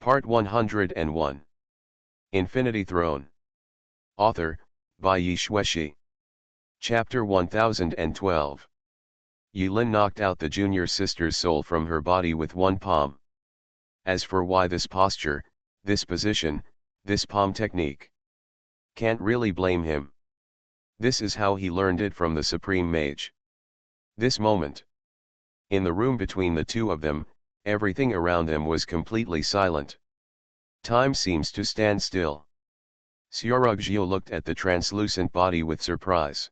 Part 101. Infinity Throne. Author, by Yi Shueshi. Chapter 1012. Yulin knocked out the junior sister's soul from her body with one palm. As for why this posture, this position, this palm technique? Can't really blame him. This is how he learned it from the Supreme Mage. This moment. In the room between the two of them, everything around them was completely silent. Time seems to stand still. Xiaorugjiu looked at the translucent body with surprise.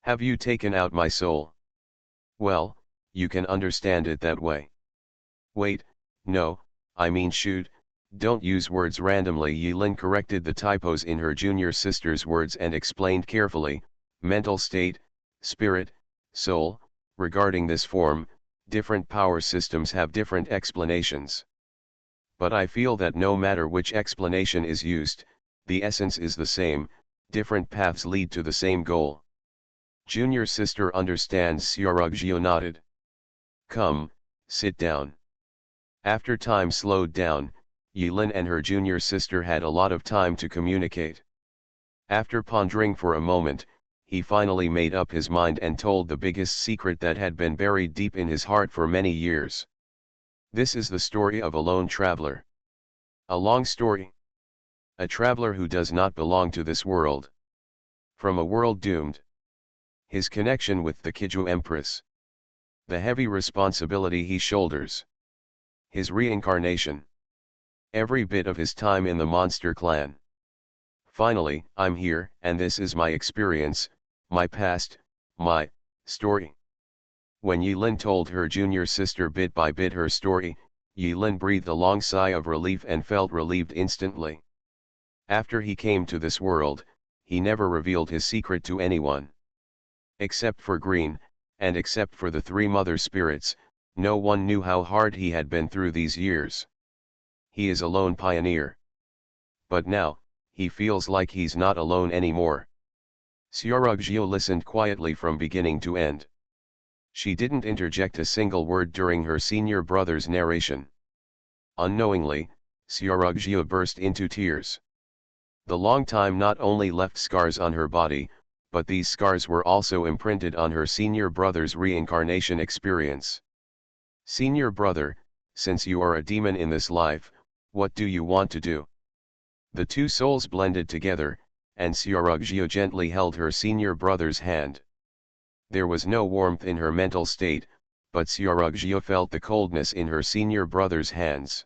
Have you taken out my soul? Well, you can understand it that way. Wait, no, I mean shoot, don't use words randomly. Yilin corrected the typos in her junior sister's words and explained carefully, mental state, spirit, soul. Regarding this form, different power systems have different explanations. But I feel that no matter which explanation is used, the essence is the same, different paths lead to the same goal. Junior sister understands. Xiaorugjiu nodded. Come, sit down. After time slowed down, Yilin and her junior sister had a lot of time to communicate. After pondering for a moment, he finally made up his mind and told the biggest secret that had been buried deep in his heart for many years. This is the story of a lone traveler. A long story. A traveler who does not belong to this world. From a world doomed. His connection with the Kiju Empress. The heavy responsibility he shoulders. His reincarnation. Every bit of his time in the monster clan. Finally, I'm here, and this is my experience, my past, my story. When Yilin told her junior sister bit by bit her story, Yilin breathed a long sigh of relief and felt relieved instantly. After he came to this world, he never revealed his secret to anyone. Except for Green, and except for the three mother spirits, no one knew how hard he had been through these years. He is a lone pioneer. But now, he feels like he's not alone anymore. Xiaorugjiu listened quietly from beginning to end. She didn't interject a single word during her senior brother's narration. Unknowingly, Xiaorugjiu burst into tears. The long time not only left scars on her body, but these scars were also imprinted on her senior brother's reincarnation experience. Senior brother, since you are a demon in this life, what do you want to do? The two souls blended together, and Xiaorugjiu gently held her senior brother's hand. There was no warmth in her mental state, but Xiaorugjiu felt the coldness in her senior brother's hands.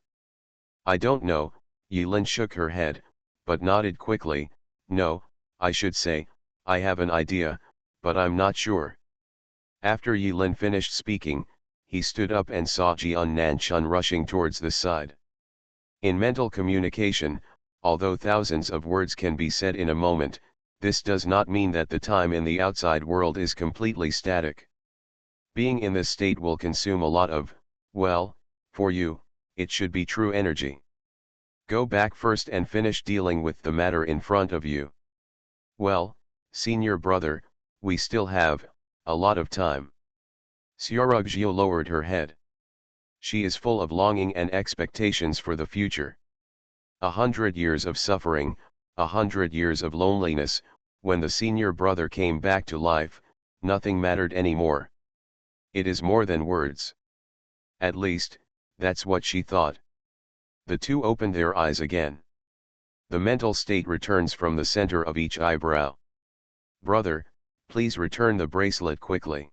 I don't know, Yilin shook her head, but nodded quickly. No, I should say, I have an idea, but I'm not sure. After Yilin finished speaking, he stood up and saw Jian Nanchun rushing towards the side. In mental communication, although thousands of words can be said in a moment, this does not mean that the time in the outside world is completely static. Being in this state will consume a lot of, well, for you, it should be true energy. Go back first and finish dealing with the matter in front of you. Well, senior brother, we still have a lot of time. Xiaorugjiu lowered her head. She is full of longing and expectations for the future. 100 years of suffering, 100 years of loneliness. When the senior brother came back to life, nothing mattered anymore. It is more than words. At least, that's what she thought. The two opened their eyes again. The mental state returns from the center of each eyebrow. Brother, please return the bracelet quickly.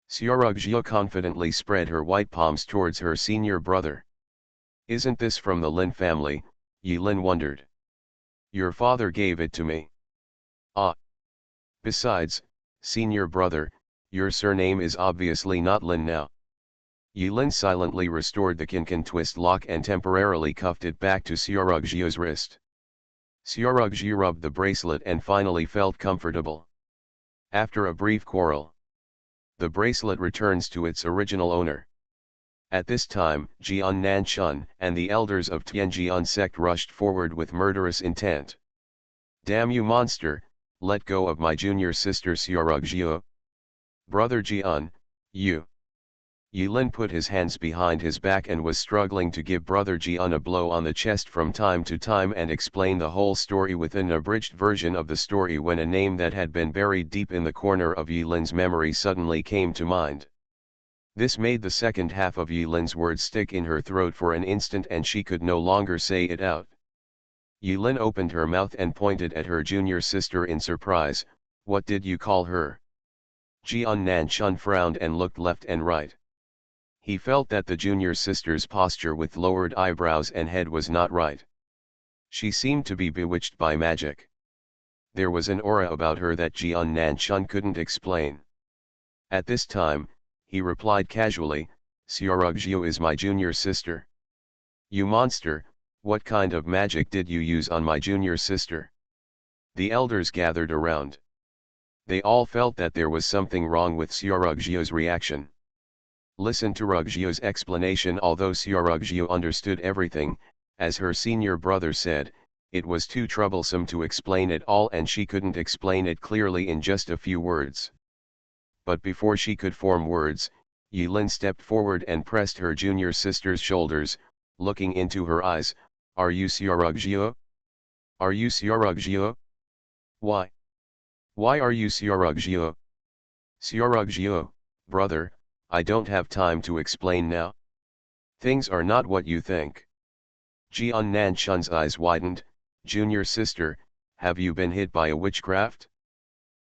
Xiaorugjiu confidently spread her white palms towards her senior brother. Isn't this from the Lin family? Yilin wondered. Your father gave it to me. Ah. Besides, senior brother, your surname is obviously not Lin now. Yilin silently restored the Kinkan twist lock and temporarily cuffed it back to Xiaorugjiu's wrist. Xiaorugjiu rubbed the bracelet and finally felt comfortable. After a brief quarrel, the bracelet returns to its original owner. At this time, Jian Nanchun and the elders of Tianjian sect rushed forward with murderous intent. Damn you monster, let go of my junior sister Xiaorugjiu. Brother Jian, you. Yulin put his hands behind his back and was struggling to give brother Jian a blow on the chest from time to time and explain the whole story with an abridged version of the story when a name that had been buried deep in the corner of Yulin's memory suddenly came to mind. This made the second half of Yulin's words stick in her throat for an instant and she could no longer say it out. Yulin opened her mouth and pointed at her junior sister in surprise. What did you call her? Jian Nanchun frowned and looked left and right. He felt that the junior sister's posture with lowered eyebrows and head was not right. She seemed to be bewitched by magic. There was an aura about her that Jian Nanchun couldn't explain. At this time, he replied casually, Xiaorugjiu is my junior sister. You monster, what kind of magic did you use on my junior sister? The elders gathered around. They all felt that there was something wrong with Xiaorugjiu's reaction. Listen to Rugjiu's explanation. Although Xiaorugjiu understood everything, as her senior brother said, it was too troublesome to explain it all and she couldn't explain it clearly in just a few words. But before she could form words, Yulin stepped forward and pressed her junior sister's shoulders, looking into her eyes. Are you Xiaorugjiu? Are you Xiaorugjiu? Why? Why are you Xiaorugjiu? Xiaorugjiu, brother, I don't have time to explain now. Things are not what you think. Jian Nanchun's eyes widened. Junior sister, have you been hit by a witchcraft?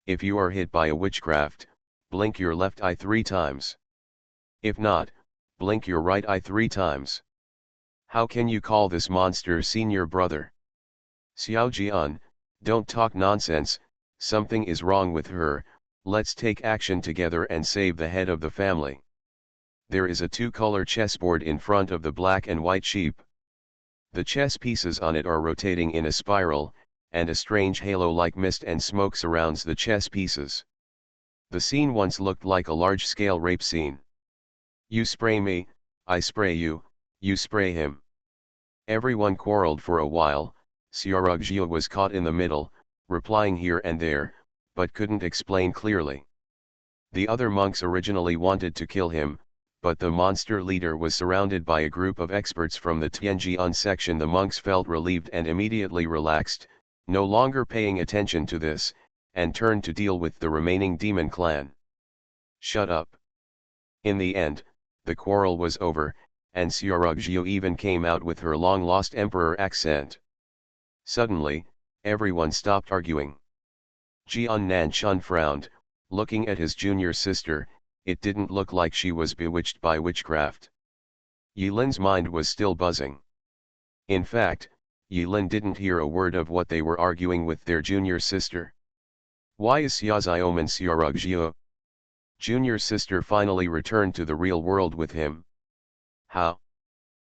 If you are hit by a witchcraft, blink your left eye 3 times. If not, blink your right eye 3 times. How can you call this monster senior brother? Xiao Jian, don't talk nonsense, something is wrong with her. Let's take action together and save the head of the family. There is a 2-color chessboard in front of the black and white sheep. The chess pieces on it are rotating in a spiral, and a strange halo-like mist and smoke surrounds the chess pieces. The scene once looked like a large-scale rape scene. You spray me, I spray you, you spray him. Everyone quarreled for a while. Xiaorugjiu was caught in the middle, replying here and there, but couldn't explain clearly. The other monks originally wanted to kill him, but the monster leader was surrounded by a group of experts from the Tianjian section. The monks felt relieved and immediately relaxed, no longer paying attention to this, and turned to deal with the remaining demon clan. Shut up. In the end, the quarrel was over, and Xiaorugjiu even came out with her long-lost emperor accent. Suddenly, everyone stopped arguing. Jian Nanchun frowned, looking at his junior sister. It didn't look like she was bewitched by witchcraft. Yulin's mind was still buzzing. In fact, Yulin didn't hear a word of what they were arguing with their junior sister. Why is Xiaozioman Xiaorugjiu? Junior sister finally returned to the real world with him. How?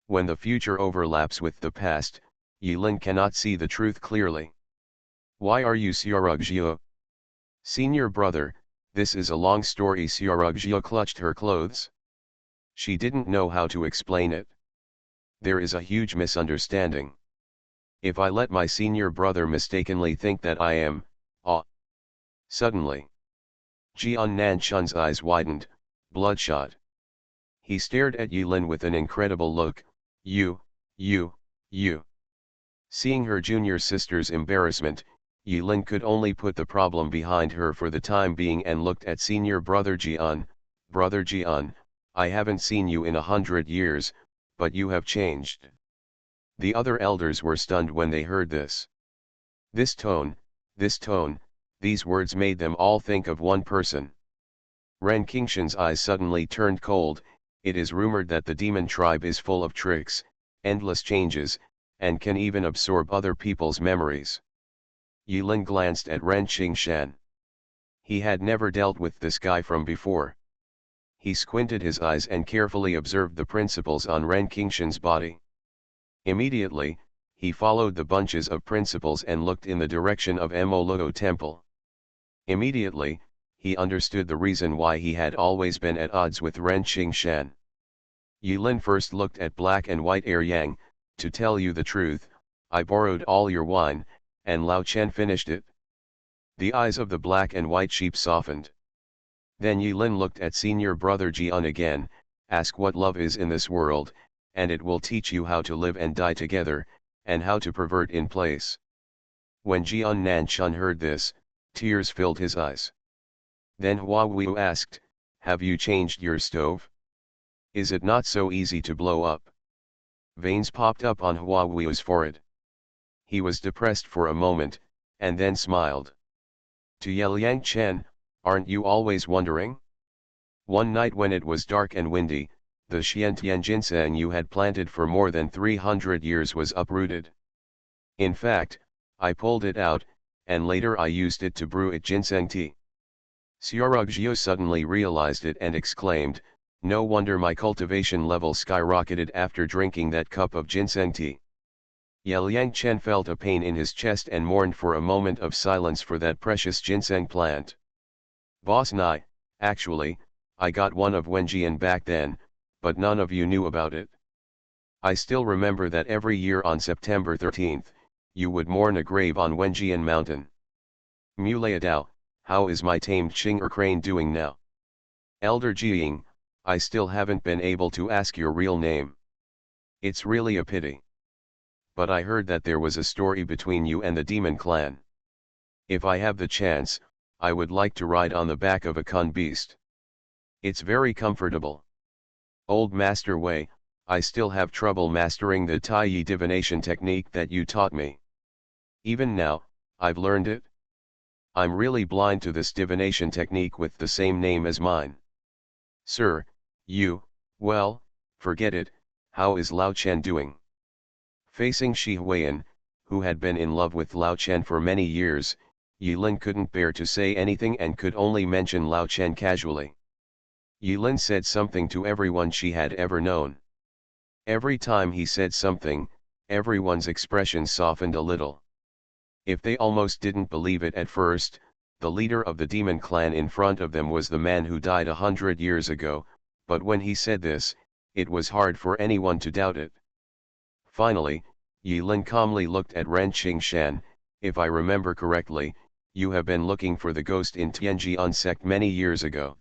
When the future overlaps with the past, Yulin cannot see the truth clearly. Why are you Xiaorugjiu? Senior brother, this is a long story. Xiaorugjiu clutched her clothes. She didn't know how to explain it. There is a huge misunderstanding. If I let my senior brother mistakenly think that I am, Suddenly, Jian Nanchun's eyes widened, bloodshot. He stared at Yulin with an incredible look. You. Seeing her junior sister's embarrassment, Yulin could only put the problem behind her for the time being and looked at senior brother Jian. Brother Jian, I haven't seen you in 100 years, but you have changed. The other elders were stunned when they heard this. This tone, these words made them all think of one person. Reincarnation's eyes suddenly turned cold. It is rumored that the demon tribe is full of tricks, endless changes, and can even absorb other people's memories. Yulin glanced at Ren Qingshan. He had never dealt with this guy from before. He squinted his eyes and carefully observed the principles on Ren Qingshan's body. Immediately, he followed the bunches of principles and looked in the direction of Moloo Temple. Immediately, he understood the reason why he had always been at odds with Ren Qingshan. Yulin first looked at black and white air yang. To tell you the truth, I borrowed all your wine, and Lao Chen finished it. The eyes of the black and white sheep softened. Then Yulin looked at senior brother Jian again, ask what love is in this world, and it will teach you how to live and die together, and how to pervert in place. When Jian Nanchun heard this, tears filled his eyes. Then Hua Wu asked, "Have you changed your stove? Is it not so easy to blow up?" Veins popped up on Hua Wu's forehead. He was depressed for a moment, and then smiled. To Liang Chen, "Aren't you always wondering?" One night when it was dark and windy, the Xiantian ginseng you had planted for more than 300 years was uprooted. In fact, I pulled it out, and later I used it to brew it ginseng tea. Xiaorugjiu suddenly realized it and exclaimed, "No wonder my cultivation level skyrocketed after drinking that cup of ginseng tea." Liang Chen felt a pain in his chest and mourned for a moment of silence for that precious ginseng plant. "Boss Nai, actually, I got one of Wenjian back then, but none of you knew about it. I still remember that every year on September 13th, you would mourn a grave on Wenjian Mountain. Mulea Dao, how is my tamed Xinger crane doing now? Elder Jiying, I still haven't been able to ask your real name. It's really a pity. But I heard that there was a story between you and the demon clan. If I have the chance, I would like to ride on the back of a kun beast. It's very comfortable. Old Master Wei, I still have trouble mastering the Tai Yi divination technique that you taught me. Even now, I've learned it. I'm really blind to this divination technique with the same name as mine. Sir, well, forget it, how is Lao Chen doing?" Facing Shi Huiyan, who had been in love with Lao Chen for many years, Yilin couldn't bear to say anything and could only mention Lao Chen casually. Yilin said something to everyone she had ever known. Every time he said something, everyone's expression softened a little. If they almost didn't believe it at first, the leader of the demon clan in front of them was the man who died 100 years ago, but when he said this, it was hard for anyone to doubt it. Finally, Yilin calmly looked at Ren Qingshan. "If I remember correctly, you have been looking for the ghost in Tianjian sect many years ago.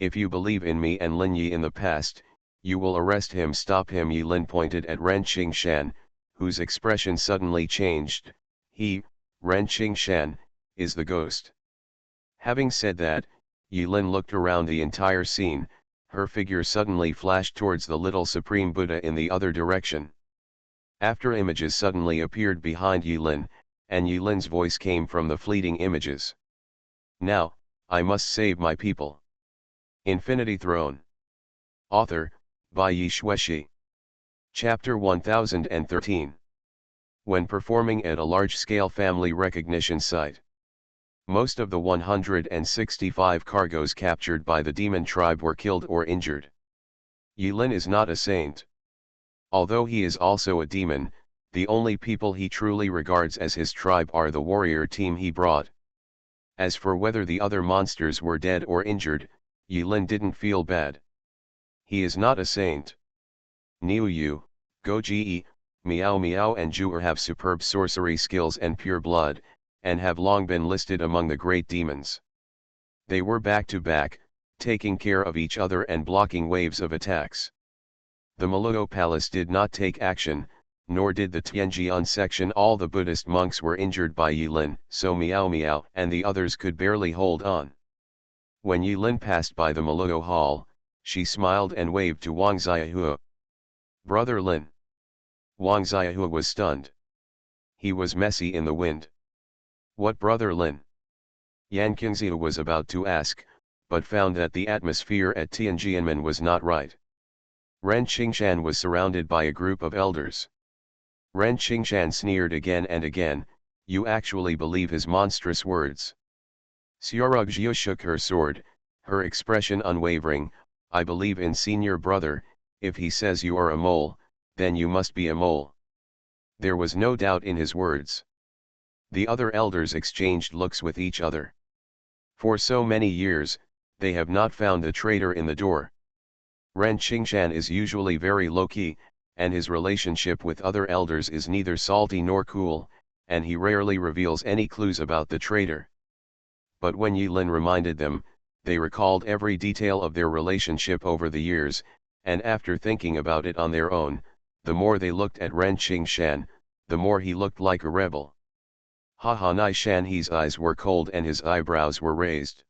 If you believe in me and Lin Yi in the past, you will arrest him." "Stop him!" Yilin pointed at Ren Qingshan, whose expression suddenly changed. "He, Ren Qingshan, is the ghost." Having said that, Yilin looked around the entire scene. Her figure suddenly flashed towards the little Supreme Buddha in the other direction. After images suddenly appeared behind Yilin, and Yilin's voice came from the fleeting images. "Now, I must save my people." Infinity Throne. Author, by Yi Shueshi. Chapter 1013. When performing at a large-scale family recognition site. Most of the 165 cargoes captured by the demon tribe were killed or injured. Yilin is not a saint. Although he is also a demon, the only people he truly regards as his tribe are the warrior team he brought. As for whether the other monsters were dead or injured, Yilin didn't feel bad. He is not a saint. Niu Yu, Go Ji, Miao Miao and Zhu'er have superb sorcery skills and pure blood, and have long been listed among the great demons. They were back to back, taking care of each other and blocking waves of attacks. The Maluo Palace did not take action, nor did the Tianjian section. All the Buddhist monks were injured by Yilin, so Miao Miao and the others could barely hold on. When Yilin passed by the Maluo Hall, she smiled and waved to Wang Xiahua. "Brother Lin." Wang Xiahua was stunned. He was messy in the wind. "What, Brother Lin?" Yan Qingzia was about to ask, but found that the atmosphere at Tianjianmen was not right. Ren Qingshan was surrounded by a group of elders. Ren Qingshan sneered again and again. "You actually believe his monstrous words?" Xiaorugjiu shook her sword, her expression unwavering. "I believe in senior brother. If he says you are a mole, then you must be a mole." There was no doubt in his words. The other elders exchanged looks with each other. For so many years, they have not found the traitor in the door. Ren Qingshan is usually very low-key, and his relationship with other elders is neither salty nor cool, and he rarely reveals any clues about the traitor. But when Yilin reminded them, they recalled every detail of their relationship over the years, and after thinking about it on their own, the more they looked at Ren Qingshan, the more he looked like a rebel. Haha, Nishan, his eyes were cold and his eyebrows were raised.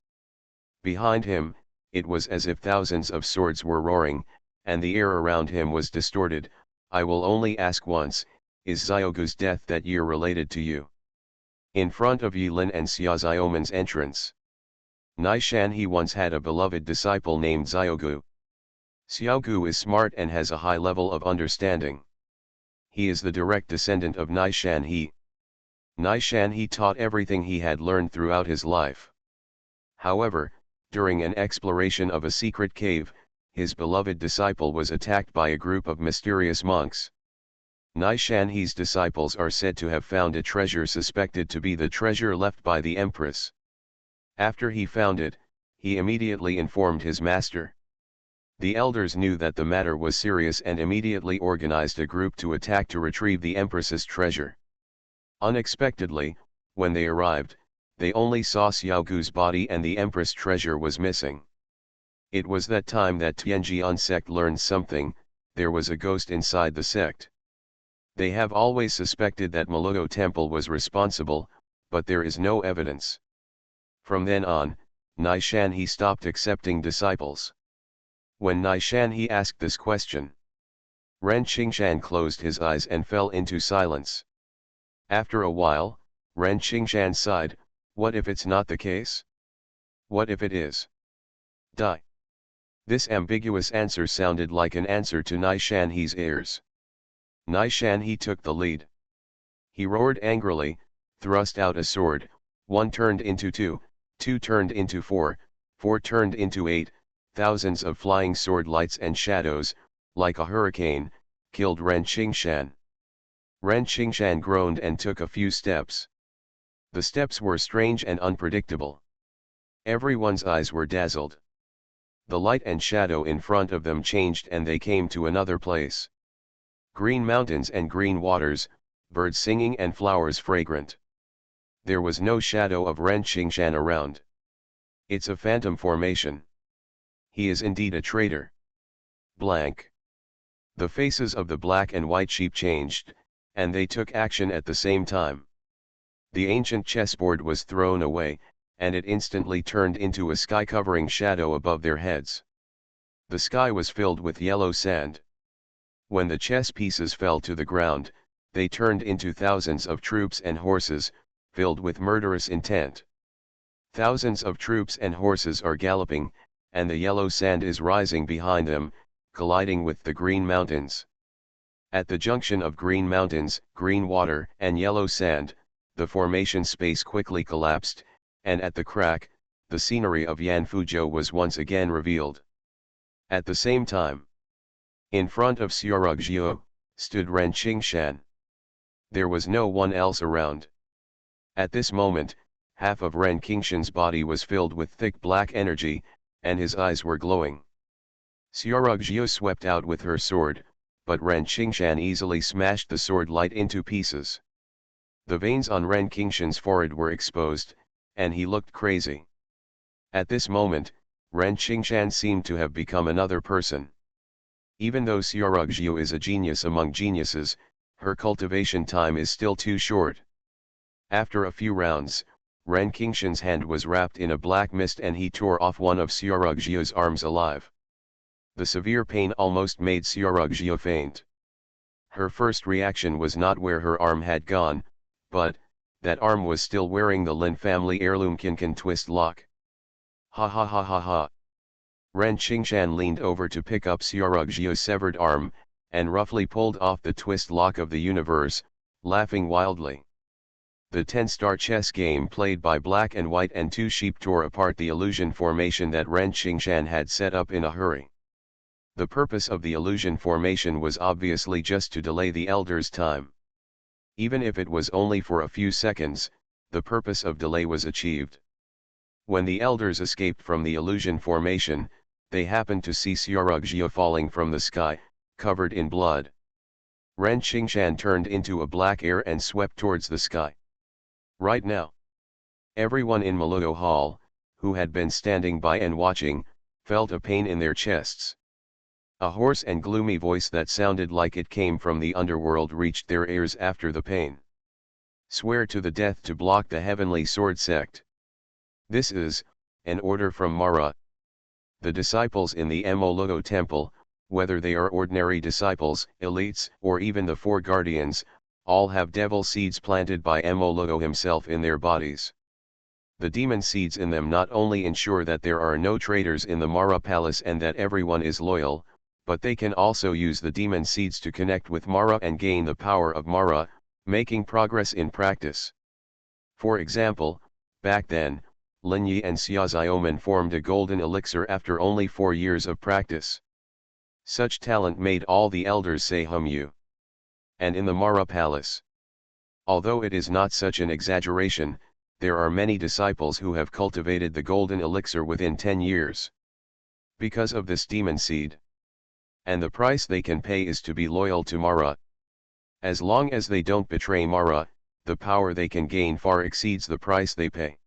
Behind him, it was as if thousands of swords were roaring, and the air around him was distorted. I will only ask once, is Xiaogu's death that year related to you? In front of Yilin and Xia Xiaoman's entrance. Nishan, he once had a beloved disciple named Xiaogu. Xiaogu is smart and has a high level of understanding. He is the direct descendant of Nishan He. Nishan He taught everything he had learned throughout his life. However, during an exploration of a secret cave, his beloved disciple was attacked by a group of mysterious monks. Nishan He's disciples are said to have found a treasure suspected to be the treasure left by the Empress. After he found it, he immediately informed his master. The elders knew that the matter was serious and immediately organized a group to attack to retrieve the Empress's treasure. Unexpectedly, when they arrived, they only saw Xiaogu's body and the Empress treasure was missing. It was that time that Tianjian sect learned something. There was a ghost inside the sect. They have always suspected that Maluo Temple was responsible, but there is no evidence. From then on, Nishan He stopped accepting disciples. When Nishan He asked this question, Ren Qingshan closed his eyes and fell into silence. After a while, Ren Qingshan sighed, what if it's not the case? What if it is? Die. This ambiguous answer sounded like an answer to Nishan He's ears. Nishan He took the lead. He roared angrily, thrust out a sword, 1 turned into 2, 2 turned into 4, 4 turned into 8, thousands of flying sword lights and shadows, like a hurricane, killed Ren Qingshan. Ren Qingshan groaned and took a few steps. The steps were strange and unpredictable. Everyone's eyes were dazzled. The light and shadow in front of them changed and they came to another place. Green mountains and green waters, birds singing and flowers fragrant. There was no shadow of Ren Qingshan around. It's a phantom formation. He is indeed a traitor. Blank. The faces of the black and white sheep changed, and they took action at the same time. The ancient chessboard was thrown away, and it instantly turned into a sky-covering shadow above their heads. The sky was filled with yellow sand. When the chess pieces fell to the ground, they turned into thousands of troops and horses, filled with murderous intent. Thousands of troops and horses are galloping, and the yellow sand is rising behind them, colliding with the green mountains. At the junction of green mountains, green water, and yellow sand, the formation space quickly collapsed, and at the crack, the scenery of Yanfuzhou was once again revealed. At the same time, in front of Xiaorugujiu, stood Ren Qingshan. There was no one else around. At this moment, half of Ren Qingshan's body was filled with thick black energy, and his eyes were glowing. Xiaorugujiu swept out with her sword, but Ren Qingshan easily smashed the sword light into pieces. The veins on Ren Qingshan's forehead were exposed, and he looked crazy. At this moment, Ren Qingshan seemed to have become another person. Even though Xiaorugujiu is a genius among geniuses, her cultivation time is still too short. After a few rounds, Ren Qingshan's hand was wrapped in a black mist and he tore off one of Xiaorugujiu's arms alive. The severe pain almost made Xiaorugujiu faint. Her first reaction was not where her arm had gone, but that arm was still wearing the Lin family heirloom Kinkan twist lock. Ha ha ha ha ha. Ren Qingshan leaned over to pick up Xiaorugujiu's severed arm, and roughly pulled off the twist lock of the universe, laughing wildly. The 10-star chess game played by Black and White and Two Sheep tore apart the illusion formation that Ren Qingshan had set up in a hurry. The purpose of the illusion formation was obviously just to delay the elders' time. Even if it was only for a few seconds, the purpose of delay was achieved. When the elders escaped from the illusion formation, they happened to see Xiaorugujiu falling from the sky, covered in blood. Ren Qingshan turned into a black air and swept towards the sky. Right now, everyone in Maluo Hall, who had been standing by and watching, felt a pain in their chests. A hoarse and gloomy voice that sounded like it came from the underworld reached their ears after the pain. Swear to the death to block the heavenly sword sect. This is an order from Mara. The disciples in the MaleProtagonist temple, whether they are ordinary disciples, elites, or even the four guardians, all have devil seeds planted by MaleProtagonist himself in their bodies. The demon seeds in them not only ensure that there are no traitors in the Mara palace and that everyone is loyal, but they can also use the demon seeds to connect with Mara and gain the power of Mara, making progress in practice. For example, back then, Lin Yi and Xiaoxiaoman formed a golden elixir after only 4 years of practice. Such talent made all the elders say you. And in the Mara palace. Although it is not such an exaggeration, there are many disciples who have cultivated the golden elixir within 10 years. Because of this demon seed. And the price they can pay is to be loyal to Mara. As long as they don't betray Mara, the power they can gain far exceeds the price they pay.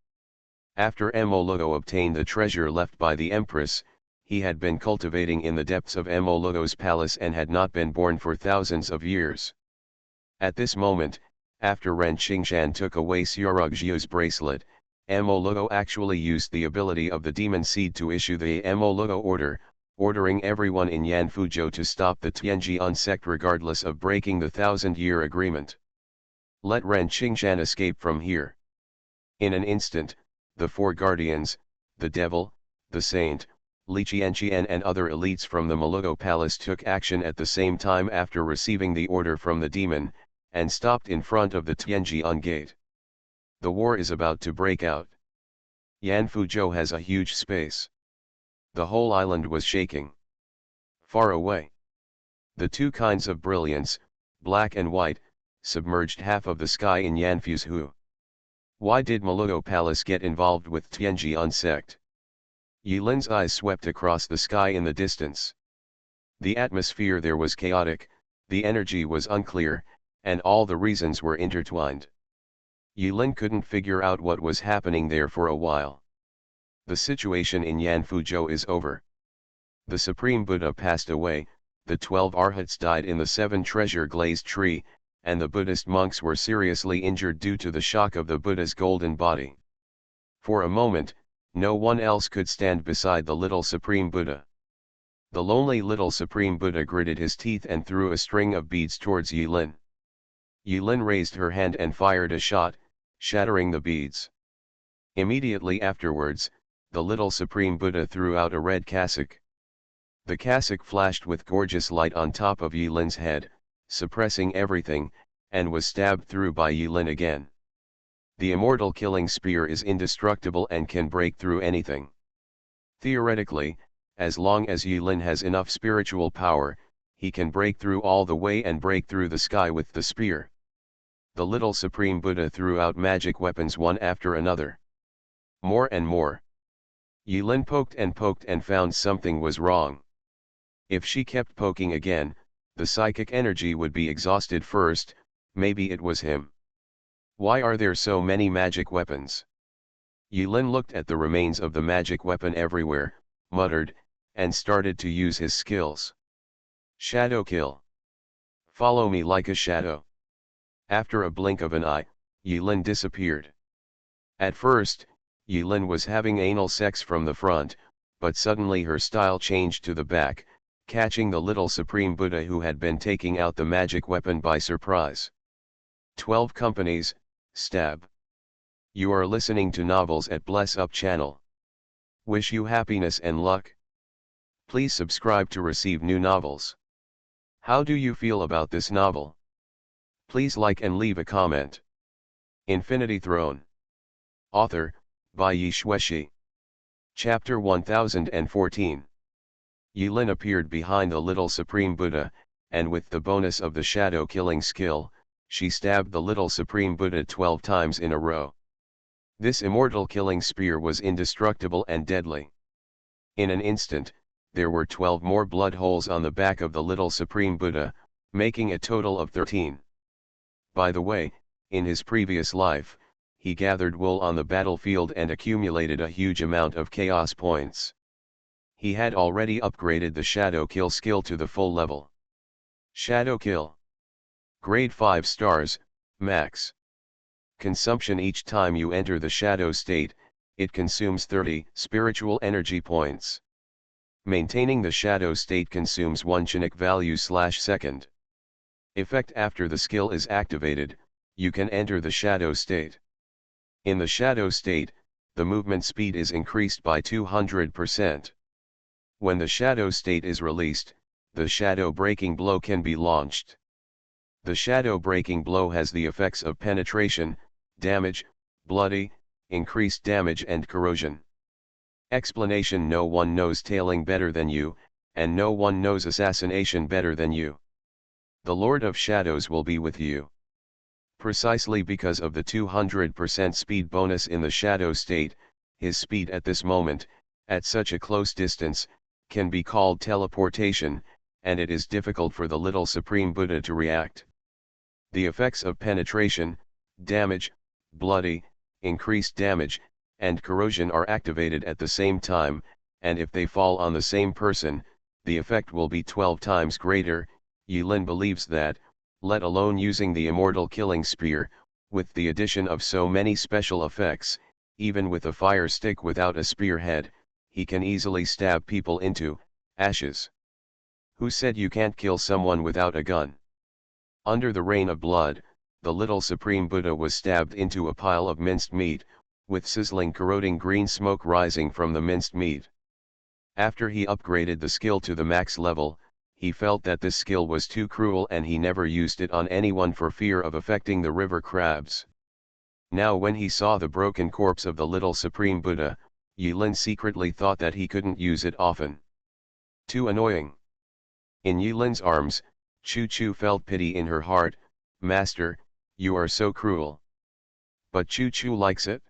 After MaleProtagonist obtained the treasure left by the Empress, he had been cultivating in the depths of MaleProtagonist's palace and had not been born for thousands of years. At this moment, after Ren Qingshan took away Xiaorugjiu's bracelet, MaleProtagonist actually used the ability of the demon seed to issue the MaleProtagonist order, ordering everyone in Yanfuzhou to stop the Tianjian sect regardless of breaking the 1,000-year agreement. Let Ren Qingshan escape from here. In an instant, the four guardians, the devil, the saint, Li Qianqian and other elites from the MaleProtagonist palace took action at the same time after receiving the order from the demon, and stopped in front of the Tianjian gate. The war is about to break out. Yanfuzhou has a huge space. The whole island was shaking. Far away. The two kinds of brilliance, black and white, submerged half of the sky in Yanfuzhou. Why did MaleProtagonist Palace get involved with Tianjian sect? Yilin's eyes swept across the sky in the distance. The atmosphere there was chaotic, the energy was unclear, and all the reasons were intertwined. Yilin couldn't figure out what was happening there for a while. The situation in Yanfuzhou is over. The Supreme Buddha passed away, the 12 Arhats died in the 7 treasure glazed tree, and the Buddhist monks were seriously injured due to the shock of the Buddha's golden body. For a moment, no one else could stand beside the little Supreme Buddha. The lonely little Supreme Buddha gritted his teeth and threw a string of beads towards Yilin. Yilin raised her hand and fired a shot, shattering the beads. Immediately afterwards, the little Supreme Buddha threw out a red cassock. The cassock flashed with gorgeous light on top of Yilin's head, suppressing everything, and was stabbed through by Yilin again. The immortal killing spear is indestructible and can break through anything. Theoretically, as long as Yilin has enough spiritual power, he can break through all the way and break through the sky with the spear. The little Supreme Buddha threw out magic weapons one after another. More and more. Yilin poked and found something was wrong. If she kept poking again, the psychic energy would be exhausted first. Maybe it was him. Why are there so many magic weapons? Yilin looked at the remains of the magic weapon everywhere, muttered, and started to use his skills. Shadow kill. Follow me like a shadow. After a blink of an eye, Yilin disappeared. At first, Yilin was having anal sex from the front, but suddenly her style changed to the back, catching the little Supreme Buddha who had been taking out the magic weapon by surprise. 12 companies, stab. You are listening to novels at Bless Up channel. Wish you happiness and luck. Please subscribe to receive new novels. How do you feel about this novel? Please like and leave a comment. Infinity Throne. Author, by Yi Shueshi. Chapter 1014. Yilin appeared behind the little Supreme Buddha, and with the bonus of the shadow killing skill, she stabbed the little Supreme Buddha 12 times in a row. This immortal killing spear was indestructible and deadly. In an instant, there were 12 more blood holes on the back of the little Supreme Buddha, making a total of 13. By the way, in his previous life, he gathered wool on the battlefield and accumulated a huge amount of chaos points. He had already upgraded the Shadow Kill skill to the full level. Shadow Kill. Grade 5 stars, max. Consumption. Each time you enter the shadow state, it consumes 30 spiritual energy points. Maintaining the shadow state consumes 1 Chinook value/second. Effect. After the skill is activated, you can enter the shadow state. In the shadow state, the movement speed is increased by 200%. When the shadow state is released, the shadow breaking blow can be launched. The shadow breaking blow has the effects of penetration, damage, bloody, increased damage and corrosion. Explanation. No one knows tailing better than you, and no one knows assassination better than you. The Lord of Shadows will be with you. Precisely because of the 200% speed bonus in the shadow state, his speed at this moment, at such a close distance, can be called teleportation, and it is difficult for the little Supreme Buddha to react. The effects of penetration, damage, bloody, increased damage, and corrosion are activated at the same time, and if they fall on the same person, the effect will be 12 times greater. Yulin believes that, let alone using the immortal killing spear, with the addition of so many special effects, even with a fire stick without a spearhead, he can easily stab people into ashes. Who said you can't kill someone without a gun? Under the rain of blood, the little Supreme Buddha was stabbed into a pile of minced meat, with sizzling corroding green smoke rising from the minced meat. After he upgraded the skill to the max level, he felt that this skill was too cruel and he never used it on anyone for fear of affecting the river crabs. Now when he saw the broken corpse of the little Supreme Buddha, Yulin secretly thought that he couldn't use it often. Too annoying. In Yulin's arms, Chu Chu felt pity in her heart. Master, you are so cruel. But Chu Chu likes it?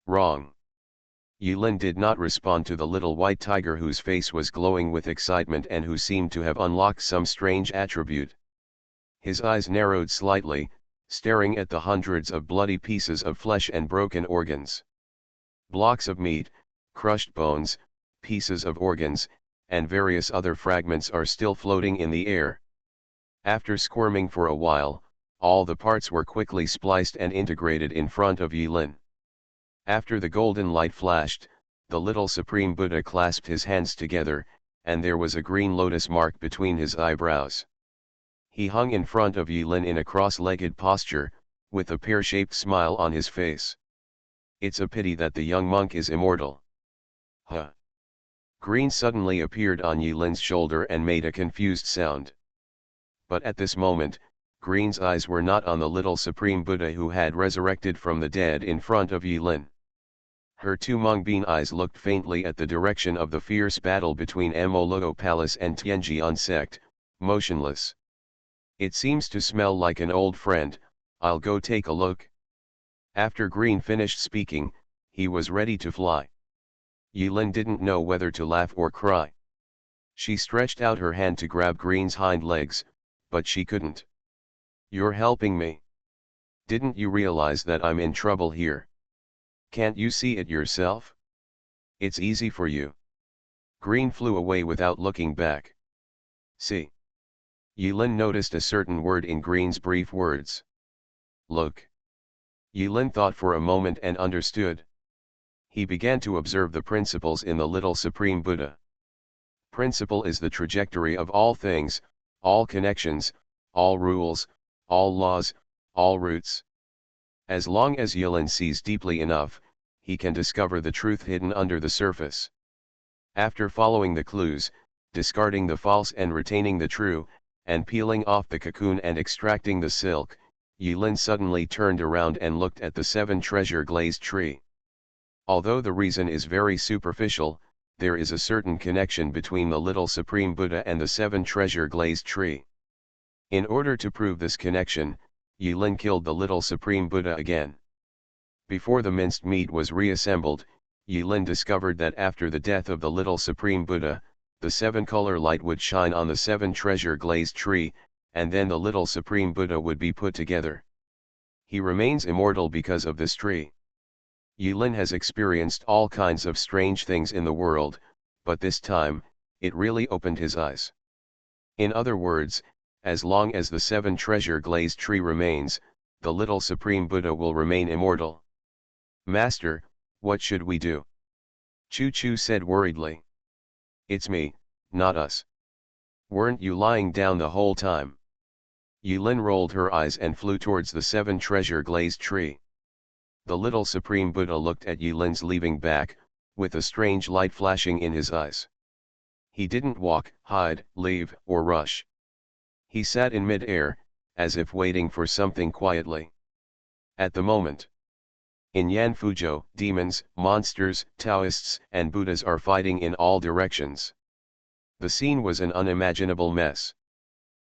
Wrong. Yulin did not respond to the little white tiger whose face was glowing with excitement and who seemed to have unlocked some strange attribute. His eyes narrowed slightly, staring at the hundreds of bloody pieces of flesh and broken organs. Blocks of meat, crushed bones, pieces of organs, and various other fragments are still floating in the air. After squirming for a while, all the parts were quickly spliced and integrated in front of Yulin. After the golden light flashed, the little Supreme Buddha clasped his hands together, and there was a green lotus mark between his eyebrows. He hung in front of Yulin in a cross-legged posture, with a pear-shaped smile on his face. It's a pity that the young monk is immortal. Huh. Green suddenly appeared on Yulin's shoulder and made a confused sound. But at this moment, Green's eyes were not on the little Supreme Buddha who had resurrected from the dead in front of Yulin. Her two mung-bean eyes looked faintly at the direction of the fierce battle between Amoloto Palace and Tianjian sect, motionless. It seems to smell like an old friend, I'll go take a look. After Green finished speaking, he was ready to fly. Yulin didn't know whether to laugh or cry. She stretched out her hand to grab Green's hind legs, but she couldn't. You're helping me. Didn't you realize that I'm in trouble here? Can't you see it yourself? It's easy for you. Green flew away without looking back. See. Yulin noticed a certain word in Green's brief words. Look. Yulin thought for a moment and understood. He began to observe the principles in the little Supreme Buddha. Principle is the trajectory of all things, all connections, all rules, all laws, all roots. As long as Yulin sees deeply enough, he can discover the truth hidden under the surface. After following the clues, discarding the false and retaining the true, and peeling off the cocoon and extracting the silk, Yulin suddenly turned around and looked at the 7 treasure glazed tree. Although the reason is very superficial, there is a certain connection between the little Supreme Buddha and the 7 treasure glazed tree. In order to prove this connection, Yulin killed the little Supreme Buddha again. Before the minced meat was reassembled, Yulin discovered that after the death of the little Supreme Buddha, the 7-color light would shine on the 7 treasure glazed tree, and then the little Supreme Buddha would be put together. He remains immortal because of this tree. Yulin has experienced all kinds of strange things in the world, but this time, it really opened his eyes. In other words, as long as the 7 treasure glazed tree remains, the little Supreme Buddha will remain immortal. Master, what should we do? Chu Chu said worriedly. It's me, not us. Weren't you lying down the whole time? Yulin rolled her eyes and flew towards the 7 treasure glazed tree. The little Supreme Buddha looked at Yulin's leaving back, with a strange light flashing in his eyes. He didn't walk, hide, leave, or rush. He sat in mid-air, as if waiting for something quietly. At the moment, in Yanfuzhou, demons, monsters, Taoists, and Buddhas are fighting in all directions. The scene was an unimaginable mess.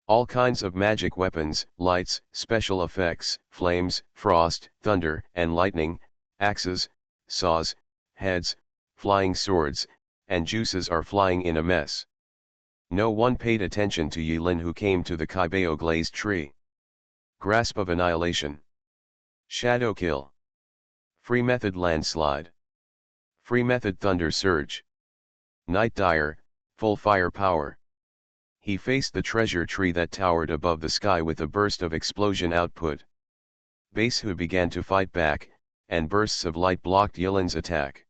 All kinds of magic weapons, lights, special effects, flames, frost, thunder, and lightning, axes, saws, heads, flying swords, and juices are flying in a mess. No one paid attention to Yulin, who came to the Kaibao glazed tree. Grasp of Annihilation. Shadow Kill. Free Method Landslide. Free Method Thunder Surge. Night Dire, Full Fire Power. He faced the treasure tree that towered above the sky with a burst of explosion output. Basehu began to fight back, and bursts of light blocked Yulin's attack.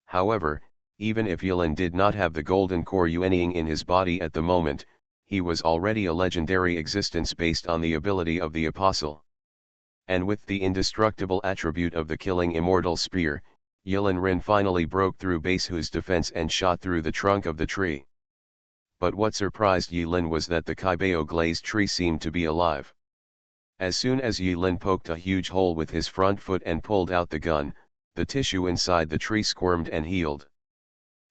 However, even if Yulin did not have the golden core Yuanying in his body at the moment, he was already a legendary existence based on the ability of the apostle. And with the indestructible attribute of the killing immortal spear, Yulin Rin finally broke through Basehu's defense and shot through the trunk of the tree. But what surprised Yulin was that the Kaibao glazed tree seemed to be alive. As soon as Yulin poked a huge hole with his front foot and pulled out the gun, the tissue inside the tree squirmed and healed.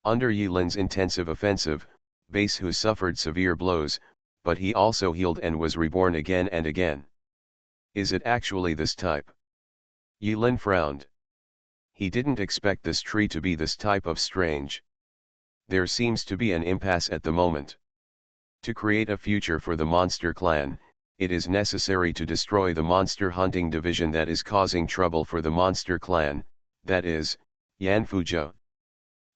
Under Yulin's intensive offensive, Basehu suffered severe blows, but he also healed and was reborn again and again. Is it actually this type? Yulin frowned. He didn't expect this tree to be this type of strange. There seems to be an impasse at the moment. To create a future for the monster clan, it is necessary to destroy the monster hunting division that is causing trouble for the monster clan, that is, Yanfuzhou.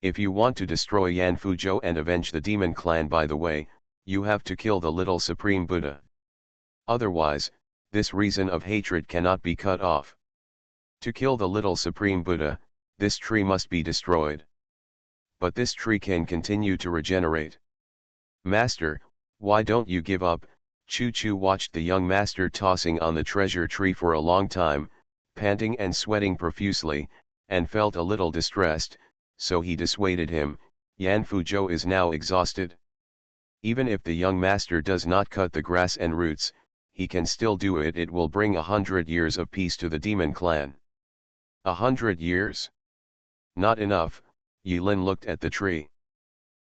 If you want to destroy Yanfuzhou and avenge the demon clan, by the way, you have to kill the little Supreme Buddha. Otherwise, this reason of hatred cannot be cut off. To kill the little Supreme Buddha, this tree must be destroyed. But this tree can continue to regenerate. Master, why don't you give up? Chu Chu watched the young master tossing on the treasure tree for a long time, panting and sweating profusely, and felt a little distressed, so he dissuaded him. Yanfuzhou is now exhausted. Even if the young master does not cut the grass and roots, he can still do it. It will bring 100 years of peace to the demon clan. 100 years? Not enough. Yulin looked at the tree.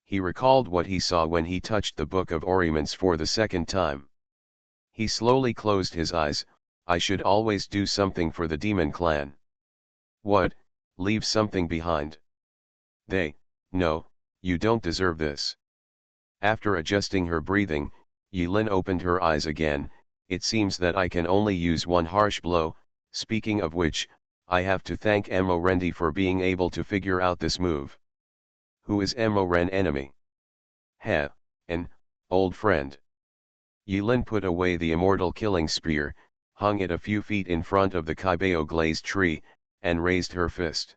He recalled what he saw when he touched the Book of Ornaments for the second time. He slowly closed his eyes. I should always do something for the demon clan. What, leave something behind? No, you don't deserve this. After adjusting her breathing, Yulin opened her eyes again. It seems that I can only use one harsh blow. Speaking of which, I have to thank Mo Rendi for being able to figure out this move. Who is Mo Ren enemy? An old friend. Yulin put away the immortal killing spear, hung it a few feet in front of the Kaibao glazed tree, and raised her fist.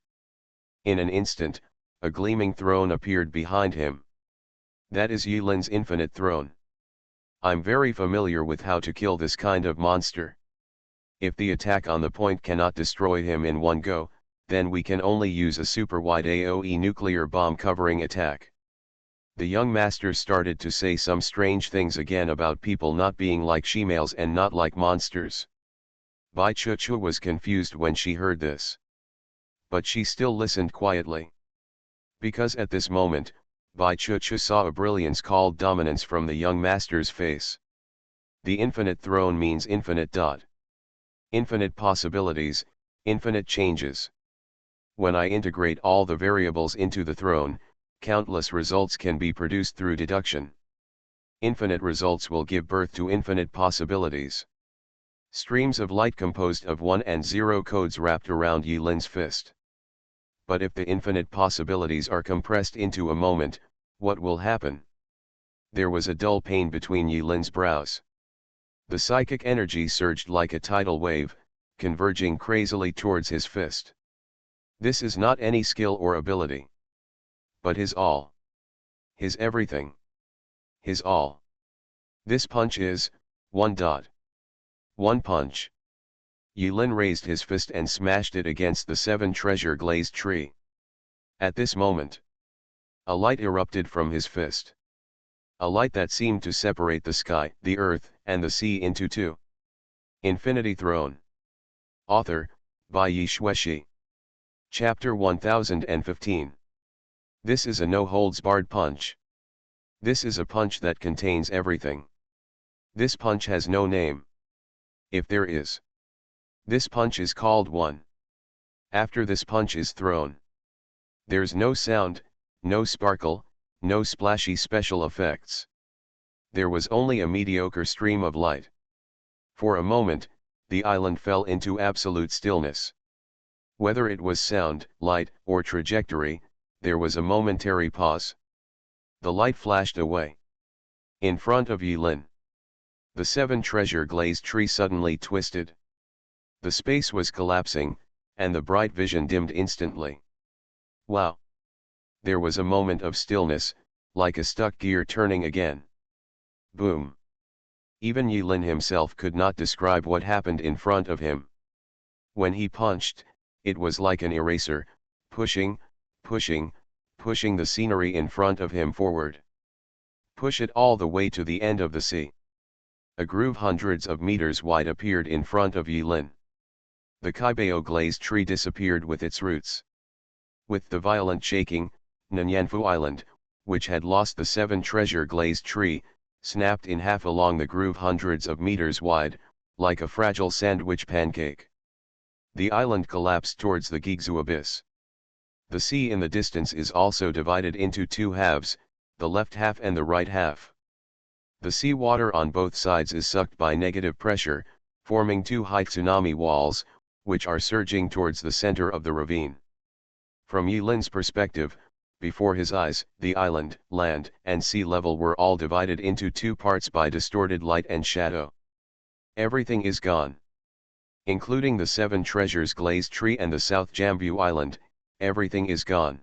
In an instant, a gleaming throne appeared behind him. That is Yulin's infinite throne. I'm very familiar with how to kill this kind of monster. If the attack on the point cannot destroy him in one go, then we can only use a super-wide AoE nuclear bomb covering attack. The young master started to say some strange things again about people not being like she-males and not like monsters. Bai Chuchu was confused when she heard this. But she still listened quietly. Because at this moment, Bai Chuchu saw a brilliance called dominance from the young master's face. The infinite throne means infinite. Infinite possibilities, infinite changes. When I integrate all the variables into the throne, countless results can be produced through deduction. Infinite results will give birth to infinite possibilities. Streams of light composed of 1 and 0 codes wrapped around Yulin's fist. But if the infinite possibilities are compressed into a moment, what will happen? There was a dull pain between Yilin's brows. The psychic energy surged like a tidal wave, converging crazily towards his fist. This is not any skill or ability, but his all. His everything. His all. This punch is, one dot. One punch. Yulin raised his fist and smashed it against the 7-treasure glazed tree. At this moment, a light erupted from his fist. A light that seemed to separate the sky, the earth, and the sea into two. Infinity Throne. Author, by Yi Shueshi. Chapter 1015. This is a no-holds-barred punch. This is a punch that contains everything. This punch has no name. If there is. This punch is called one. After this punch is thrown. There's no sound, no sparkle, no splashy special effects. There was only a mediocre stream of light. For a moment, the island fell into absolute stillness. Whether it was sound, light, or trajectory, there was a momentary pause. The light flashed away. In front of Yulin. The 7-treasure glazed tree suddenly twisted. The space was collapsing, and the bright vision dimmed instantly. Wow! There was a moment of stillness, like a stuck gear turning again. Boom! Even Yulin himself could not describe what happened in front of him. When he punched, it was like an eraser, pushing the scenery in front of him forward. Push it all the way to the end of the sea. A groove hundreds of meters wide appeared in front of Yulin. The Kaibao glazed tree disappeared with its roots. With the violent shaking, Nanyanfu Island, which had lost the 7-treasure glazed tree, snapped in half along the groove hundreds of meters wide, like a fragile sandwich pancake. The island collapsed towards the Gigzu abyss. The sea in the distance is also divided into two halves, the left half and the right half. The sea water on both sides is sucked by negative pressure, forming two high tsunami walls, which are surging towards the center of the ravine. From Yulin's perspective, before his eyes, the island, land, and sea level were all divided into two parts by distorted light and shadow. Everything is gone. Including the 7 treasures glazed tree and the South Jambu Island, everything is gone.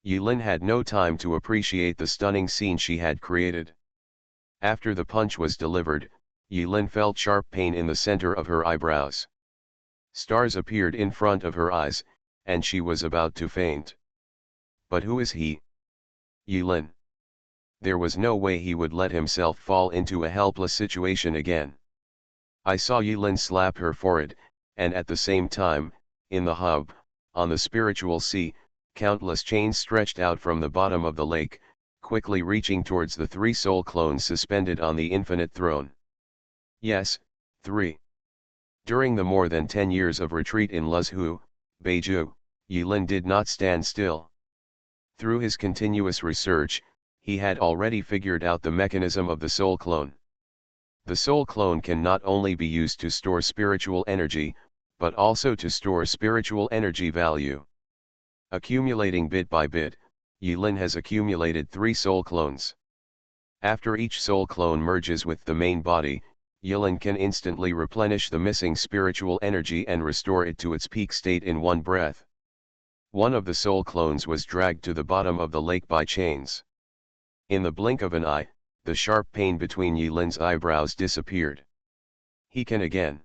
Yulin had no time to appreciate the stunning scene she had created. After the punch was delivered, Yulin felt sharp pain in the center of her eyebrows. Stars appeared in front of her eyes, and she was about to faint. But who is he? Yulin. There was no way he would let himself fall into a helpless situation again. I saw Yulin slap her forehead, and at the same time, in the hub, on the spiritual sea, countless chains stretched out from the bottom of the lake, quickly reaching towards the 3 soul clones suspended on the infinite throne. Yes, 3. During the more than 10 years of retreat in Luzhu, Beiju, Yulin did not stand still. Through his continuous research, he had already figured out the mechanism of the soul clone. The soul clone can not only be used to store spiritual energy, but also to store spiritual energy value. Accumulating bit by bit, Yulin has accumulated 3 soul clones. After each soul clone merges with the main body, Yulin can instantly replenish the missing spiritual energy and restore it to its peak state in one breath. One of the soul clones was dragged to the bottom of the lake by chains. In the blink of an eye, the sharp pain between Yulin's eyebrows disappeared. He can again.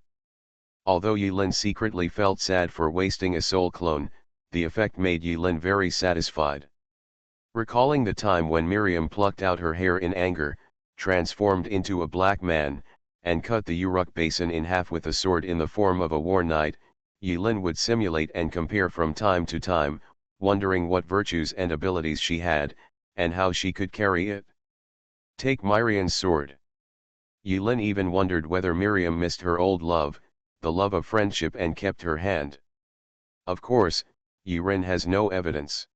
Although Yulin secretly felt sad for wasting a soul clone, the effect made Yulin very satisfied. Recalling the time when Miriam plucked out her hair in anger, transformed into a black man, and cut the Uruk basin in half with a sword in the form of a war knight, Yulin would simulate and compare from time to time, wondering what virtues and abilities she had, and how she could carry it. Take Miriam's sword. Yulin even wondered whether Miriam missed her old love, the love of friendship, and kept her hand. Of course, Yulin has no evidence.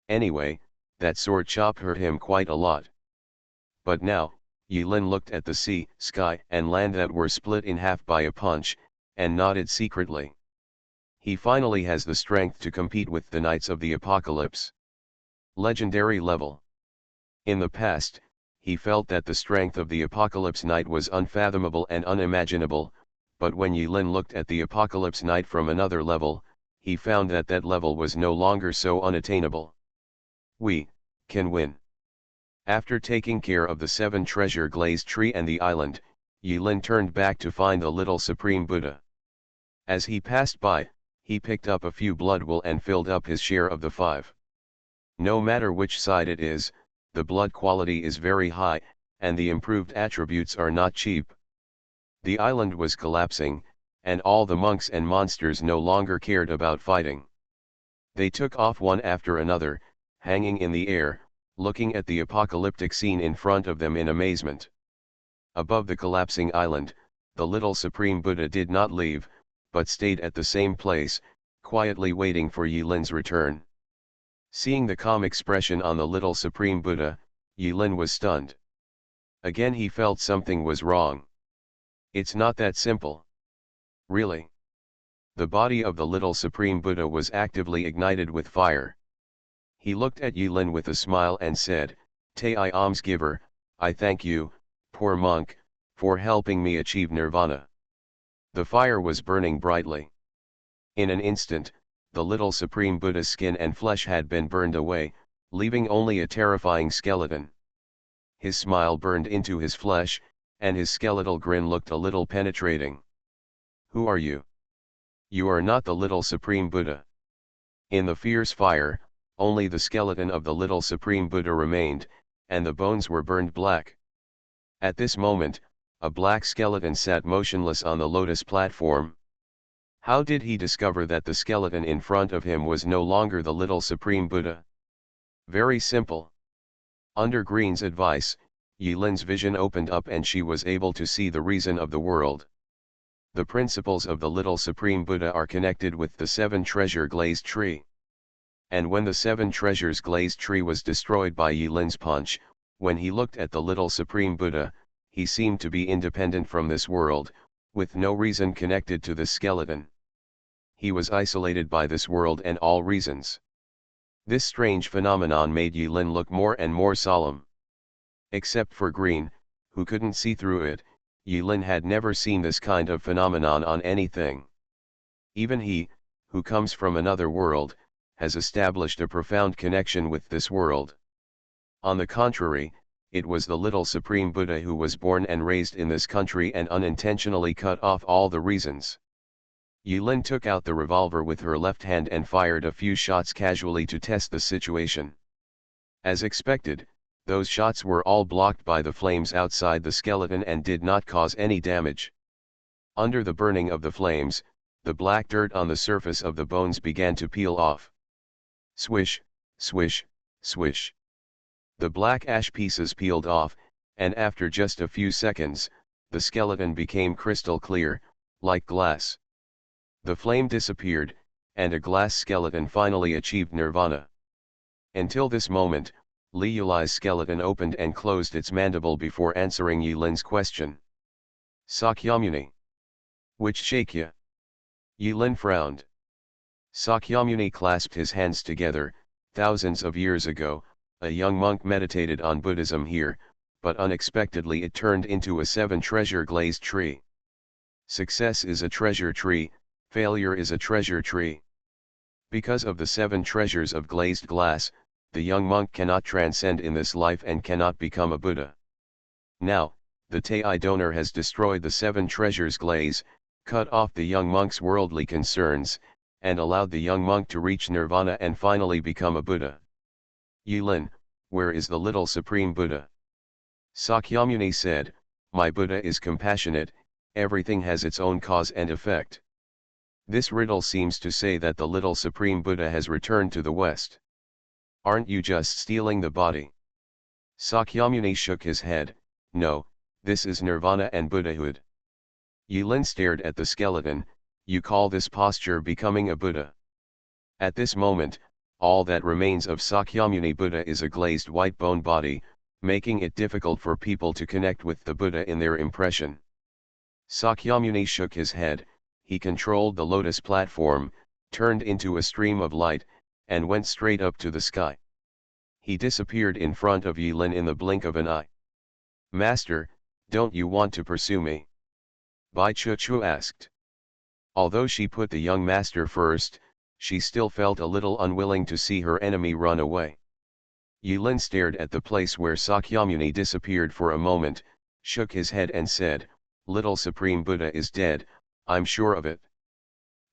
Anyway, that sword chop hurt him quite a lot. But now, Yulin looked at the sea, sky, and land that were split in half by a punch, and nodded secretly. He finally has the strength to compete with the Knights of the Apocalypse. Legendary level. In the past, he felt that the strength of the Apocalypse Knight was unfathomable and unimaginable, but when Yi Lin looked at the Apocalypse Knight from another level, he found that that level was no longer so unattainable. We can win. After taking care of the 7 treasure glazed tree and the island, Yi Lin turned back to find the little Supreme Buddha. As he passed by, he picked up a few blood wool and filled up his share of the 5. No matter which side it is, the blood quality is very high, and the improved attributes are not cheap. The island was collapsing, and all the monks and monsters no longer cared about fighting. They took off one after another, hanging in the air, looking at the apocalyptic scene in front of them in amazement. Above the collapsing island, the little Supreme Buddha did not leave, but stayed at the same place, quietly waiting for Yi Lin's return. Seeing the calm expression on the little Supreme Buddha, Yi Lin was stunned. Again he felt something was wrong. It's not that simple. Really? The body of the little Supreme Buddha was actively ignited with fire. He looked at Yi Lin with a smile and said, "Tai almsgiver, I thank you, poor monk, for helping me achieve nirvana." The fire was burning brightly. In an instant, the little Supreme Buddha's skin and flesh had been burned away, leaving only a terrifying skeleton. His smile burned into his flesh, and his skeletal grin looked a little penetrating. "Who are you? You are not the little Supreme Buddha." In the fierce fire, only the skeleton of the little Supreme Buddha remained, and the bones were burned black. At this moment, a black skeleton sat motionless on the lotus platform. How did he discover that the skeleton in front of him was no longer the little Supreme Buddha? Very simple. Under Green's advice, Yi Lin's vision opened up and she was able to see the reason of the world. The principles of the little Supreme Buddha are connected with the 7 treasure glazed tree. And when the 7 treasures glazed tree was destroyed by Yi Lin's punch, when he looked at the little Supreme Buddha, he seemed to be independent from this world, with no reason connected to this skeleton. He was isolated by this world and all reasons. This strange phenomenon made Yi Lin look more and more solemn. Except for Green, who couldn't see through it, Yi Lin had never seen this kind of phenomenon on anything. Even he, who comes from another world, has established a profound connection with this world. On the contrary, it was the little Supreme Buddha who was born and raised in this country and unintentionally cut off all the reasons. Yi Lin took out the revolver with her left hand and fired a few shots casually to test the situation. As expected, those shots were all blocked by the flames outside the skeleton and did not cause any damage. Under the burning of the flames, the black dirt on the surface of the bones began to peel off. Swish, swish, swish. The black ash pieces peeled off, and after just a few seconds, the skeleton became crystal clear, like glass. The flame disappeared, and a glass skeleton finally achieved nirvana. Until this moment, Li Yuli's skeleton opened and closed its mandible before answering Yi Lin's question. "Sakyamuni. Which Shakya?" Yi Lin frowned. Sakyamuni clasped his hands together. "Thousands of years ago, a young monk meditated on Buddhism here, but unexpectedly it turned into a 7 treasure glazed tree. Success is a treasure tree, failure is a treasure tree. Because of the 7 treasures of glazed glass, the young monk cannot transcend in this life and cannot become a Buddha. Now, the Tai donor has destroyed the 7 treasures glaze, cut off the young monk's worldly concerns, and allowed the young monk to reach nirvana and finally become a Buddha. Yi Lin, where is the little Supreme Buddha?" Sakyamuni said, "My Buddha is compassionate, everything has its own cause and effect." This riddle seems to say that the little Supreme Buddha has returned to the West. "Aren't you just stealing the body?" Sakyamuni shook his head. "No, this is nirvana and Buddhahood." Yi Lin stared at the skeleton. "You call this posture becoming a Buddha?" At this moment, all that remains of Sakyamuni Buddha is a glazed white bone body, making it difficult for people to connect with the Buddha in their impression. Sakyamuni shook his head. He controlled the lotus platform, turned into a stream of light, and went straight up to the sky. He disappeared in front of Yilin in the blink of an eye. "Master, don't you want to pursue me?" Bai Chuchu asked. Although she put the young master first, she still felt a little unwilling to see her enemy run away. Yilin stared at the place where Sakyamuni disappeared for a moment, shook his head and said, "Little Supreme Buddha is dead, I'm sure of it.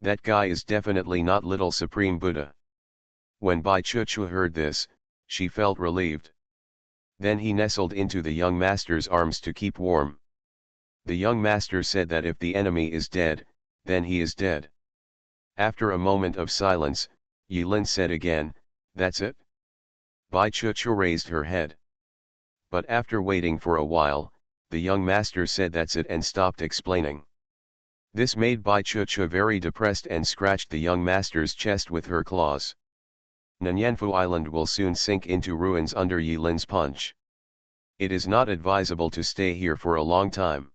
That guy is definitely not Little Supreme Buddha." When Bai Chuchu heard this, she felt relieved. Then he nestled into the young master's arms to keep warm. The young master said that if the enemy is dead, then he is dead. After a moment of silence, Yilin said again, "That's it?" Bai Chuchu raised her head. But after waiting for a while, the young master said that's it and stopped explaining. This made Bai Chuchu very depressed and scratched the young master's chest with her claws. Nanyanfu Island will soon sink into ruins under Yilin's punch. It is not advisable to stay here for a long time.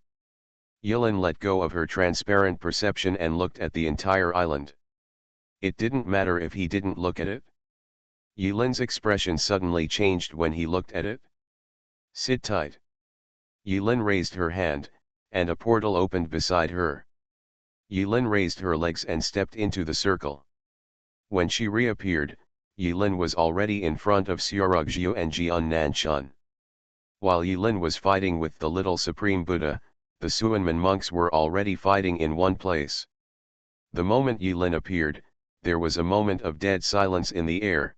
Yilin let go of her transparent perception and looked at the entire island. It didn't matter if he didn't look at it. Yilin's expression suddenly changed when he looked at it. "Sit tight." Yilin raised her hand, and a portal opened beside her. Yilin raised her legs and stepped into the circle. When she reappeared, Yilin was already in front of Xiaorugjiu and Jiannanshan. While Yilin was fighting with the little Supreme Buddha, the Suanmen monks were already fighting in one place. The moment Yilin appeared, there was a moment of dead silence in the air.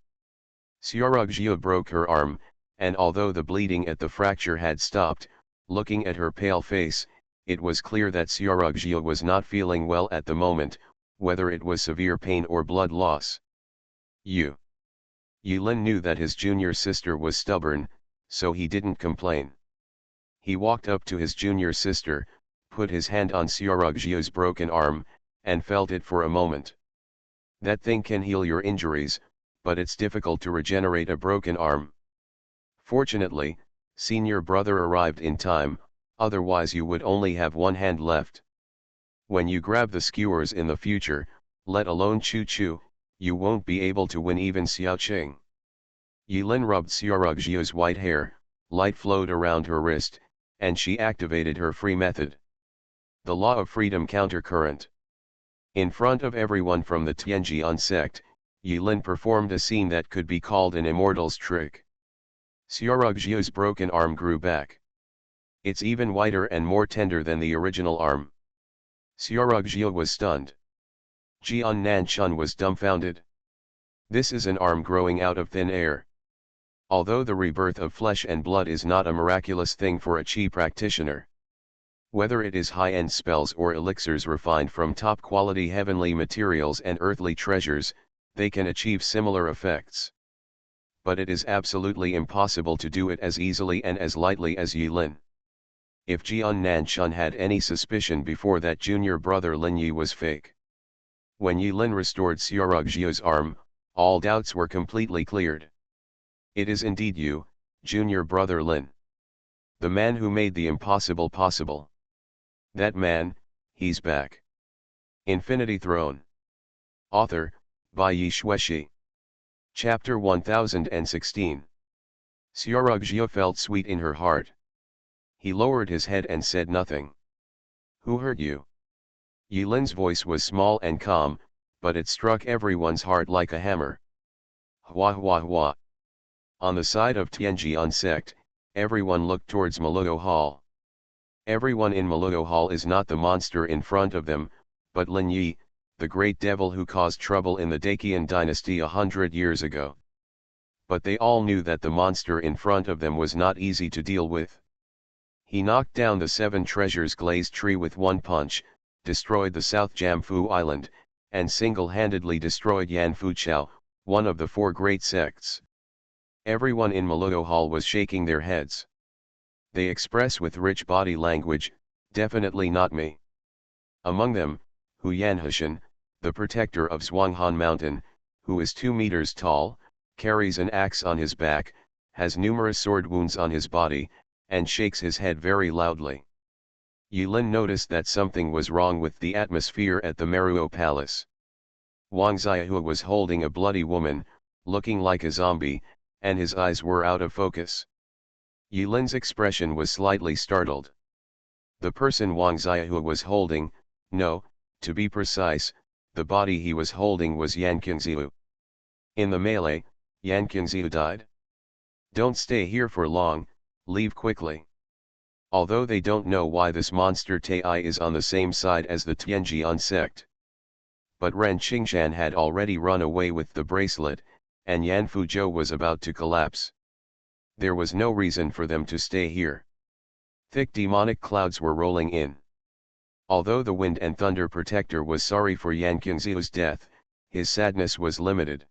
Xiaorugjiu broke her arm, and although the bleeding at the fracture had stopped, looking at her pale face, it was clear that Xiaorugjiu was not feeling well at the moment, whether it was severe pain or blood loss. Yilin knew that his junior sister was stubborn, so he didn't complain. He walked up to his junior sister, put his hand on Xiaorugjiu's broken arm, and felt it for a moment. That thing can heal your injuries, but it's difficult to regenerate a broken arm. Fortunately, senior brother arrived in time, otherwise you would only have one hand left. When you grab the skewers in the future, let alone Chu-Chu, you won't be able to win even Xiaoqing. Yilin rubbed Xiaorugjiu's white hair, light flowed around her wrist, and she activated her free method. The law of freedom countercurrent. In front of everyone from the Tianjian sect, Yilin performed a scene that could be called an immortal's trick. Xiaorugjiu's broken arm grew back. It's even whiter and more tender than the original arm. Xiaorugjiu was stunned. Jiannanshan was dumbfounded. This is an arm growing out of thin air. Although the rebirth of flesh and blood is not a miraculous thing for a chi practitioner. Whether it is high-end spells or elixirs refined from top-quality heavenly materials and earthly treasures, they can achieve similar effects. But it is absolutely impossible to do it as easily and as lightly as Yilin. If Jiannanshan had any suspicion before that junior brother Lin Yi was fake. When Yilin restored Xiaorugjiu's arm, all doubts were completely cleared. It is indeed you, junior brother Lin. The man who made the impossible possible. That man, he's back. Infinity Throne. Author, Bai Xueshi. Chapter 1016. Xiaorugjiu felt sweet in her heart. He lowered his head and said nothing. Who hurt you? Yilin's voice was small and calm, but it struck everyone's heart like a hammer. Hua hua hua. On the side of Tianjian sect, everyone looked towards Maluo Hall. Everyone in Maluo Hall is not the monster in front of them, but Lin Yi, the great devil who caused trouble in the Daqian dynasty 100 years ago. But they all knew that the monster in front of them was not easy to deal with. He knocked down the 7 treasures glazed tree with one punch, destroyed the South Jamfu Island, and single-handedly destroyed Yanfu Chao, one of the 4 great sects. Everyone in Maluo Hall was shaking their heads. They express with rich body language, definitely not me. Among them, Hu Yanhashan, the protector of Zhuanghan Mountain, who is 2 meters tall, carries an axe on his back, has numerous sword wounds on his body, and shakes his head very loudly. Yilin noticed that something was wrong with the atmosphere at the Meruo Palace. Wang Xiahua was holding a bloody woman, looking like a zombie, and his eyes were out of focus. Yilin's expression was slightly startled. The person Wang Xiahua was holding, no, to be precise, the body he was holding was Yan Qingziu. In the melee, Yan Qingziu died. Don't stay here for long, leave quickly. Although they don't know why this monster Tai is on the same side as the Tianjian sect. But Ren Qingshan had already run away with the bracelet, and Yan Fuzhou was about to collapse. There was no reason for them to stay here. Thick demonic clouds were rolling in. Although the Wind and Thunder Protector was sorry for Yan Qingziu's death, his sadness was limited.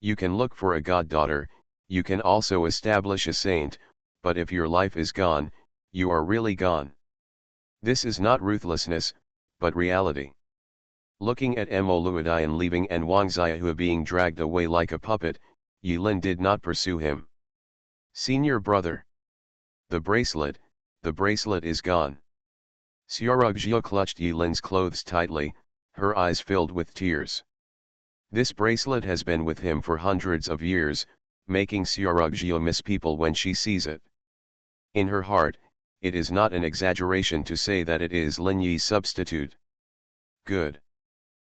You can look for a goddaughter, you can also establish a saint, but if your life is gone, you are really gone. This is not ruthlessness, but reality. Looking at Mo Luodian leaving and Wang Xiahua being dragged away like a puppet, Yilin did not pursue him. Senior brother. The bracelet is gone. Xiaorugzhou clutched Yilin's clothes tightly, her eyes filled with tears. This bracelet has been with him for hundreds of years, making Xiaorugzhou miss people when she sees it. In her heart, it is not an exaggeration to say that it is Lin Yi's substitute. Good.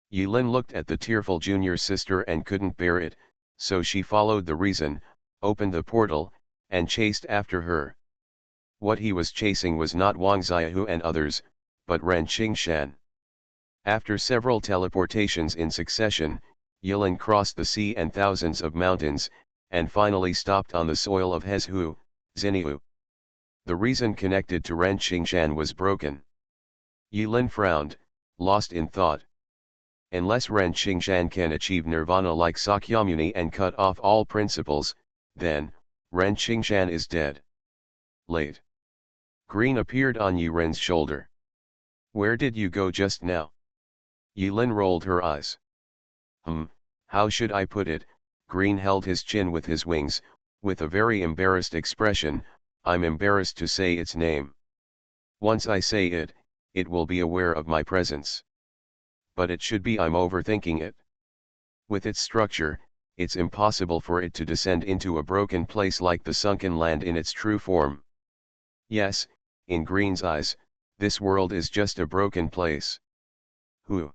Yilin looked at the tearful junior sister and couldn't bear it, so she followed the reason, opened the portal, and chased after her. What he was chasing was not Wang Xiahua and others, but Ren Qingshan. After several teleportations in succession, Yilin crossed the sea and thousands of mountains, and finally stopped on the soil of Hezhu, Xinyu. The reason connected to Ren Qingshan was broken. Yilin frowned, lost in thought. Unless Ren Qingshan can achieve nirvana like Sakyamuni and cut off all principles, then, Ren Qingshan is dead. Late. Green appeared on Yilin's shoulder. Where did you go just now? Yilin rolled her eyes. How should I put it? Green held his chin with his wings, with a very embarrassed expression. I'm embarrassed to say its name. Once I say it, it will be aware of my presence. But it should be I'm overthinking it. With its structure, it's impossible for it to descend into a broken place like the sunken land in its true form. Yes, in Green's eyes, this world is just a broken place. Who?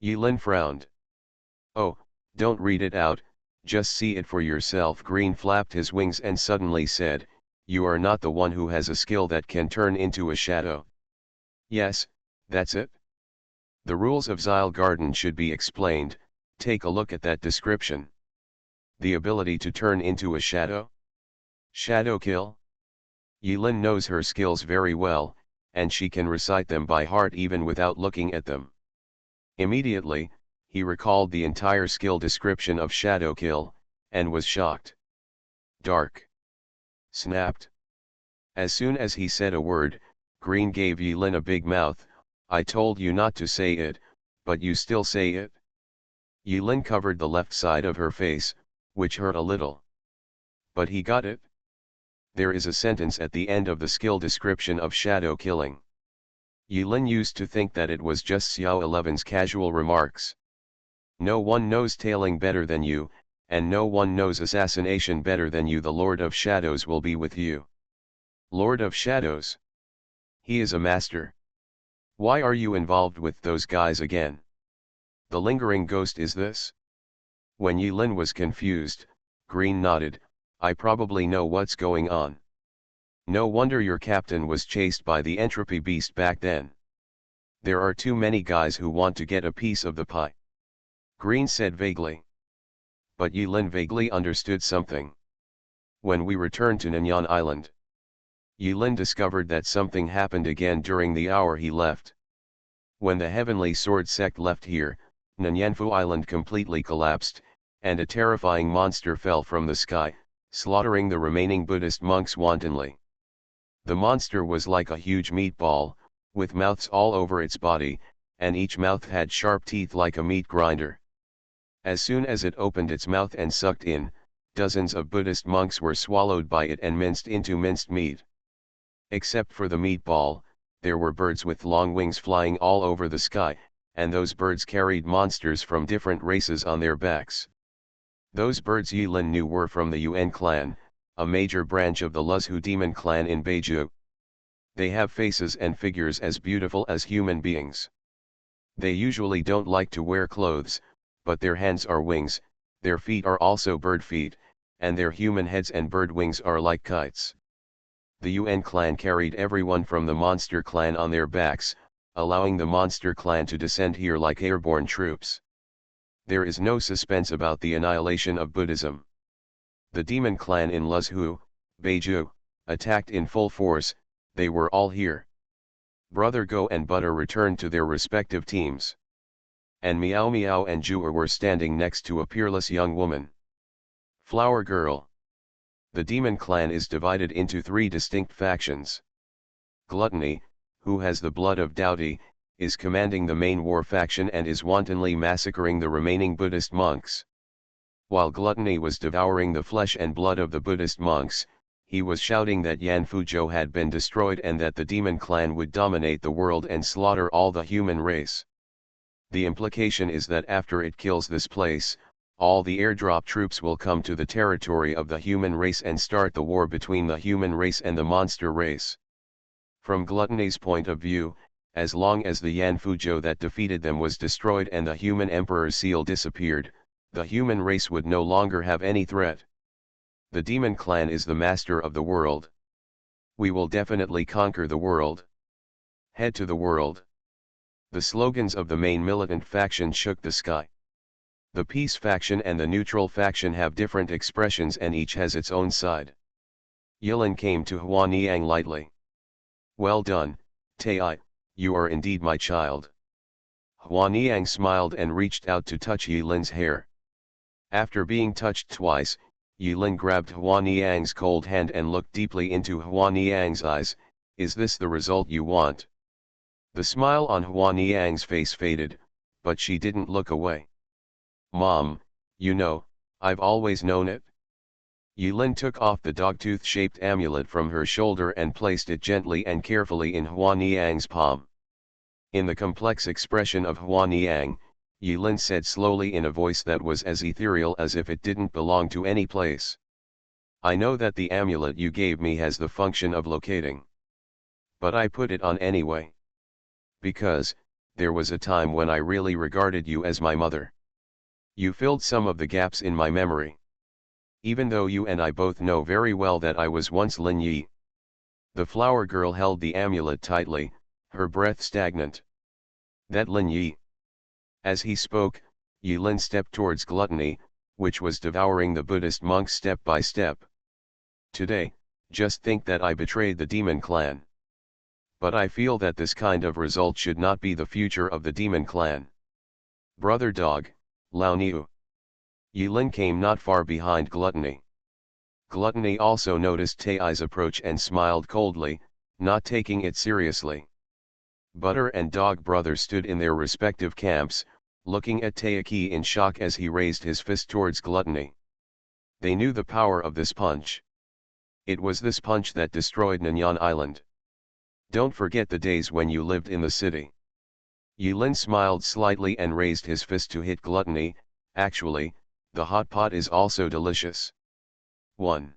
Yilin frowned. Oh, don't read it out, just see it for yourself. Green flapped his wings and suddenly said, you are not the one who has a skill that can turn into a shadow. Yes, that's it. The rules of Xyle Garden should be explained, take a look at that description. The ability to turn into a shadow? Shadow kill? Yilin knows her skills very well, and she can recite them by heart even without looking at them. Immediately, he recalled the entire skill description of shadow kill, and was shocked. Dark. Snapped. As soon as he said a word, Green gave Yilin a big mouth. I told you not to say it, but you still say it. Yilin covered the left side of her face, which hurt a little. But he got it. There is a sentence at the end of the skill description of shadow killing. Yilin used to think that it was just Xiao 11's casual remarks. No one knows tailing better than you, and no one knows assassination better than you. The Lord of Shadows will be with you. Lord of Shadows? He is a master. Why are you involved with those guys again? The lingering ghost is this? When Yilin was confused, Green nodded, I probably know what's going on. No wonder your captain was chased by the entropy beast back then. There are too many guys who want to get a piece of the pie. Green said vaguely. But Yilin vaguely understood something. When we returned to Nanyang Island, Yilin discovered that something happened again during the hour he left. When the Heavenly Sword sect left here, Nanyangfu Island completely collapsed, and a terrifying monster fell from the sky, slaughtering the remaining Buddhist monks wantonly. The monster was like a huge meatball, with mouths all over its body, and each mouth had sharp teeth like a meat grinder. As soon as it opened its mouth and sucked in, dozens of Buddhist monks were swallowed by it and minced into minced meat. Except for the meatball, there were birds with long wings flying all over the sky, and those birds carried monsters from different races on their backs. Those birds Yulin knew were from the Yuan clan, a major branch of the Luzhu demon clan in Beiju. They have faces and figures as beautiful as human beings. They usually don't like to wear clothes, but their hands are wings, their feet are also bird feet, and their human heads and bird wings are like kites. The Yuan clan carried everyone from the monster clan on their backs, allowing the monster clan to descend here like airborne troops. There is no suspense about the annihilation of Buddhism. The demon clan in Luzhu, Beiju, attacked in full force. They were all here. Brother Go and Butter returned to their respective teams. And Meow Meow and Jua were standing next to a peerless young woman. Flower Girl. The demon clan is divided into 3 distinct factions. Gluttony, who has the blood of Doughty, is commanding the main war faction and is wantonly massacring the remaining Buddhist monks. While Gluttony was devouring the flesh and blood of the Buddhist monks, he was shouting that Yan Fuzhou had been destroyed and that the demon clan would dominate the world and slaughter all the human race. The implication is that after it kills this place, all the airdrop troops will come to the territory of the human race and start the war between the human race and the monster race. From Gluttony's point of view, as long as the Yan Fuzhou that defeated them was destroyed and the human emperor's seal disappeared, the human race would no longer have any threat. The demon clan is the master of the world. We will definitely conquer the world. Head to the world. The slogans of the main militant faction shook the sky. The peace faction and the neutral faction have different expressions and each has its own side. Yilin came to Huaniang lightly. Well done, Tai, you are indeed my child. Huaniang smiled and reached out to touch Yilin's hair. After being touched twice, Yilin grabbed Huaniang's cold hand and looked deeply into Huaniang's eyes. Is this the result you want? The smile on Huaniang's face faded, but she didn't look away. Mom, you know, I've always known it. Yilin took off the dogtooth-shaped amulet from her shoulder and placed it gently and carefully in Huaniang's palm. In the complex expression of Huaniang, Yilin said slowly in a voice that was as ethereal as if it didn't belong to any place. I know that the amulet you gave me has the function of locating. But I put it on anyway. Because, there was a time when I really regarded you as my mother. You filled some of the gaps in my memory. Even though you and I both know very well that I was once Lin Yi. The flower girl held the amulet tightly, her breath stagnant. That Lin Yi. As he spoke, Yilin stepped towards Gluttony, which was devouring the Buddhist monks step by step. Today, just think that I betrayed the demon clan. But I feel that this kind of result should not be the future of the demon clan. Brother Dog, Lao Niu. Yilin came not far behind Gluttony. Gluttony also noticed Tai's approach and smiled coldly, not taking it seriously. Butter and Dog Brother stood in their respective camps, looking at Taiki in shock as he raised his fist towards Gluttony. They knew the power of this punch. It was this punch that destroyed Nanyang Island. Don't forget the days when you lived in the city. Yilin smiled slightly and raised his fist to hit Gluttony. Actually, the hot pot is also delicious. 1.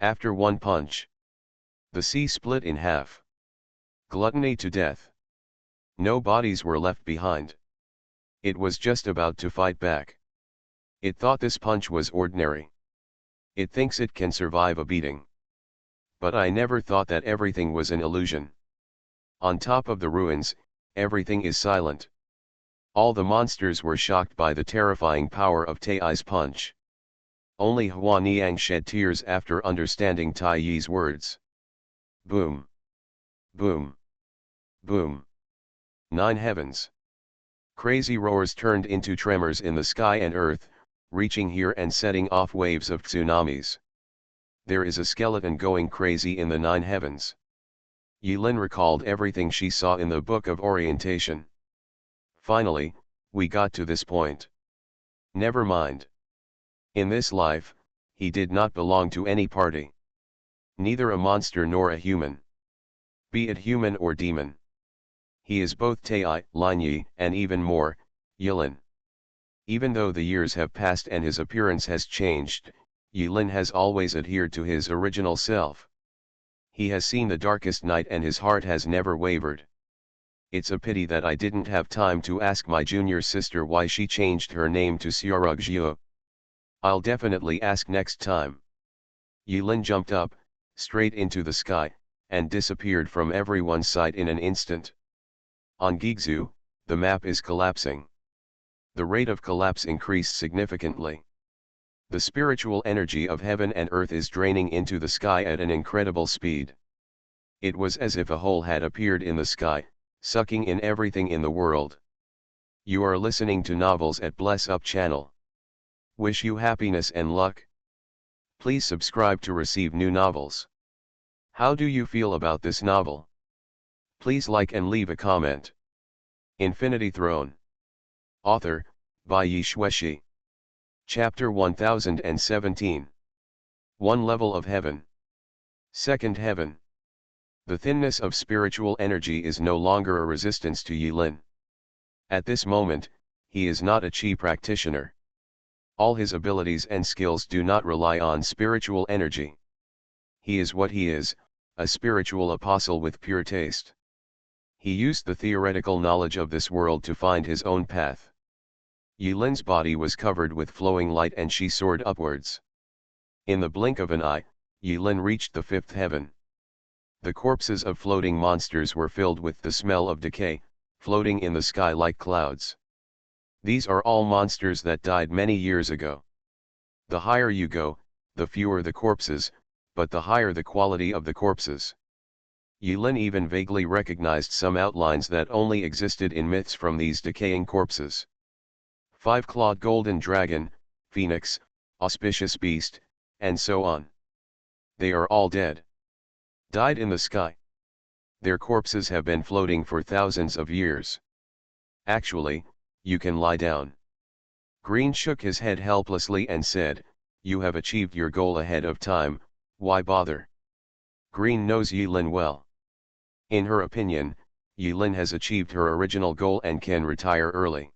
After one punch, the sea split in half. Gluttony to death. No bodies were left behind. It was just about to fight back. It thought this punch was ordinary. It thinks it can survive a beating. But I never thought that everything was an illusion. On top of the ruins, everything is silent. All the monsters were shocked by the terrifying power of Tai's punch. Only Huaniang shed tears after understanding Tai Yi's words. Boom. Boom. Boom. 9 heavens. Crazy roars turned into tremors in the sky and earth, reaching here and setting off waves of tsunamis. There is a skeleton going crazy in the 9 heavens. Yilin recalled everything she saw in the Book of Orientation. Finally, we got to this point. Never mind. In this life, he did not belong to any party. Neither a monster nor a human. Be it human or demon. He is both Tai, Lin Yi, and even more, Yilin. Even though the years have passed and his appearance has changed, Yilin has always adhered to his original self. He has seen the darkest night and his heart has never wavered. It's a pity that I didn't have time to ask my junior sister why she changed her name to Xiaorugjiu. I'll definitely ask next time. Yilin jumped up, straight into the sky, and disappeared from everyone's sight in an instant. On Gigzu, the map is collapsing. The rate of collapse increased significantly. The spiritual energy of heaven and earth is draining into the sky at an incredible speed. It was as if a hole had appeared in the sky, sucking in everything in the world. You are listening to Novels at Bless Up channel. Wish you happiness and luck. Please subscribe to receive new novels. How do you feel about this novel? Please like and leave a comment. Infinity Throne. Author, by Yi Shueshi. Chapter 1017. One Level of Heaven. Second Heaven. The thinness of spiritual energy is no longer a resistance to Yilin. At this moment, he is not a Qi practitioner. All his abilities and skills do not rely on spiritual energy. He is what he is, a spiritual apostle with pure taste. He used the theoretical knowledge of this world to find his own path. Yilin's body was covered with flowing light and she soared upwards. In the blink of an eye, Yilin reached the fifth heaven. The corpses of floating monsters were filled with the smell of decay, floating in the sky like clouds. These are all monsters that died many years ago. The higher you go, the fewer the corpses, but the higher the quality of the corpses. Yilin even vaguely recognized some outlines that only existed in myths from these decaying corpses. Five-clawed golden dragon, phoenix, auspicious beast, and so on. They are all dead. Died in the sky. Their corpses have been floating for thousands of years. Actually, you can lie down. Green shook his head helplessly and said, "You have achieved your goal ahead of time, why bother?" Green knows Yilin well. In her opinion, Yilin has achieved her original goal and can retire early.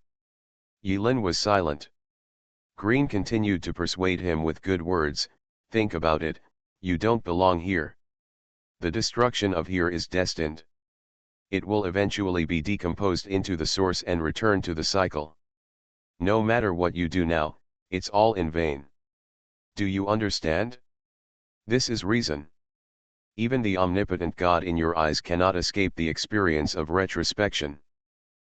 Yilin was silent. Green continued to persuade him with good words, "Think about it, you don't belong here. The destruction of here is destined. It will eventually be decomposed into the source and return to the cycle. No matter what you do now, it's all in vain. Do you understand? This is reason. Even the omnipotent God in your eyes cannot escape the experience of retrospection."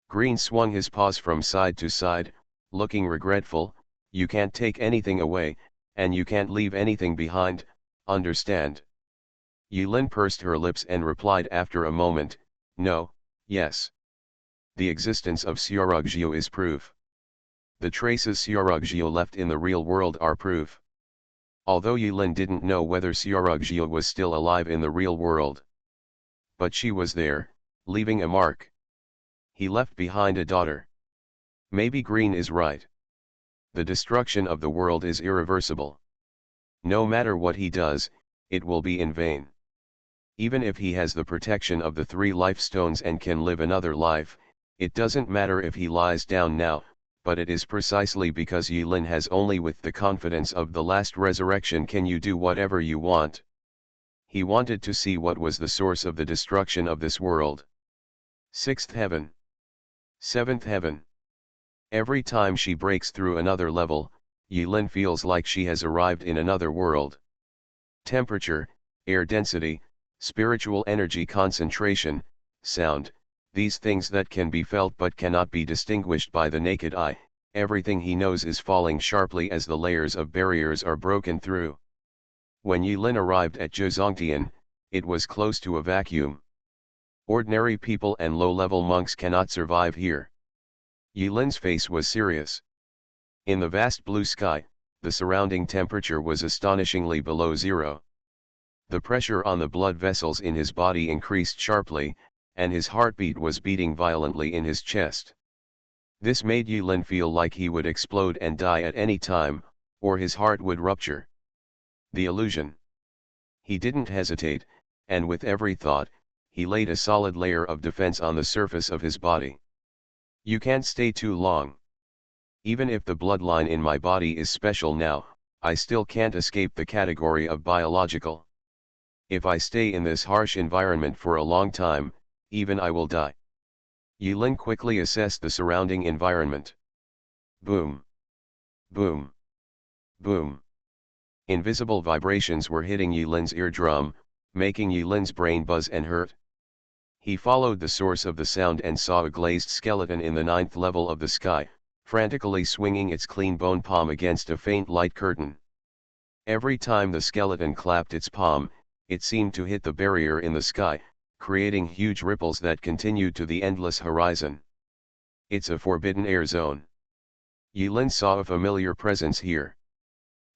Green swung his paws from side to side, looking regretful. "You can't take anything away, and you can't leave anything behind, understand?" Yilin pursed her lips and replied after a moment, "No, yes. The existence of Xiaorugjiu is proof. The traces Xiaorugjiu left in the real world are proof." Although Yilin didn't know whether Xiaorugjiu was still alive in the real world. But she was there, leaving a mark. He left behind a daughter. Maybe Green is right. The destruction of the world is irreversible. No matter what he does, it will be in vain. Even if he has the protection of the 3 life stones and can live another life, it doesn't matter if he lies down now, but it is precisely because Yilin has only with the confidence of the last resurrection can you do whatever you want. He wanted to see what was the source of the destruction of this world. Sixth heaven. Seventh heaven. Every time she breaks through another level, Yilin feels like she has arrived in another world. Temperature, air density, spiritual energy concentration, sound, these things that can be felt but cannot be distinguished by the naked eye, everything he knows is falling sharply as the layers of barriers are broken through. When Yilin arrived at Zhongtian, it was close to a vacuum. Ordinary people and low-level monks cannot survive here. Yilin's face was serious. In the vast blue sky, the surrounding temperature was astonishingly below zero. The pressure on the blood vessels in his body increased sharply, and his heartbeat was beating violently in his chest. This made Yilin feel like he would explode and die at any time, or his heart would rupture. The illusion. He didn't hesitate, and with every thought, he laid a solid layer of defense on the surface of his body. You can't stay too long. Even if the bloodline in my body is special now, I still can't escape the category of biological. If I stay in this harsh environment for a long time, even I will die. Yulin quickly assessed the surrounding environment. Boom. Boom. Boom. Invisible vibrations were hitting Yulin's eardrum, making Yulin's brain buzz and hurt. He followed the source of the sound and saw a glazed skeleton in the 9th level of the sky, frantically swinging its clean bone palm against a faint light curtain. Every time the skeleton clapped its palm, it seemed to hit the barrier in the sky, creating huge ripples that continued to the endless horizon. It's a forbidden air zone. Yulin saw a familiar presence here.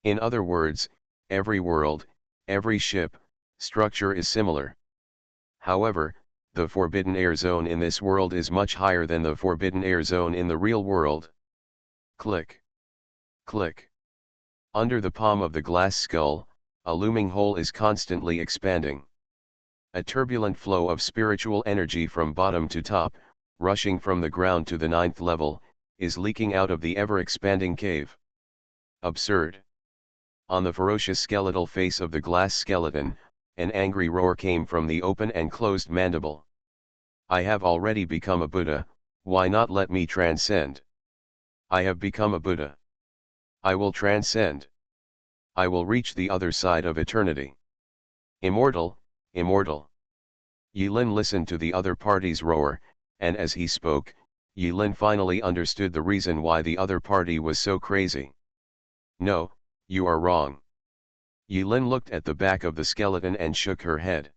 In other words, every world, every ship, structure is similar. However, the forbidden air zone in this world is much higher than the forbidden air zone in the real world. Click. Click. Under the palm of the glass skull, a looming hole is constantly expanding. A turbulent flow of spiritual energy from bottom to top, rushing from the ground to the 9th level, is leaking out of the ever-expanding cave. Absurd. On the ferocious skeletal face of the glass skeleton, an angry roar came from the open and closed mandible. I have already become a Buddha, why not let me transcend? I have become a Buddha. I will transcend. I will reach the other side of eternity. Immortal, immortal. Yulin listened to the other party's roar, and as he spoke, Yulin finally understood the reason why the other party was so crazy. No, you are wrong. Yulin looked at the back of the skeleton and shook her head.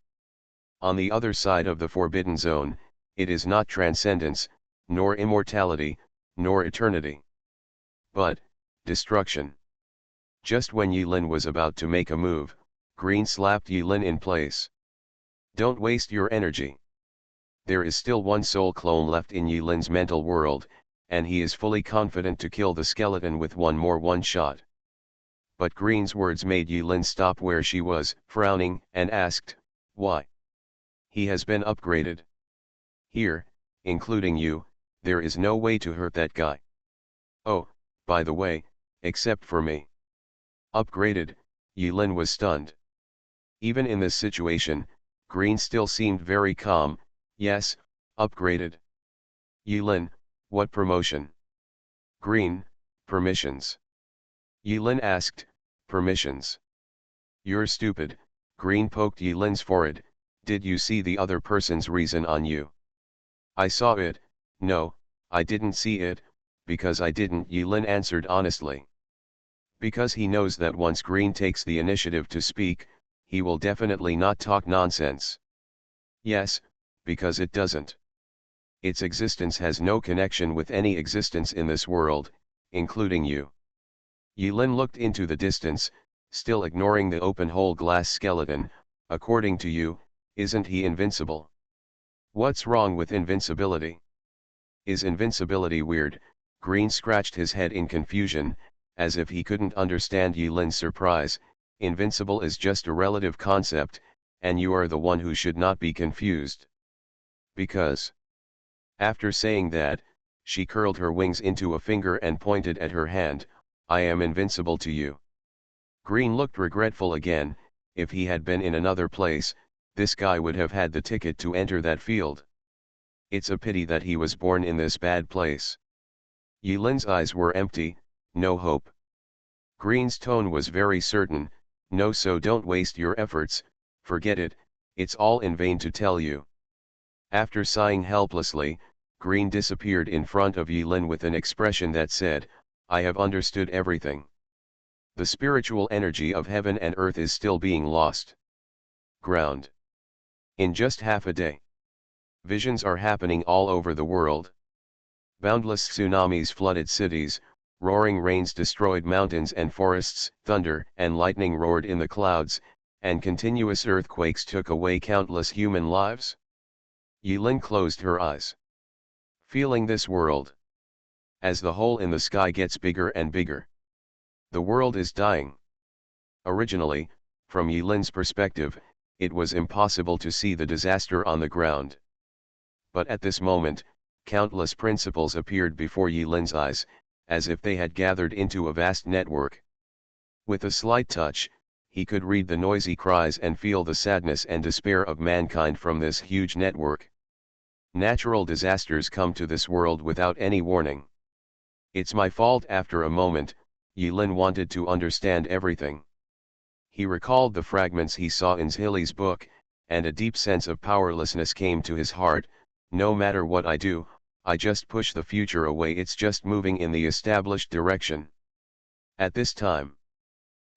On the other side of the forbidden zone, it is not transcendence, nor immortality, nor eternity. But, destruction. Just when Yulin was about to make a move, Green slapped Yulin in place. Don't waste your energy. There is still one soul clone left in Yulin's mental world, and he is fully confident to kill the skeleton with one shot. But Green's words made Yulin stop where she was, frowning, and asked, why? He has been upgraded. Here, including you, there is no way to hurt that guy. Oh, by the way, except for me. Upgraded, Yulin was stunned. Even in this situation, Green still seemed very calm. Yes, upgraded. Yulin, what promotion? Green, permissions. Yulin asked, permissions? You're stupid, Green poked Yulin's forehead, did you see the other person's reason on you? I saw it, no, I didn't see it, because I didn't, Yulin answered honestly. Because he knows that once Green takes the initiative to speak, he will definitely not talk nonsense. Yes, because it doesn't. Its existence has no connection with any existence in this world, including you. Yulin looked into the distance, still ignoring the open-hole glass skeleton. According to you, isn't he invincible? What's wrong with invincibility? Is invincibility weird? Green scratched his head in confusion, as if he couldn't understand Yulin's surprise. Invincible is just a relative concept, and you are the one who should not be confused. Because. After saying that, she curled her wings into a finger and pointed at her hand, I am invincible to you. Green looked regretful again. If he had been in another place, this guy would have had the ticket to enter that field. It's a pity that he was born in this bad place. Yulin's eyes were empty, no hope. Green's tone was very certain, no, so don't waste your efforts, forget it, it's all in vain to tell you. After sighing helplessly, Green disappeared in front of Yulin with an expression that said, I have understood everything. The spiritual energy of heaven and earth is still being lost. Ground. In just half a day. Visions are happening all over the world. Boundless tsunamis flooded cities, roaring rains destroyed mountains and forests, thunder and lightning roared in the clouds, and continuous earthquakes took away countless human lives. Yulin closed her eyes. Feeling this world. As the hole in the sky gets bigger and bigger. The world is dying. Originally, from Yulin's perspective, it was impossible to see the disaster on the ground. But at this moment, countless principles appeared before Yilin's eyes, as if they had gathered into a vast network. With a slight touch, he could read the noisy cries and feel the sadness and despair of mankind from this huge network. Natural disasters come to this world without any warning. It's my fault. After a moment, Yilin wanted to understand everything. He recalled the fragments he saw in Zhili's book, and a deep sense of powerlessness came to his heart. No matter what I do, I just push the future away, it's just moving in the established direction. At this time,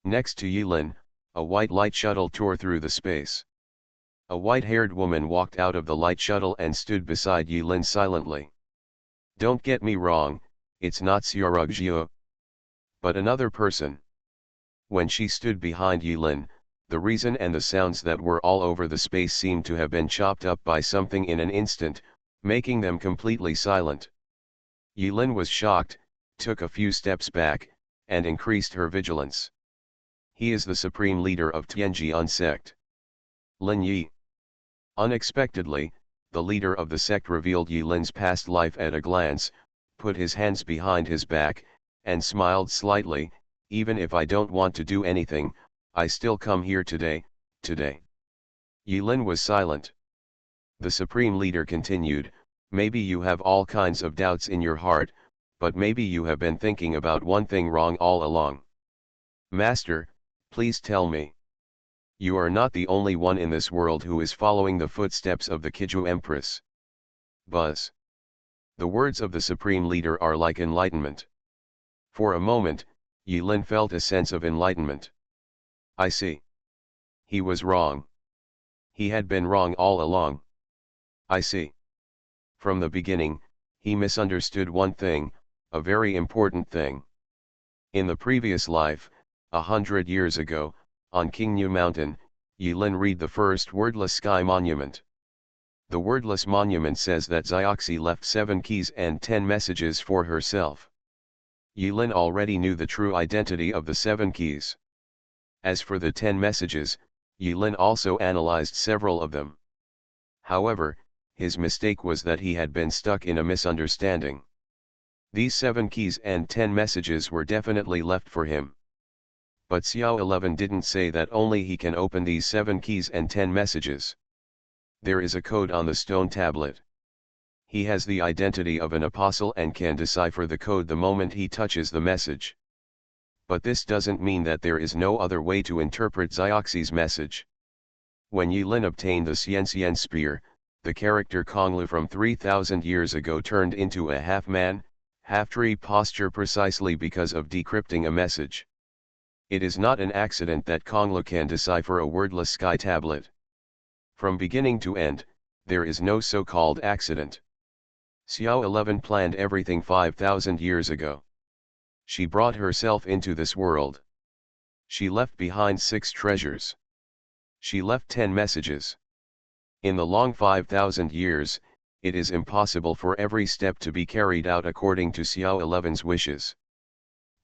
next to Yilin, a white light shuttle tore through the space. A white-haired woman walked out of the light shuttle and stood beside Yilin silently. Don't get me wrong, it's not Xiaorugjiu, but another person. When she stood behind Yilin, the reason and the sounds that were all over the space seemed to have been chopped up by something in an instant, making them completely silent. Yilin was shocked, took a few steps back, and increased her vigilance. He is the supreme leader of Tianjian sect. Lin Yi. Unexpectedly, the leader of the sect revealed Yilin's past life at a glance, put his hands behind his back, and smiled slightly. Even if I don't want to do anything, I still come here today. Yilin was silent. The supreme leader continued, maybe you have all kinds of doubts in your heart, but maybe you have been thinking about one thing wrong all along. Master, please tell me. You are not the only one in this world who is following the footsteps of the Kiju Empress. Buzz. The words of the supreme leader are like enlightenment. For a moment, Yilin felt a sense of enlightenment. I see. He was wrong. He had been wrong all along. I see. From the beginning, he misunderstood one thing, a very important thing. In the previous life, 100 years ago, on Qingyu Mountain, Yilin read the first wordless sky monument. The wordless monument says that Zioxi left 7 keys and 10 messages for herself. Yilin already knew the true identity of the 7 keys. As for the 10 messages, Yilin also analyzed several of them. However, his mistake was that he had been stuck in a misunderstanding. These 7 keys and 10 messages were definitely left for him. But Xiao 11 didn't say that only he can open these 7 keys and 10 messages. There is a code on the stone tablet. He has the identity of an apostle and can decipher the code the moment he touches the message. But this doesn't mean that there is no other way to interpret Zioxi's message. When Yilin obtained the Xian spear, the character Konglu from 3,000 years ago turned into a half-man, half-tree posture precisely because of decrypting a message. It is not an accident that Konglu can decipher a wordless sky tablet. From beginning to end, there is no so-called accident. Xiao 11 planned everything 5,000 years ago. She brought herself into this world. She left behind 6 treasures. She left 10 messages. In the long 5,000 years, it is impossible for every step to be carried out according to Xiao 11's wishes.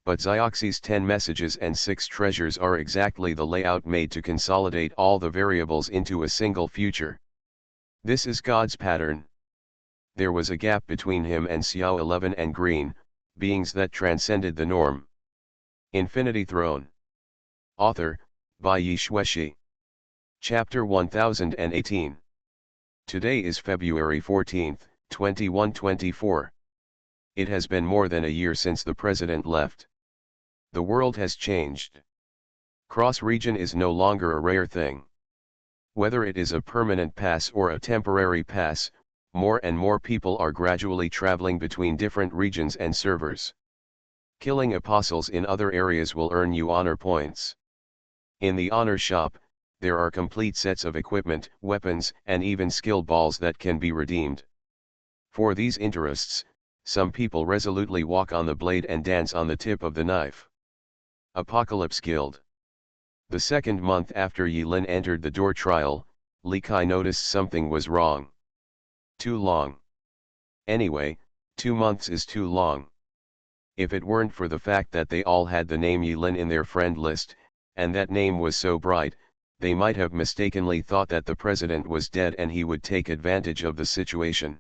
But Zioxi's 10 messages and 6 treasures are exactly the layout made to consolidate all the variables into a single future. This is God's pattern. There was a gap between him and Xiao 11 and Green, beings that transcended the norm. Infinity Throne. Author, by Yi Shueshi. Chapter 1018. Today is February 14, 2124. It has been more than a year since the president left. The world has changed. Cross-region is no longer a rare thing. Whether it is a permanent pass or a temporary pass, more and more people are gradually traveling between different regions and servers. Killing apostles in other areas will earn you honor points. In the honor shop, there are complete sets of equipment, weapons, and even skill balls that can be redeemed. For these interests, some people resolutely walk on the blade and dance on the tip of the knife. Apocalypse Guild. The second month after Yilin entered the door trial, Li Kai noticed something was wrong. Too long. Anyway, 2 months is too long. If it weren't for the fact that they all had the name Yilin in their friend list, and that name was so bright, they might have mistakenly thought that the president was dead and he would take advantage of the situation.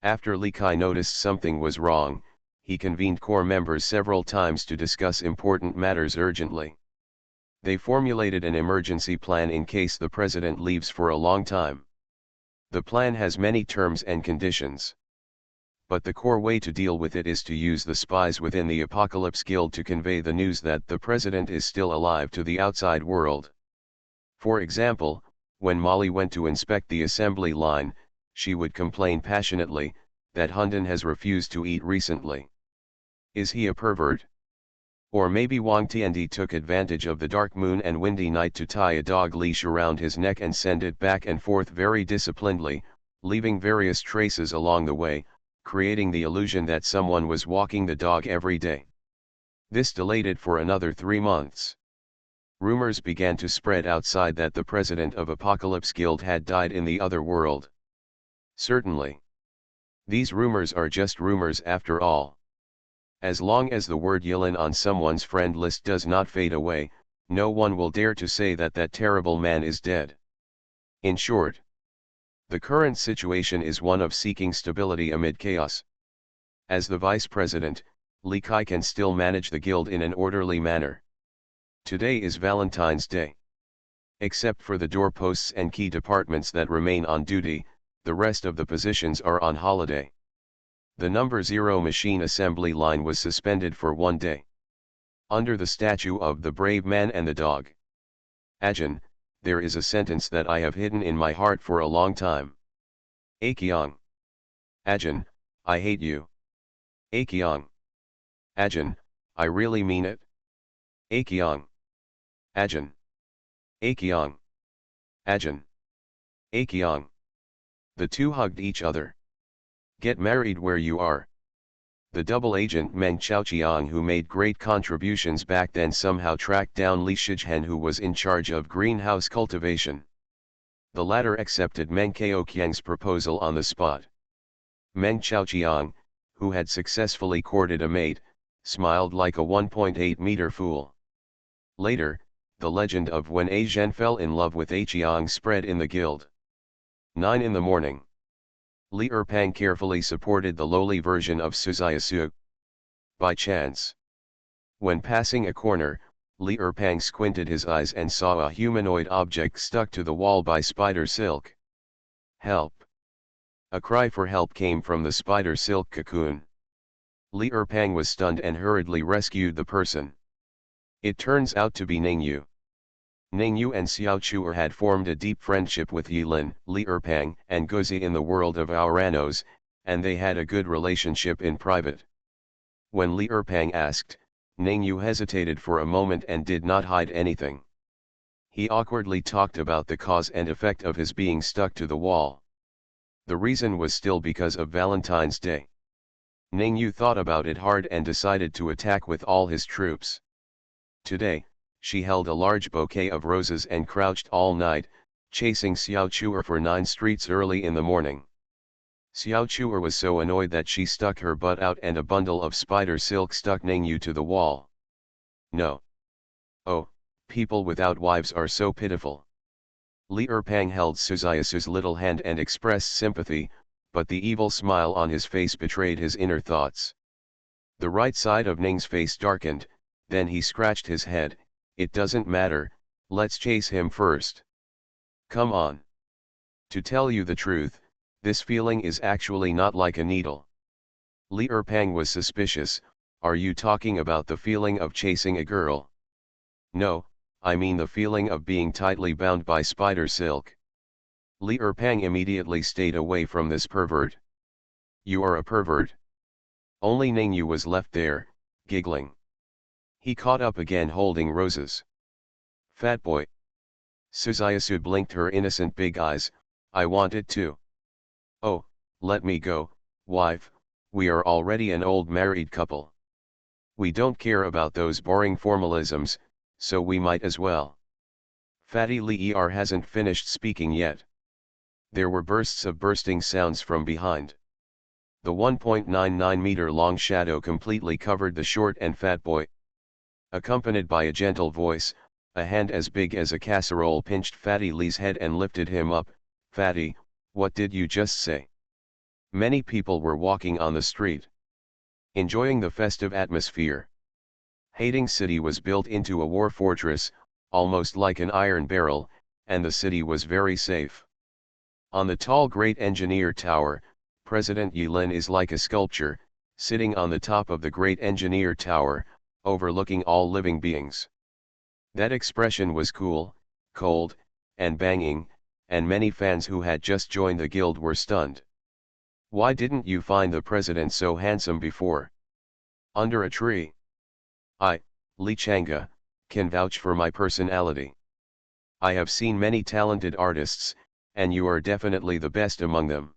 After Li Kai noticed something was wrong, he convened corps members several times to discuss important matters urgently. They formulated an emergency plan in case the president leaves for a long time. The plan has many terms and conditions. But the core way to deal with it is to use the spies within the Apocalypse Guild to convey the news that the president is still alive to the outside world. For example, when Molly went to inspect the assembly line, she would complain passionately that Hunden has refused to eat recently. Is he a pervert? Or maybe Wang Tiandi took advantage of the dark moon and windy night to tie a dog leash around his neck and send it back and forth very disciplinedly, leaving various traces along the way, creating the illusion that someone was walking the dog every day. This delayed it for another 3 months. Rumors began to spread outside that the president of Apocalypse Guild had died in the other world. Certainly. These rumors are just rumors after all. As long as the word Yilin on someone's friend list does not fade away, no one will dare to say that that terrible man is dead. In short, the current situation is one of seeking stability amid chaos. As the vice president, Li Kai can still manage the guild in an orderly manner. Today is Valentine's Day. Except for the doorposts and key departments that remain on duty, the rest of the positions are on holiday. The number 0 machine assembly line was suspended for 1 day. Under the statue of the brave man and the dog. Ajahn, there is a sentence that I have hidden in my heart for a long time. Akyong. Ajahn, I hate you. Akyong. Ajahn, I really mean it. Akyong. Ajahn. Akyong. Ajahn. Akyong. The two hugged each other. Get married where you are. The double agent Meng Chaoqiang, who made great contributions back then, somehow tracked down Li Shizhen, who was in charge of greenhouse cultivation. The latter accepted Meng Chaoqiang's proposal on the spot. Meng Chaoqiang, who had successfully courted a mate, smiled like a 1.8-meter fool. Later, the legend of when A Zhen fell in love with A Qiang spread in the guild. 9 in the morning. Li Erpang carefully supported the lowly version of Suzayasu. By chance, when passing a corner, Li Erpang squinted his eyes and saw a humanoid object stuck to the wall by spider silk. Help! A cry for help came from the spider silk cocoon. Li Erpang was stunned and hurriedly rescued the person. It turns out to be Ningyu. Ningyu and Xiao Chuer had formed a deep friendship with Yilin, Li Erpang, and Guzi in the world of Auranos, and they had a good relationship in private. When Li Erpang asked, Ningyu hesitated for a moment and did not hide anything. He awkwardly talked about the cause and effect of his being stuck to the wall. The reason was still because of Valentine's Day. Ningyu thought about it hard and decided to attack with all his troops. Today, she held a large bouquet of roses and crouched all night, chasing Xiao Chuer for 9 streets early in the morning. Xiao Chuer was so annoyed that she stuck her butt out and a bundle of spider silk stuck Ningyu to the wall. No. Oh, people without wives are so pitiful. Li Erpang held Suzayasu's little hand and expressed sympathy, but the evil smile on his face betrayed his inner thoughts. The right side of Ning's face darkened, then he scratched his head. It doesn't matter, let's chase him first. Come on. To tell you the truth, this feeling is actually not like a needle. Li Erpang was suspicious. Are you talking about the feeling of chasing a girl? No, I mean the feeling of being tightly bound by spider silk. Li Erpang immediately stayed away from this pervert. You are a pervert. Only Ningyu was left there, giggling. He caught up again holding roses. Fat boy. Suzayasu blinked her innocent big eyes. I wanted to. Oh, let me go, wife, we are already an old married couple. We don't care about those boring formalisms, so we might as well. Fatty Li hasn't finished speaking yet. There were bursts of bursting sounds from behind. The 1.99-meter long shadow completely covered the short and fat boy. Accompanied by a gentle voice, A hand as big as a casserole pinched Fatty Lee's head and lifted him up. "Fatty, what did you just say?" Many people were walking on the street, enjoying the festive atmosphere. Hating City was built into a war fortress, almost like an iron barrel, and the city was very safe. On the tall Great Engineer Tower, President Yulin is like a sculpture, sitting on the top of the Great Engineer Tower, overlooking all living beings. That expression was cool, cold, and banging, and many fans who had just joined the guild were stunned. "Why didn't you find the president so handsome before?" "Under a tree." "I, Li Changa, can vouch for my personality. I have seen many talented artists, and you are definitely the best among them."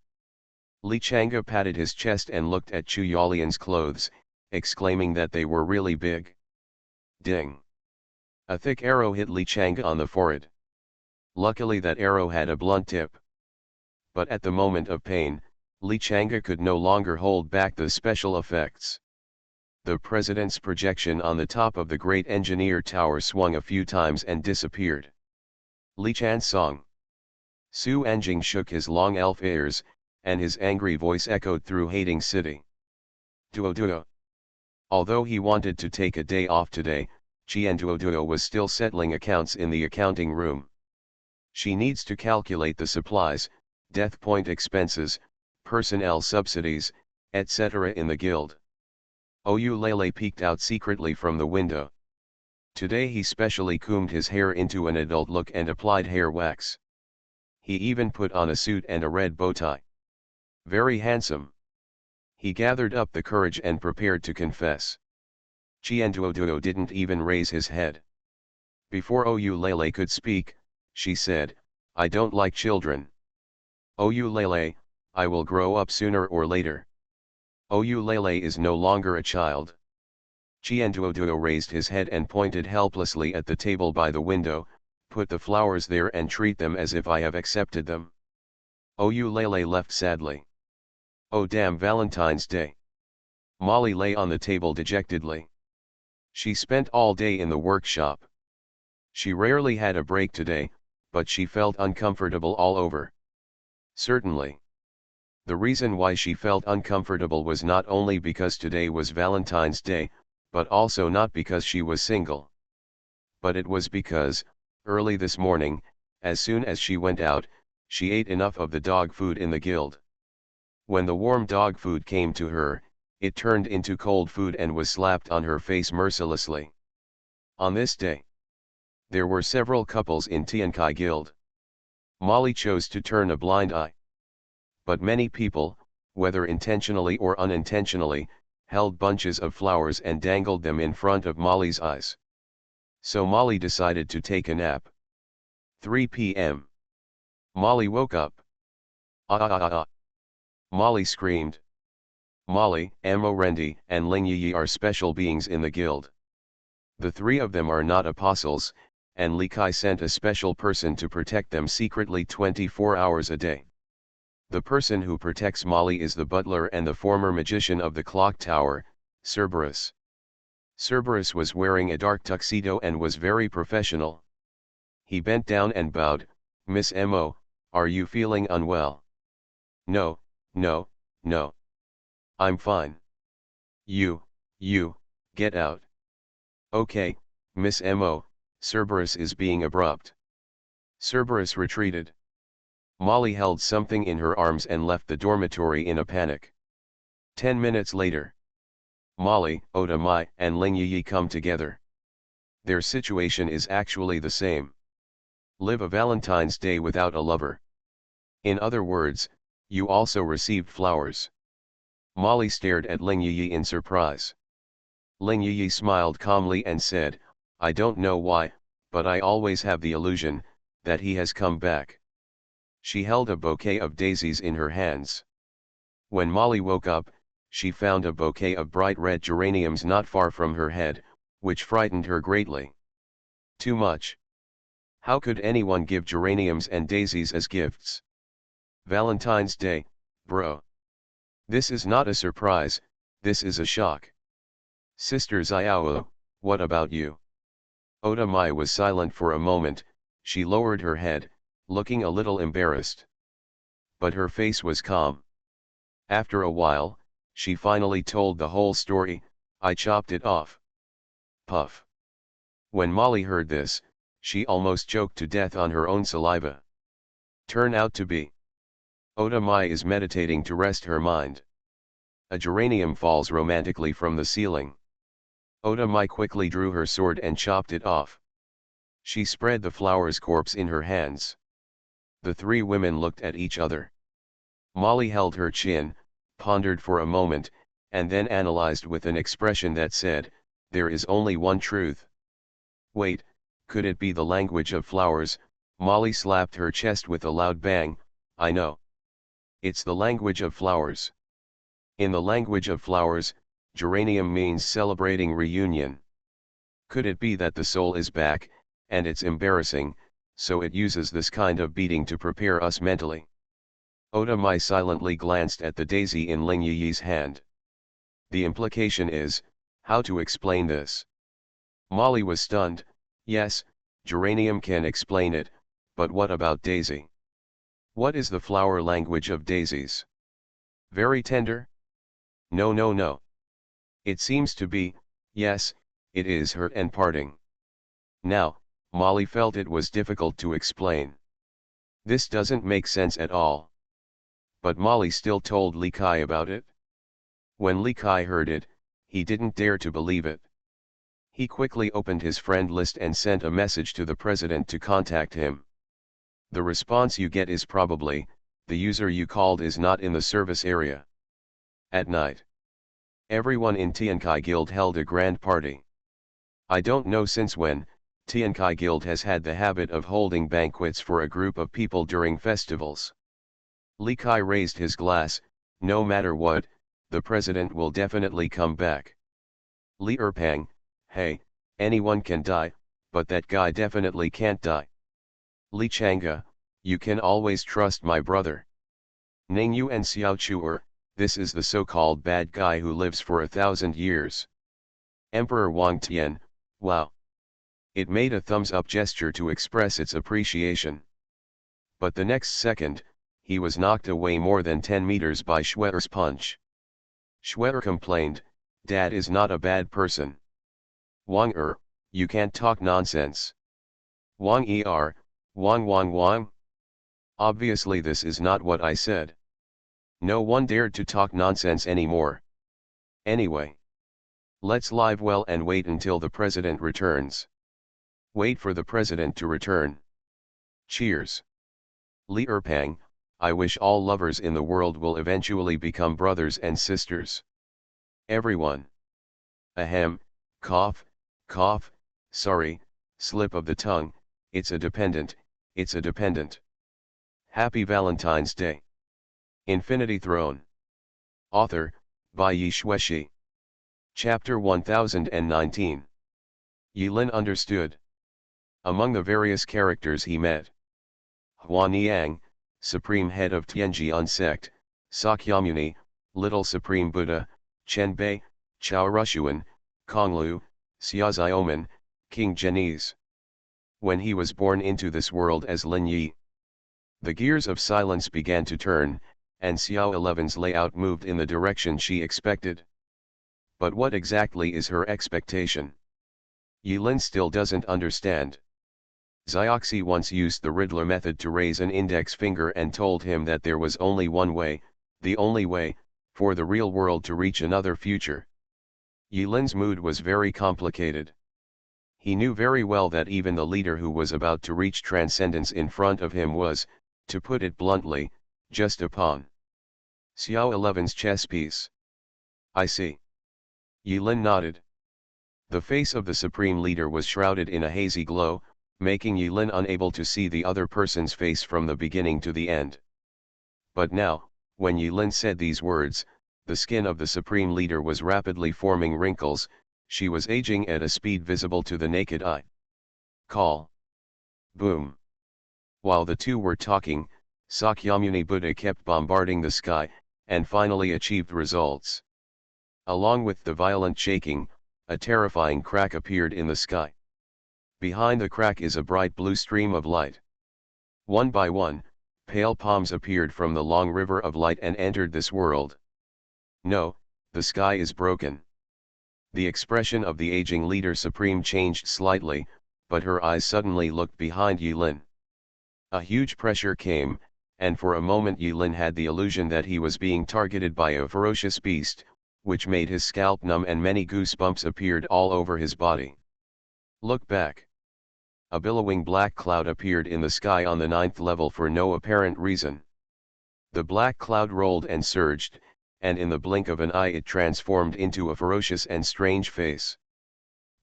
Li Changa patted his chest and looked at Chu Yalian's clothes, exclaiming that they were really big. Ding! A thick arrow hit Li Changa on the forehead. Luckily that arrow had a blunt tip. But at the moment of pain, Li Changa could no longer hold back the special effects. The president's projection on the top of the Great Engineer Tower swung a few times and disappeared. Li Chan's song. Su Anjing shook his long elf ears, and his angry voice echoed through Hating City. "Duo Duo." Although he wanted to take a day off today, Qian Duo Duo was still settling accounts in the accounting room. She needs to calculate the supplies, death point expenses, personnel subsidies, etc. in the guild. Oyu Lele peeked out secretly from the window. Today he specially combed his hair into an adult look and applied hair wax. He even put on a suit and a red bow tie. Very handsome. He gathered up the courage and prepared to confess. Qian Duo Duo didn't even raise his head. Before Oyu Lele could speak, she said, "I don't like children." "Oyu Lele, I will grow up sooner or later." Oyu Lele is no longer a child. Qian Duo Duo raised his head and pointed helplessly at the table by the window. "Put the flowers there and treat them as if I have accepted them." Oyu Lele left sadly. "Oh damn Valentine's Day." Molly lay on the table dejectedly. She spent all day in the workshop. She rarely had a break today, but she felt uncomfortable all over. Certainly. The reason why she felt uncomfortable was not only because today was Valentine's Day, but also not because she was single. But it was because, early this morning, as soon as she went out, she ate enough of the dog food in the guild. When the warm dog food came to her, it turned into cold food and was slapped on her face mercilessly. On this day, there were several couples in Tiankai Guild. Molly chose to turn a blind eye. But many people, whether intentionally or unintentionally, held bunches of flowers and dangled them in front of Molly's eyes. So Molly decided to take a nap. 3 p.m. Molly woke up. "Ah ah ah ah." Molly screamed. Molly, Mo Rendi, and Ling Yi are special beings in the guild. The three of them are not apostles, and Li Kai sent a special person to protect them secretly 24 hours a day. The person who protects Molly is the butler and the former magician of the clock tower, Cerberus. Cerberus was wearing a dark tuxedo and was very professional. He bent down and bowed. "Miss Mo, are you feeling unwell?" "No, no, no. I'm fine." You, get out." "Okay, Miss Mo." Cerberus is being abrupt. Cerberus retreated. Molly held something in her arms and left the dormitory in a panic. 10 minutes later, Molly, Oda Mai, and Ling Yi come together. Their situation is actually the same. Live a Valentine's Day without a lover. In other words, you also received flowers. Molly stared at Ling Yi in surprise. Ling Yi smiled calmly and said, "I don't know why, but I always have the illusion that he has come back." She held a bouquet of daisies in her hands. When Molly woke up, she found a bouquet of bright red geraniums not far from her head, which frightened her greatly. Too much. How could anyone give geraniums and daisies as gifts? Valentine's Day, bro. This is not a surprise, this is a shock. Sister Xiao, what about you? Oda Mai was silent for a moment. She lowered her head, looking a little embarrassed. But her face was calm. After a while, she finally told the whole story. I chopped it off. Puff. When Molly heard this, she almost choked to death on her own saliva. Turn out to be. Oda Mai is meditating to rest her mind. A geranium falls romantically from the ceiling. Oda Mai quickly drew her sword and chopped it off. She spread the flower's corpse in her hands. The three women looked at each other. Molly held her chin, pondered for a moment, and then analyzed with an expression that said, "There is only one truth." Wait, could it be the language of flowers? Molly slapped her chest with a loud bang. I know. It's the language of flowers. In the language of flowers, geranium means celebrating reunion. Could it be that the soul is back, and it's embarrassing, so it uses this kind of beating to prepare us mentally? Oda Mai silently glanced at the daisy in Ling Yi's hand. The implication is, how to explain this? Molly was stunned. Yes, geranium can explain it, but what about daisy? What is the flower language of daisies? Very tender? No, no, no. It seems to be, yes, it is hurt and parting. Now, Molly felt it was difficult to explain. This doesn't make sense at all. But Molly still told Li Kai about it. When Li Kai heard it, he didn't dare to believe it. He quickly opened his friend list and sent a message to the president to contact him. The response you get is probably, the user you called is not in the service area. At night, everyone in Tiankai Guild held a grand party. I don't know since when, Tiankai Guild has had the habit of holding banquets for a group of people during festivals. Li Kai raised his glass. No matter what, the president will definitely come back. Li Erpang, hey, anyone can die, but that guy definitely can't die. Li Chang'e, you can always trust my brother. Ning Yu and Xiao Chuer, this is the so-called bad guy who lives for 1,000 years. Emperor Wang Tian, wow. It made a thumbs-up gesture to express its appreciation. But the next second, he was knocked away more than 10 meters by Schwerer's punch. Schwerer complained, Dad is not a bad person. Wang you can't talk nonsense. Wang Wang. Obviously this is not what I said. No one dared to talk nonsense anymore. Anyway. Let's live well and wait until the president returns. Wait for the president to return. Cheers. Li Erpang, I wish all lovers in the world will eventually become brothers and sisters. Everyone. Ahem, cough, sorry, slip of the tongue, it's a dependent. Happy Valentine's Day. Infinity Throne. Author, by Yi Shueshi. Chapter 1019. Yilin understood. Among the various characters he met, Huaniang, Supreme Head of Tianjian Sect, Sakyamuni, Little Supreme Buddha, Chen Chao Rushuan, Konglu, Xiaoxiaoman, King Zhenese. When he was born into this world as Lin Yi, the gears of silence began to turn, and Xiao 11's layout moved in the direction she expected. But what exactly is her expectation? Yilin still doesn't understand. Zioxi once used the Riddler method to raise an index finger and told him that there was only one way, the only way, for the real world to reach another future. Yilin's mood was very complicated. He knew very well that even the leader who was about to reach transcendence in front of him was, to put it bluntly, just a pawn. Xiao 11's chess piece. I see. Yilin nodded. The face of the supreme leader was shrouded in a hazy glow, making Yilin unable to see the other person's face from the beginning to the end. But now, when Yilin said these words, the skin of the supreme leader was rapidly forming wrinkles. She was aging at a speed visible to the naked eye. Call. Boom. While the two were talking, Sakyamuni Buddha kept bombarding the sky, and finally achieved results. Along with the violent shaking, a terrifying crack appeared in the sky. Behind the crack is a bright blue stream of light. One by one, pale palms appeared from the long river of light and entered this world. No, the sky is broken. The expression of the aging leader supreme changed slightly, but her eyes suddenly looked behind Yulin. A huge pressure came, and for a moment Yulin had the illusion that he was being targeted by a ferocious beast, which made his scalp numb and many goosebumps appeared all over his body. Look back. A billowing black cloud appeared in the sky on the 9th level for no apparent reason. The black cloud rolled and surged, and in the blink of an eye it transformed into a ferocious and strange face.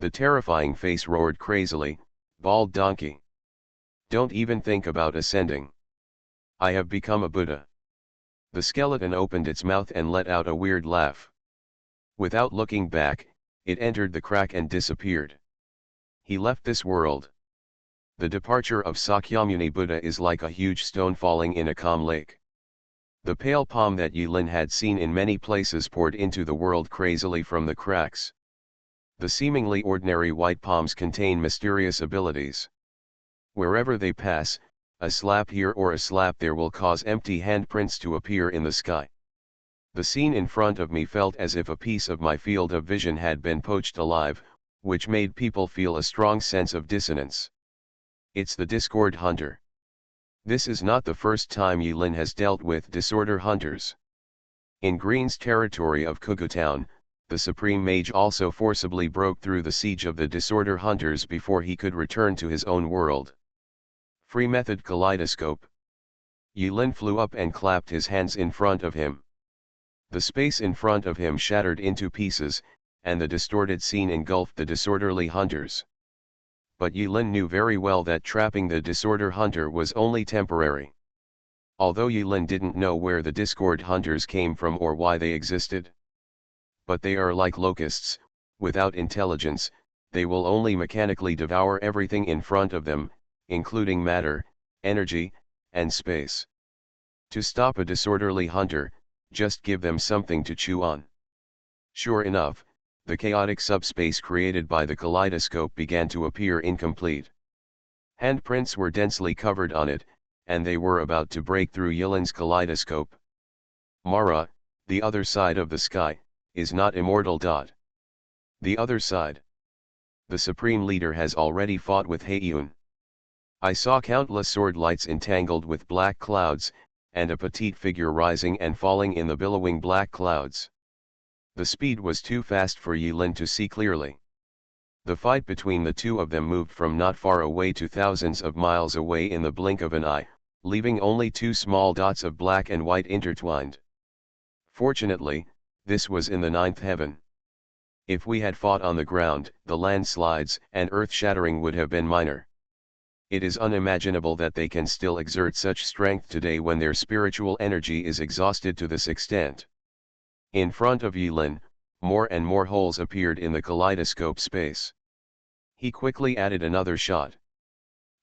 The terrifying face roared crazily, "Bald donkey! Don't even think about ascending. I have become a Buddha." The skeleton opened its mouth and let out a weird laugh. Without looking back, it entered the crack and disappeared. He left this world. The departure of Sakyamuni Buddha is like a huge stone falling in a calm lake. The pale palm that Yulin had seen in many places poured into the world crazily from the cracks. The seemingly ordinary white palms contain mysterious abilities. Wherever they pass, a slap here or a slap there will cause empty handprints to appear in the sky. The scene in front of me felt as if a piece of my field of vision had been poached alive, which made people feel a strong sense of dissonance. It's the Discord Hunter. This is not the first time Yulin has dealt with disorder hunters. In Green's territory of Cuckoo Town, the Supreme Mage also forcibly broke through the siege of the disorder hunters before he could return to his own world. Free method kaleidoscope. Yulin flew up and clapped his hands in front of him. The space in front of him shattered into pieces, and the distorted scene engulfed the disorderly hunters. But Yulin knew very well that trapping the disorder hunter was only temporary. Although Yulin didn't know where the discord hunters came from or why they existed. But they are like locusts, without intelligence, they will only mechanically devour everything in front of them, including matter, energy, and space. To stop a disorderly hunter, just give them something to chew on. Sure enough, the chaotic subspace created by the kaleidoscope began to appear incomplete. Handprints were densely covered on it, and they were about to break through Yulin's kaleidoscope. Mara, the other side of the sky, is not immortal. The other side. The Supreme Leader has already fought with Haeyun. I saw countless sword lights entangled with black clouds, and a petite figure rising and falling in the billowing black clouds. The speed was too fast for Yulin to see clearly. The fight between the two of them moved from not far away to thousands of miles away in the blink of an eye, leaving only two small dots of black and white intertwined. Fortunately, this was in the 9th heaven. If we had fought on the ground, the landslides and earth-shattering would have been minor. It is unimaginable that they can still exert such strength today when their spiritual energy is exhausted to this extent. In front of Yulin, more and more holes appeared in the kaleidoscope space. He quickly added another shot.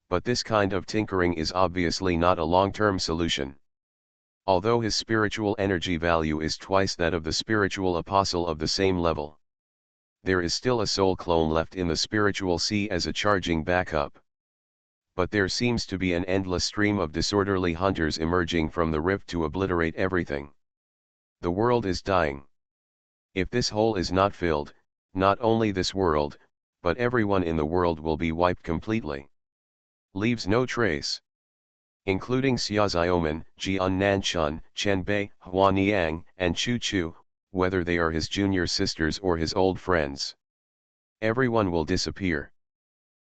But this kind of tinkering is obviously not a long-term solution. Although his spiritual energy value is twice that of the spiritual apostle of the same level, there is still a soul clone left in the spiritual sea as a charging backup. But there seems to be an endless stream of disorderly hunters emerging from the rift to obliterate everything. The world is dying. If this hole is not filled, not only this world, but everyone in the world will be wiped completely. Leaves no trace. Including Xiaoxiaoman, Jian Nanchun, Chen Bei, Huan Yang, and Chu Chu, whether they are his junior sisters or his old friends. Everyone will disappear.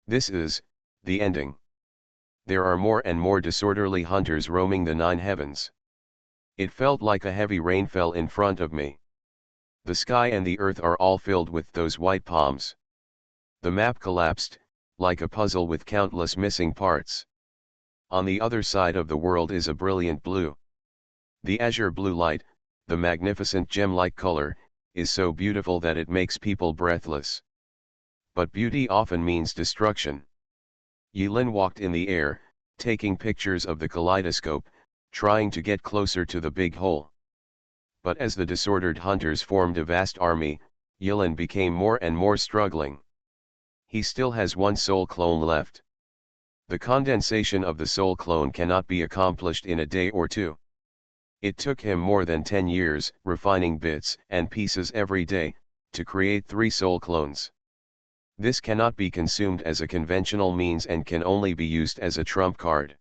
This is the ending. There are more and more disorderly hunters roaming the 9 heavens. It felt like a heavy rain fell in front of me. The sky and the earth are all filled with those white palms. The map collapsed, like a puzzle with countless missing parts. On the other side of the world is a brilliant blue. The azure blue light, the magnificent gem-like color, is so beautiful that it makes people breathless. But beauty often means destruction. Yulin walked in the air, taking pictures of the kaleidoscope, trying to get closer to the big hole. But as the disordered hunters formed a vast army, Yulin became more and more struggling. he still has one soul clone left. The condensation of the soul clone cannot be accomplished in a day or two. It took him more than 10 years, refining bits and pieces every day, to create 3 soul clones. This cannot be consumed as a conventional means and can only be used as a trump card.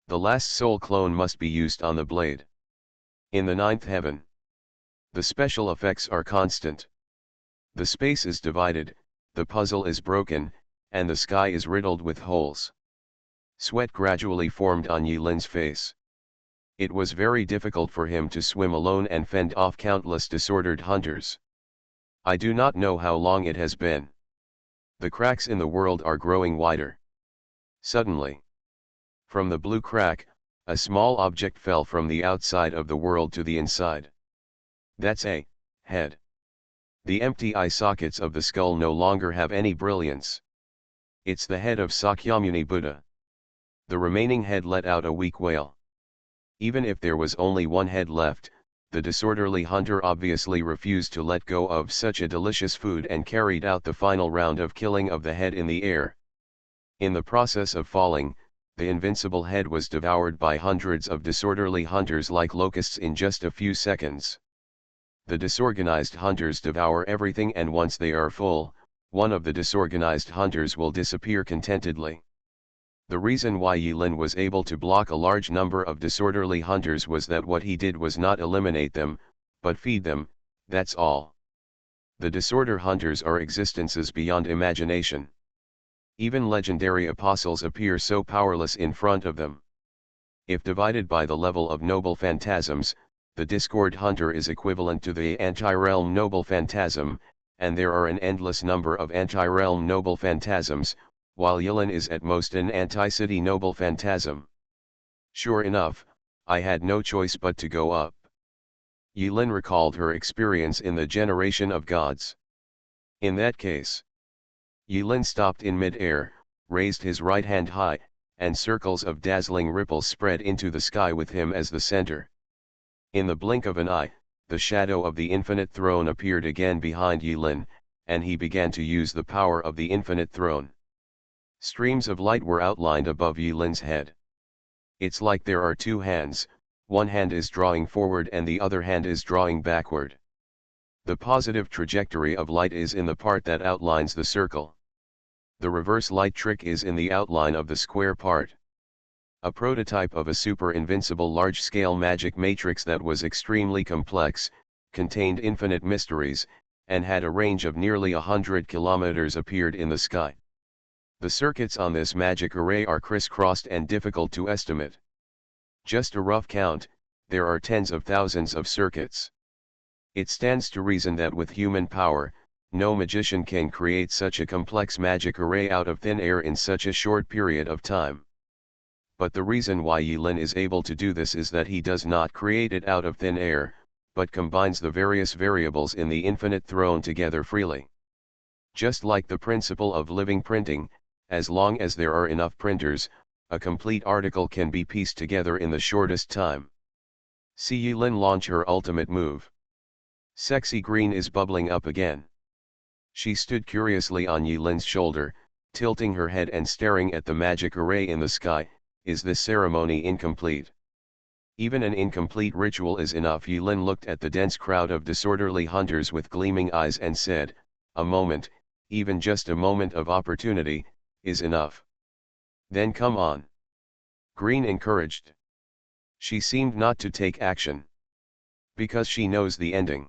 The last soul clone must be used on the blade. In the 9th heaven, the special effects are constant. The space is divided, the puzzle is broken, and the sky is riddled with holes. Sweat gradually formed on Yilin's face. It was very difficult for him to swim alone and fend off countless disordered hunters. I do not know how long it has been. The cracks in the world are growing wider. Suddenly, from the blue crack, a small object fell from the outside of the world to the inside. That's a head. The empty eye sockets of the skull no longer have any brilliance. It's the head of Sakyamuni Buddha. The remaining head let out a weak wail. Even if there was only one head left, the disorderly hunter obviously refused to let go of such a delicious food and carried out the final round of killing of the head in the air. In the process of falling, the invincible head was devoured by hundreds of disorderly hunters like locusts in just a few seconds. The disorganized hunters devour everything, and once they are full, one of the disorganized hunters will disappear contentedly. The reason why Yilin was able to block a large number of disorderly hunters was that what he did was not eliminate them, but feed them, that's all. The disorder hunters are existences beyond imagination. Even legendary apostles appear so powerless in front of them. If divided by the level of noble phantasms, the discord hunter is equivalent to the anti-realm noble phantasm, and there are an endless number of anti-realm noble phantasms, while Yilin is at most an anti-city noble phantasm. Sure enough, I had no choice but to go up. Yilin recalled her experience in the generation of gods. In that case, Yilin stopped in mid-air, raised his right hand high, and circles of dazzling ripples spread into the sky with him as the center. In the blink of an eye, the shadow of the infinite throne appeared again behind Yilin, and he began to use the power of the infinite throne. Streams of light were outlined above Yilin's head. It's like there are 2 hands, one hand is drawing forward and the other hand is drawing backward. The positive trajectory of light is in the part that outlines the circle. The reverse light trick is in the outline of the square part. A prototype of a super invincible large-scale magic matrix that was extremely complex, contained infinite mysteries, and had a range of nearly 100 kilometers appeared in the sky. The circuits on this magic array are crisscrossed and difficult to estimate. Just a rough count, there are tens of thousands of circuits. It stands to reason that with human power, no magician can create such a complex magic array out of thin air in such a short period of time. But the reason why Yilin is able to do this is that he does not create it out of thin air, but combines the various variables in the infinite throne together freely. Just like the principle of living printing, as long as there are enough printers, a complete article can be pieced together in the shortest time. See Yilin launch her ultimate move. Sexy green is bubbling up again. She stood curiously on Yilin's shoulder, tilting her head and staring at the magic array in the sky. Is this ceremony incomplete? Even an incomplete ritual is enough. Yilin looked at the dense crowd of disorderly hunters with gleaming eyes and said, a moment, even just a moment of opportunity, is enough. Then come on. Green encouraged. She seemed not to take action. Because she knows the ending.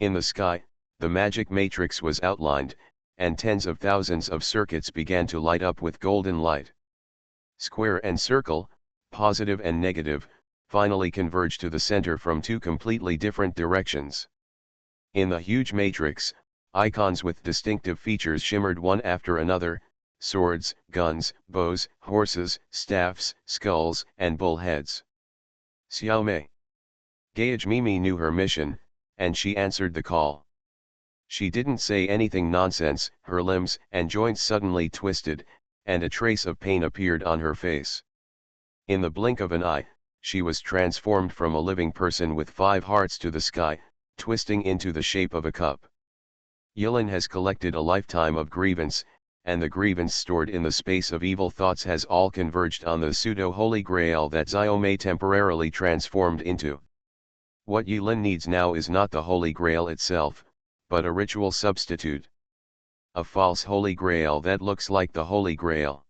In the sky, the magic matrix was outlined, and tens of thousands of circuits began to light up with golden light. Square and circle, positive and negative, finally converged to the center from 2 completely different directions. In the huge matrix, icons with distinctive features shimmered one after another: swords, guns, bows, horses, staffs, skulls, and bull heads. Xiaomei. Gage Mimi knew her mission, and she answered the call. She didn't say anything nonsense. Her limbs and joints suddenly twisted, and a trace of pain appeared on her face. In the blink of an eye, she was transformed from a living person with 5 hearts to the sky, twisting into the shape of a cup. Yulin has collected a lifetime of grievance, and the grievance stored in the space of evil thoughts has all converged on the pseudo-holy grail that Xiaomei temporarily transformed into. What Yulin needs now is not the holy grail itself, but a ritual substitute. A false holy grail that looks like the holy grail.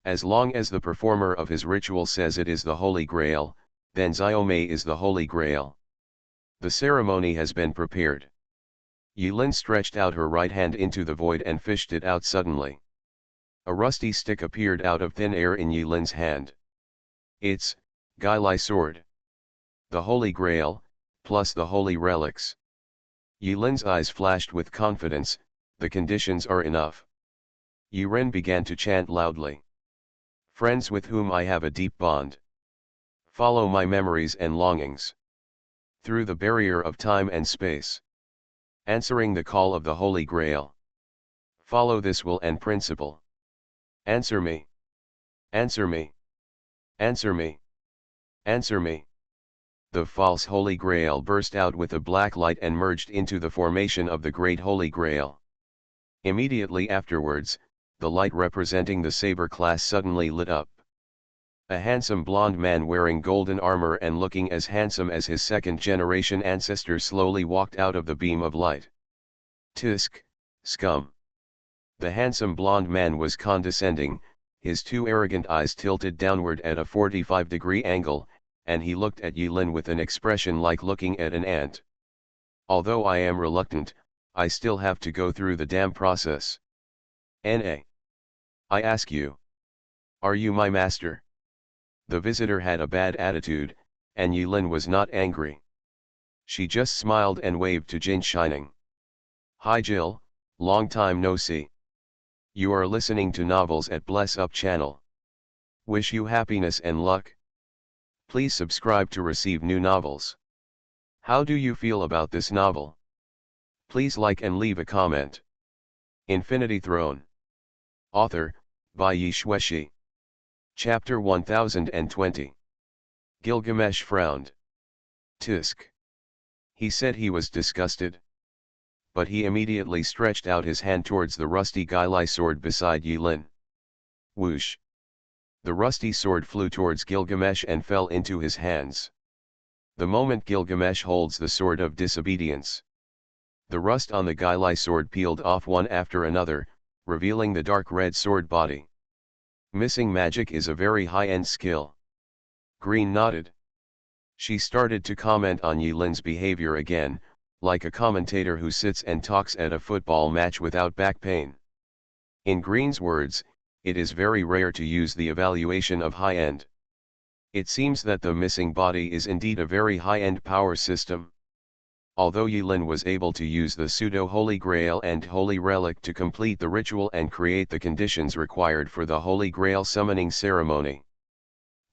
As long as the performer of his ritual says it is the holy grail, then Xiaomei is the holy grail. The ceremony has been prepared. Yulin stretched out her right hand into the void and fished it out suddenly. A rusty stick appeared out of thin air in Yulin's hand. It's Gailai sword. The holy grail, plus the holy relics. Yulin's eyes flashed with confidence. The conditions are enough. Yuren began to chant loudly. Friends with whom I have a deep bond. Follow my memories and longings. Through the barrier of time and space. Answering the call of the Holy Grail. Follow this will and principle. Answer me. Answer me. Answer me. Answer me. The false Holy Grail burst out with a black light and merged into the formation of the Great Holy Grail. Immediately afterwards, the light representing the saber class suddenly lit up. A handsome blonde man wearing golden armor and looking as handsome as his second-generation ancestor slowly walked out of the beam of light. Tisk, scum. The handsome blonde man was condescending, his two arrogant eyes tilted downward at a 45-degree angle, and he looked at Yulin with an expression like looking at an ant. Although I am reluctant, I still have to go through the damn process. N.A. I ask you. Are you my master? The visitor had a bad attitude, and Yulin was not angry. She just smiled and waved to Jin Shining. Hi Jill, long time no see. You are listening to novels at Bless Up channel. Wish you happiness and luck. Please subscribe to receive new novels. How do you feel about this novel? Please like and leave a comment. Infinity Throne. Author, by Yi Shueshi. Chapter 1020. Gilgamesh frowned. Tisk. He said he was disgusted. But he immediately stretched out his hand towards the rusty Gailai sword beside Yulin. Whoosh. The rusty sword flew towards Gilgamesh and fell into his hands. The moment Gilgamesh holds the sword of disobedience. The rust on the Gailai sword peeled off one after another, revealing the dark red sword body. Missing magic is a very high-end skill. Green nodded. She started to comment on Yulin's behavior again, like a commentator who sits and talks at a football match without back pain. In Green's words, it is very rare to use the evaluation of high-end. It seems that the missing body is indeed a very high-end power system. Although Yulin was able to use the pseudo-Holy Grail and Holy Relic to complete the ritual and create the conditions required for the Holy Grail summoning ceremony.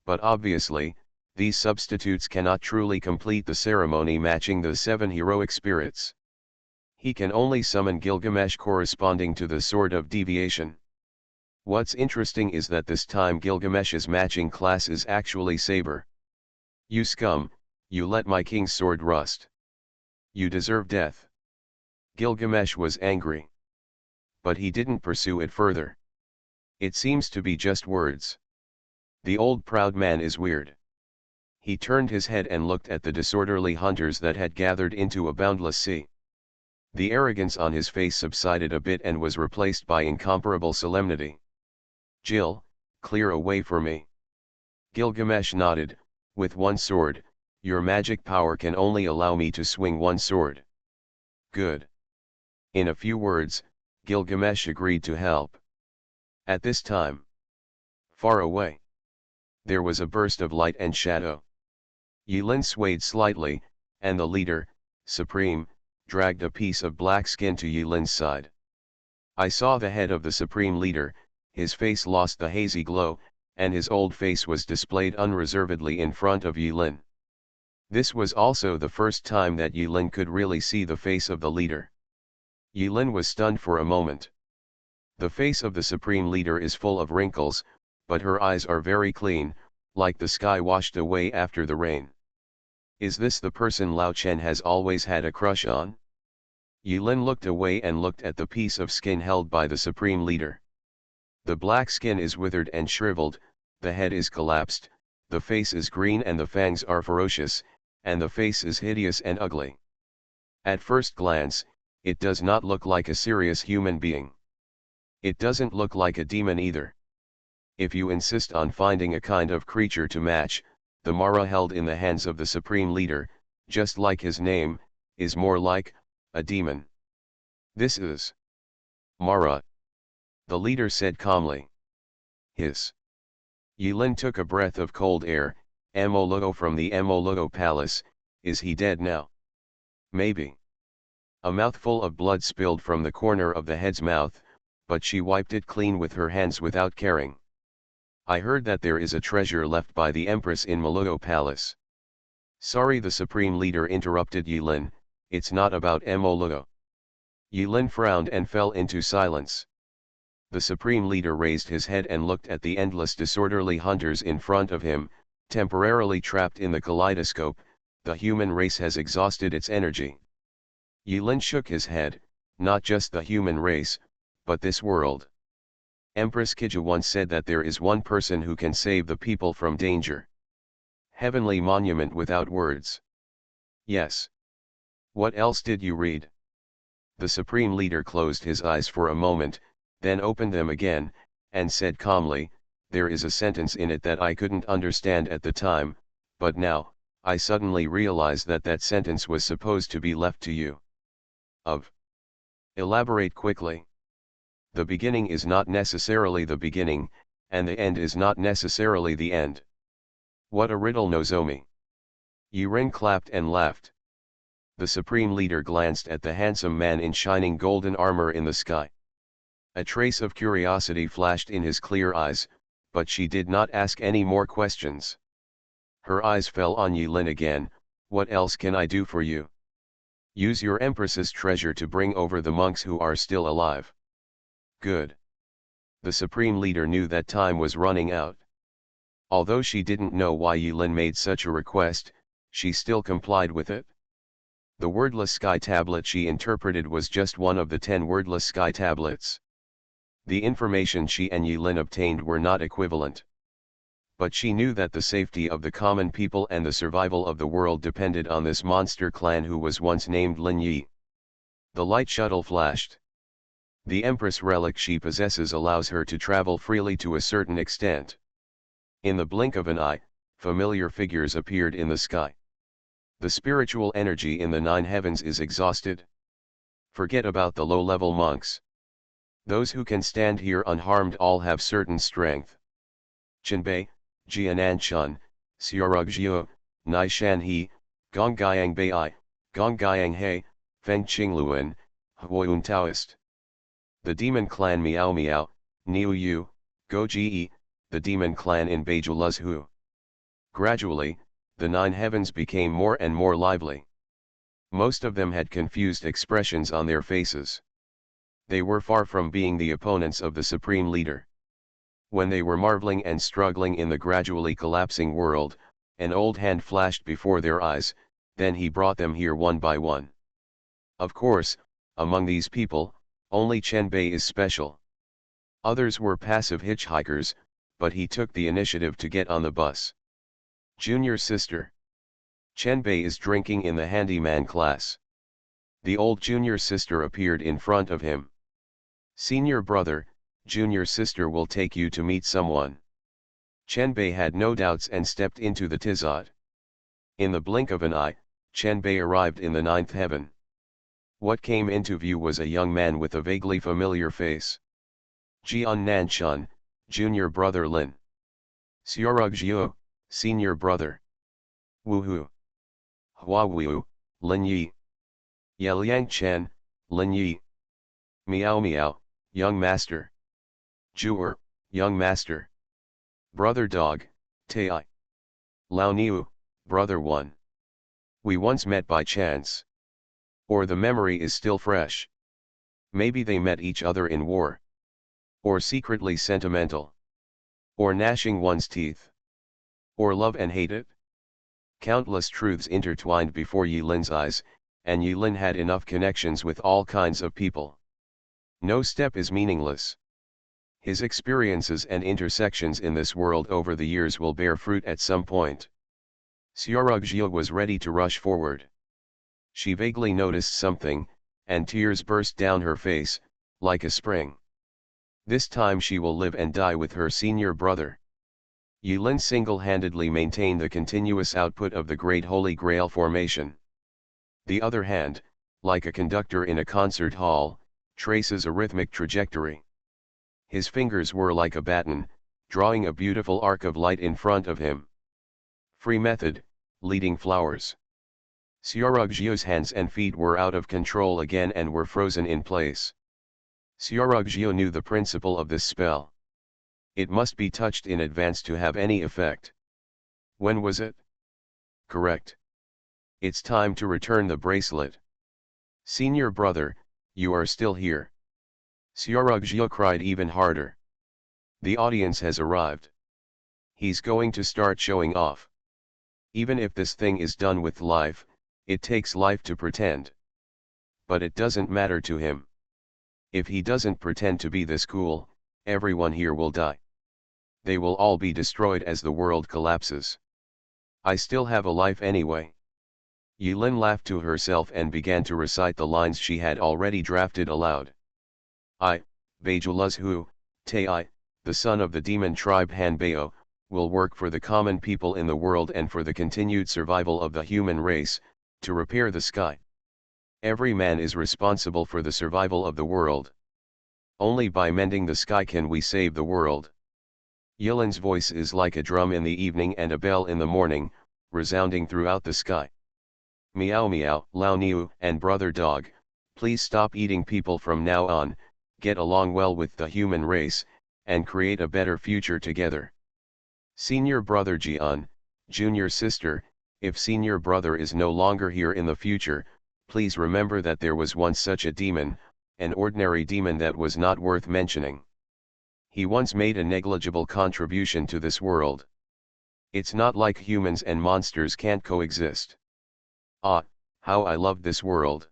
But obviously, these substitutes cannot truly complete the ceremony matching the 7 heroic spirits. He can only summon Gilgamesh corresponding to the Sword of Deviation. What's interesting is that this time Gilgamesh's matching class is actually Saber. You scum, you let my king's sword rust. You deserve death. Gilgamesh was angry. But he didn't pursue it further. It seems to be just words. The old proud man is weird. He turned his head and looked at the disorderly hunters that had gathered into a boundless sea. The arrogance on his face subsided a bit and was replaced by incomparable solemnity. Jill, clear a way for me. Gilgamesh nodded. With one sword, your magic power can only allow me to swing one sword. Good. In a few words, Gilgamesh agreed to help. At this time, far away, there was a burst of light and shadow. Yulin swayed slightly, and the leader, Supreme, dragged a piece of black skin to Yulin's side. I saw the head of the Supreme Leader, his face lost the hazy glow, and his old face was displayed unreservedly in front of Yulin. This was also the first time that Yulin could really see the face of the leader. Yulin was stunned for a moment. The face of the Supreme Leader is full of wrinkles, but her eyes are very clean, like the sky washed away after the rain. Is this the person Lao Chen has always had a crush on? Yulin looked away and looked at the piece of skin held by the supreme leader. The black skin is withered and shriveled, the head is collapsed, the face is green and the fangs are ferocious, and the face is hideous and ugly. At first glance, it does not look like a serious human being. It doesn't look like a demon either. If you insist on finding a kind of creature to match, the Mara held in the hands of the supreme leader, just like his name, is more like a demon. This is Mara, the leader said calmly. Hiss. Yulin took a breath of cold air. MaleProtagonist from the MaleProtagonist palace, is he dead now? Maybe. A mouthful of blood spilled from the corner of the head's mouth, but she wiped it clean with her hands without caring. I heard that there is a treasure left by the Empress in MaleProtagonist palace. Sorry, the supreme leader interrupted Yulin, it's not about MaleProtagonist. Yulin frowned and fell into silence. The supreme leader raised his head and looked at the endless disorderly hunters in front of him, temporarily trapped in the kaleidoscope. The human race has exhausted its energy. Yulin shook his head, not just the human race, but this world. Empress Kija once said that there is one person who can save the people from danger. Heavenly monument without words. Yes. What else did you read? The supreme leader closed his eyes for a moment, then opened them again, and said calmly, there is a sentence in it that I couldn't understand at the time, but now, I suddenly realize that that sentence was supposed to be left to you. Elaborate quickly. The beginning is not necessarily the beginning, and the end is not necessarily the end. What a riddle, Nozomi. Yulin clapped and laughed. The supreme leader glanced at the handsome man in shining golden armor in the sky. A trace of curiosity flashed in his clear eyes, but she did not ask any more questions. Her eyes fell on Yulin again. What else can I do for you? Use your Empress's treasure to bring over the monks who are still alive. Good. The supreme leader knew that time was running out. Although she didn't know why Yulin made such a request, she still complied with it. The wordless sky tablet she interpreted was just one of the 10 wordless sky tablets. The information she and Yulin obtained were not equivalent. But she knew that the safety of the common people and the survival of the world depended on this monster clan who was once named Lin Yi. The light shuttle flashed. The Empress relic she possesses allows her to travel freely to a certain extent. In the blink of an eye, familiar figures appeared in the sky. The spiritual energy in the 9 heavens is exhausted. Forget about the low-level monks. Those who can stand here unharmed all have certain strength. Chenbei, Jiananshan, Xiaorugjiu, Nai Shanhe, Gongyang Bai, Gongyang He, Feng Qingluan, Huoyun Taoist. The demon clan Miao Miao, Niu Yu, Goji, the demon clan in Beijuluzhu. Gradually, the 9 heavens became more and more lively. Most of them had confused expressions on their faces. They were far from being the opponents of the supreme leader. When they were marveling and struggling in the gradually collapsing world, an old hand flashed before their eyes, then he brought them here one by one. Of course, among these people, only Chenbei is special. Others were passive hitchhikers, but he took the initiative to get on the bus. Junior sister. Chenbei is drinking in the handyman class. The old junior sister appeared in front of him. Senior brother, junior sister will take you to meet someone. Chenbei had no doubts and stepped into the tizot. In the blink of an eye, Chenbei arrived in the 9th heaven. What came into view was a young man with a vaguely familiar face. Jian Nanshan, junior brother Lin. Xiaorugjiu, senior brother. Wuhu. Huawu, Lin Yi. Yeliang Chen, Lin Yi. Miao Miao, young master. Juer, young master. Brother dog, Tai. Lao Niu, brother 1. We once met by chance. Or the memory is still fresh. Maybe they met each other in war. Or secretly sentimental. Or gnashing one's teeth. Or love and hate it. Countless truths intertwined before Yulin's eyes, and Yulin had enough connections with all kinds of people. No step is meaningless. His experiences and intersections in this world over the years will bear fruit at some point. Xiaorugzhia was ready to rush forward. She vaguely noticed something, and tears burst down her face, like a spring. This time she will live and die with her senior brother. Yulin single-handedly maintained the continuous output of the Great Holy Grail formation. The other hand, like a conductor in a concert hall, traces a rhythmic trajectory. His fingers were like a baton, drawing a beautiful arc of light in front of him. Free method, leading flowers. Xiaorugzhia's hands and feet were out of control again and were frozen in place. Xiaorugzhia knew the principle of this spell. It must be touched in advance to have any effect. When was it? Correct. It's time to return the bracelet. Senior brother, you are still here. Xiaorugzhia cried even harder. The audience has arrived. He's going to start showing off. Even if this thing is done with life, it takes life to pretend. But it doesn't matter to him. If he doesn't pretend to be this cool, everyone here will die. They will all be destroyed as the world collapses. I still have a life anyway. Yulin laughed to herself and began to recite the lines she had already drafted aloud. I, Bajuluzhu, Tai, the son of the demon tribe Hanbao, will work for the common people in the world and for the continued survival of the human race, to repair the sky. Every man is responsible for the survival of the world. Only by mending the sky can we save the world. Yulin's voice is like a drum in the evening and a bell in the morning, resounding throughout the sky. Meow meow, Lao Niu and brother dog, please stop eating people from now on, get along well with the human race, and create a better future together. Senior brother Jian, junior sister, if senior brother is no longer here in the future, please remember that there was once such a demon, an ordinary demon that was not worth mentioning. He once made a negligible contribution to this world. It's not like humans and monsters can't coexist. Ah, how I loved this world.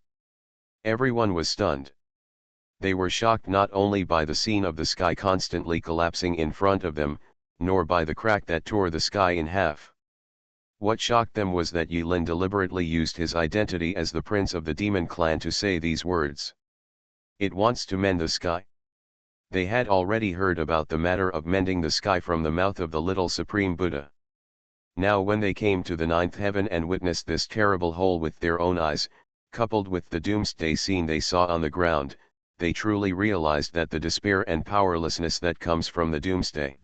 Everyone was stunned. They were shocked not only by the scene of the sky constantly collapsing in front of them, nor by the crack that tore the sky in half. What shocked them was that Yulin deliberately used his identity as the prince of the demon clan to say these words. It wants to mend the sky. They had already heard about the matter of mending the sky from the mouth of the little Supreme Buddha. Now when they came to the ninth heaven and witnessed this terrible hole with their own eyes, coupled with the doomsday scene they saw on the ground, they truly realized that the despair and powerlessness that comes from the doomsday.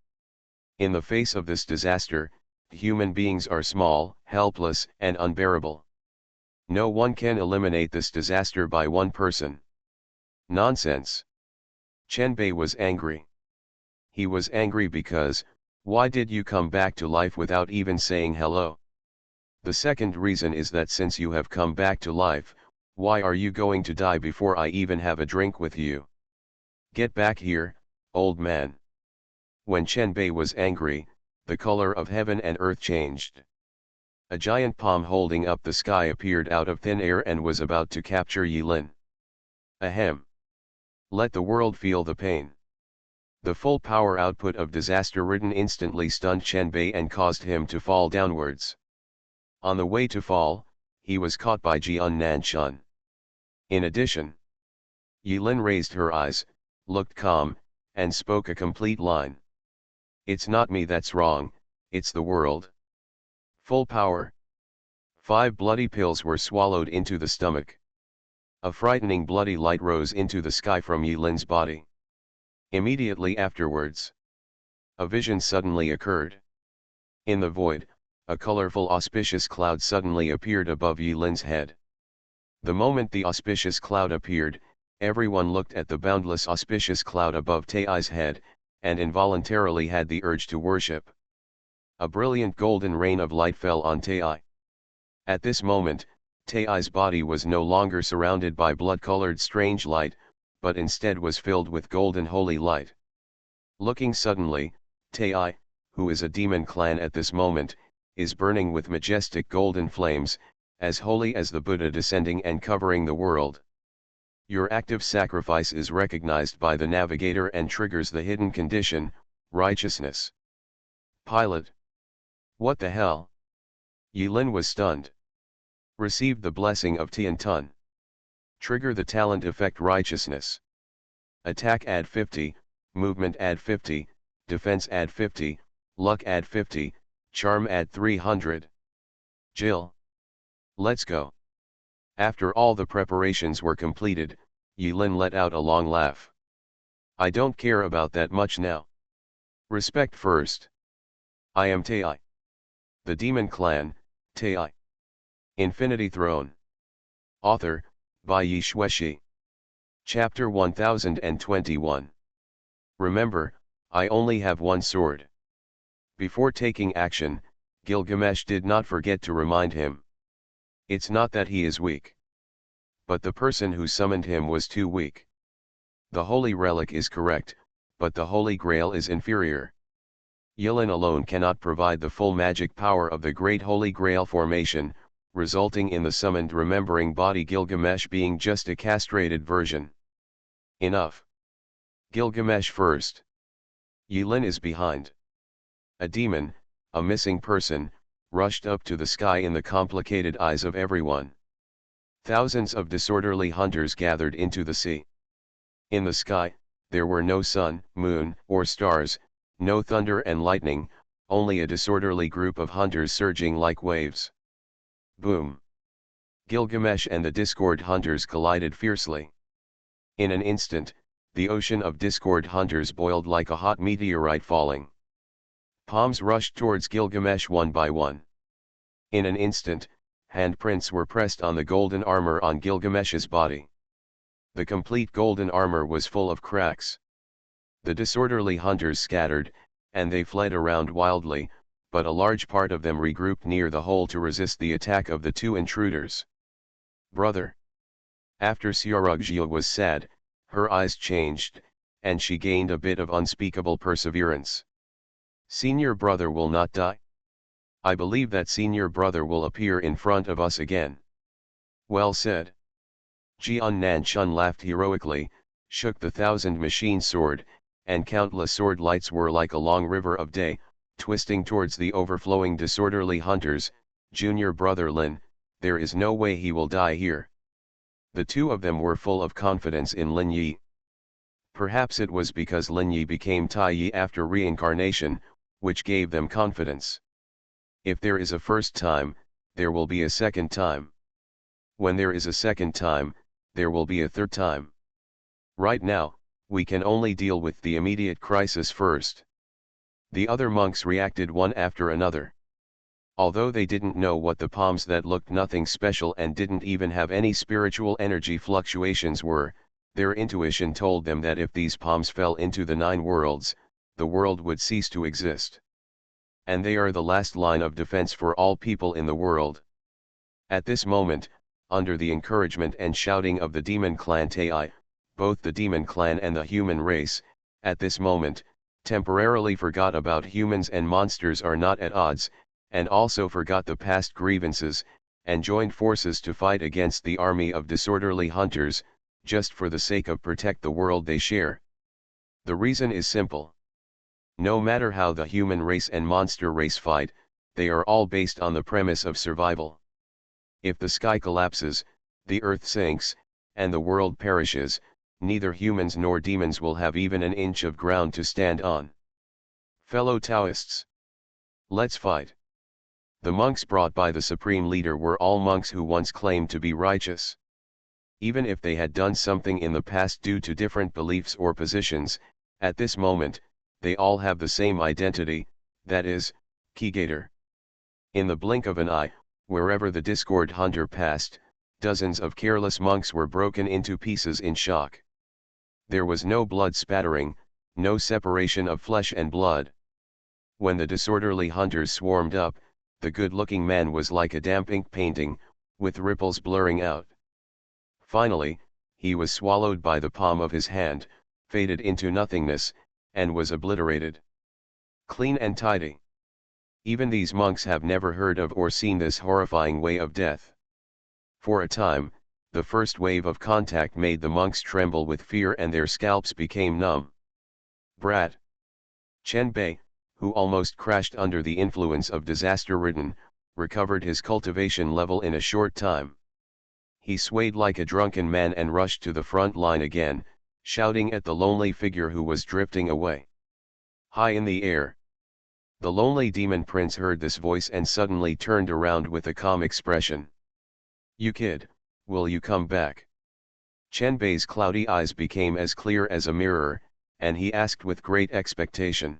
In the face of this disaster, human beings are small, helpless, and unbearable. No one can eliminate this disaster by one person. Nonsense. Chenbei was angry. He was angry because, why did you come back to life without even saying hello? The second reason is that since you have come back to life, why are you going to die before I even have a drink with you? Get back here, old man. When Chenbei was angry, the color of heaven and earth changed. A giant palm holding up the sky appeared out of thin air and was about to capture Yulin. Ahem. Let the world feel the pain. The full power output of disaster-ridden instantly stunned Chenbei and caused him to fall downwards. On the way to fall, he was caught by Jian Nanshan. In addition, Yulin raised her eyes, looked calm, and spoke a complete line. It's not me that's wrong, it's the world. Full power. 5 bloody pills were swallowed into the stomach. A frightening bloody light rose into the sky from Yulin's body. Immediately afterwards, a vision suddenly occurred. In the void, a colorful auspicious cloud suddenly appeared above Yulin's head. The moment the auspicious cloud appeared, everyone looked at the boundless auspicious cloud above Tai's head, and involuntarily had the urge to worship. A brilliant golden rain of light fell on Tai. At this moment, Tai's body was no longer surrounded by blood-colored strange light, but instead was filled with golden holy light. Looking suddenly, Tai, who is a demon clan at this moment, is burning with majestic golden flames, as holy as the Buddha descending and covering the world. Your active sacrifice is recognized by the navigator and triggers the hidden condition, righteousness. Pilot. What the hell? Yilin was stunned. Received the blessing of Tian Tun. Trigger the talent effect righteousness. Attack add 50, movement add 50, defense add 50, luck add 50, charm add 300. Jill. Let's go. After all the preparations were completed, Yilin let out a long laugh. I don't care about that much now. Respect first. I am Tai. The Demon Clan, Tai. Infinity Throne. Author, by Yi Xuexi. Chapter 1021. Remember, I only have one sword. Before taking action, Gilgamesh did not forget to remind him. It's not that he is weak. But the person who summoned him was too weak. The Holy Relic is correct, but the Holy Grail is inferior. Yilin alone cannot provide the full magic power of the Great Holy Grail formation, resulting in the summoned remembering body Gilgamesh being just a castrated version. Enough. Gilgamesh first. Yilin is behind. A demon, a missing person, rushed up to the sky in the complicated eyes of everyone. Thousands of disorderly hunters gathered into the sea. In the sky, there were no sun, moon, or stars, no thunder and lightning, only a disorderly group of hunters surging like waves. Boom! Gilgamesh and the Discord hunters collided fiercely. In an instant, the ocean of Discord hunters boiled like a hot meteorite falling. Palms rushed towards Gilgamesh one by one. In an instant, handprints were pressed on the golden armor on Gilgamesh's body. The complete golden armor was full of cracks. The disorderly hunters scattered, and they fled around wildly, but a large part of them regrouped near the hole to resist the attack of the two intruders. Brother. After Xiaorugzhia was sad, her eyes changed, and she gained a bit of unspeakable perseverance. Senior brother will not die. I believe that senior brother will appear in front of us again. Well said. Jian Nanchun laughed heroically, shook the 1,000-machine sword, and countless sword lights were like a long river of day, twisting towards the overflowing disorderly hunters. Junior brother Lin, there is no way he will die here. The two of them were full of confidence in Lin Yi. Perhaps it was because Lin Yi became Tai Yi after reincarnation, which gave them confidence. If there is a first time, there will be a second time. When there is a second time, there will be a third time. Right now, we can only deal with the immediate crisis first. The other monks reacted one after another. Although they didn't know what the palms that looked nothing special and didn't even have any spiritual energy fluctuations were, their intuition told them that if these palms fell into the 9 worlds, the world would cease to exist. And they are the last line of defense for all people in the world. At this moment, under the encouragement and shouting of the demon clan Tai, both the demon clan and the human race, at this moment, temporarily forgot about humans and monsters are not at odds, and also forgot the past grievances, and joined forces to fight against the army of disorderly hunters, just for the sake of protect the world they share. The reason is simple. No matter how the human race and monster race fight, they are all based on the premise of survival. If the sky collapses, the earth sinks, and the world perishes, neither humans nor demons will have even an inch of ground to stand on. Fellow Taoists, let's fight. The monks brought by the supreme leader were all monks who once claimed to be righteous. Even if they had done something in the past due to different beliefs or positions, at this moment, they all have the same identity, that is, Kigator. In the blink of an eye, wherever the Discord hunter passed, dozens of careless monks were broken into pieces in shock. There was no blood spattering, no separation of flesh and blood. When the disorderly hunters swarmed up, the good-looking man was like a damp ink painting, with ripples blurring out. Finally, he was swallowed by the palm of his hand, faded into nothingness, and was obliterated. Clean and tidy. Even these monks have never heard of or seen this horrifying way of death. For a time, the first wave of contact made the monks tremble with fear and their scalps became numb. Brat. Chen Bei, who almost crashed under the influence of disaster-ridden, recovered his cultivation level in a short time. He swayed like a drunken man and rushed to the front line again, shouting at the lonely figure who was drifting away. High in the air. The lonely demon prince heard this voice and suddenly turned around with a calm expression. "You kid, will you come back?" Chen Bei's cloudy eyes became as clear as a mirror, and he asked with great expectation.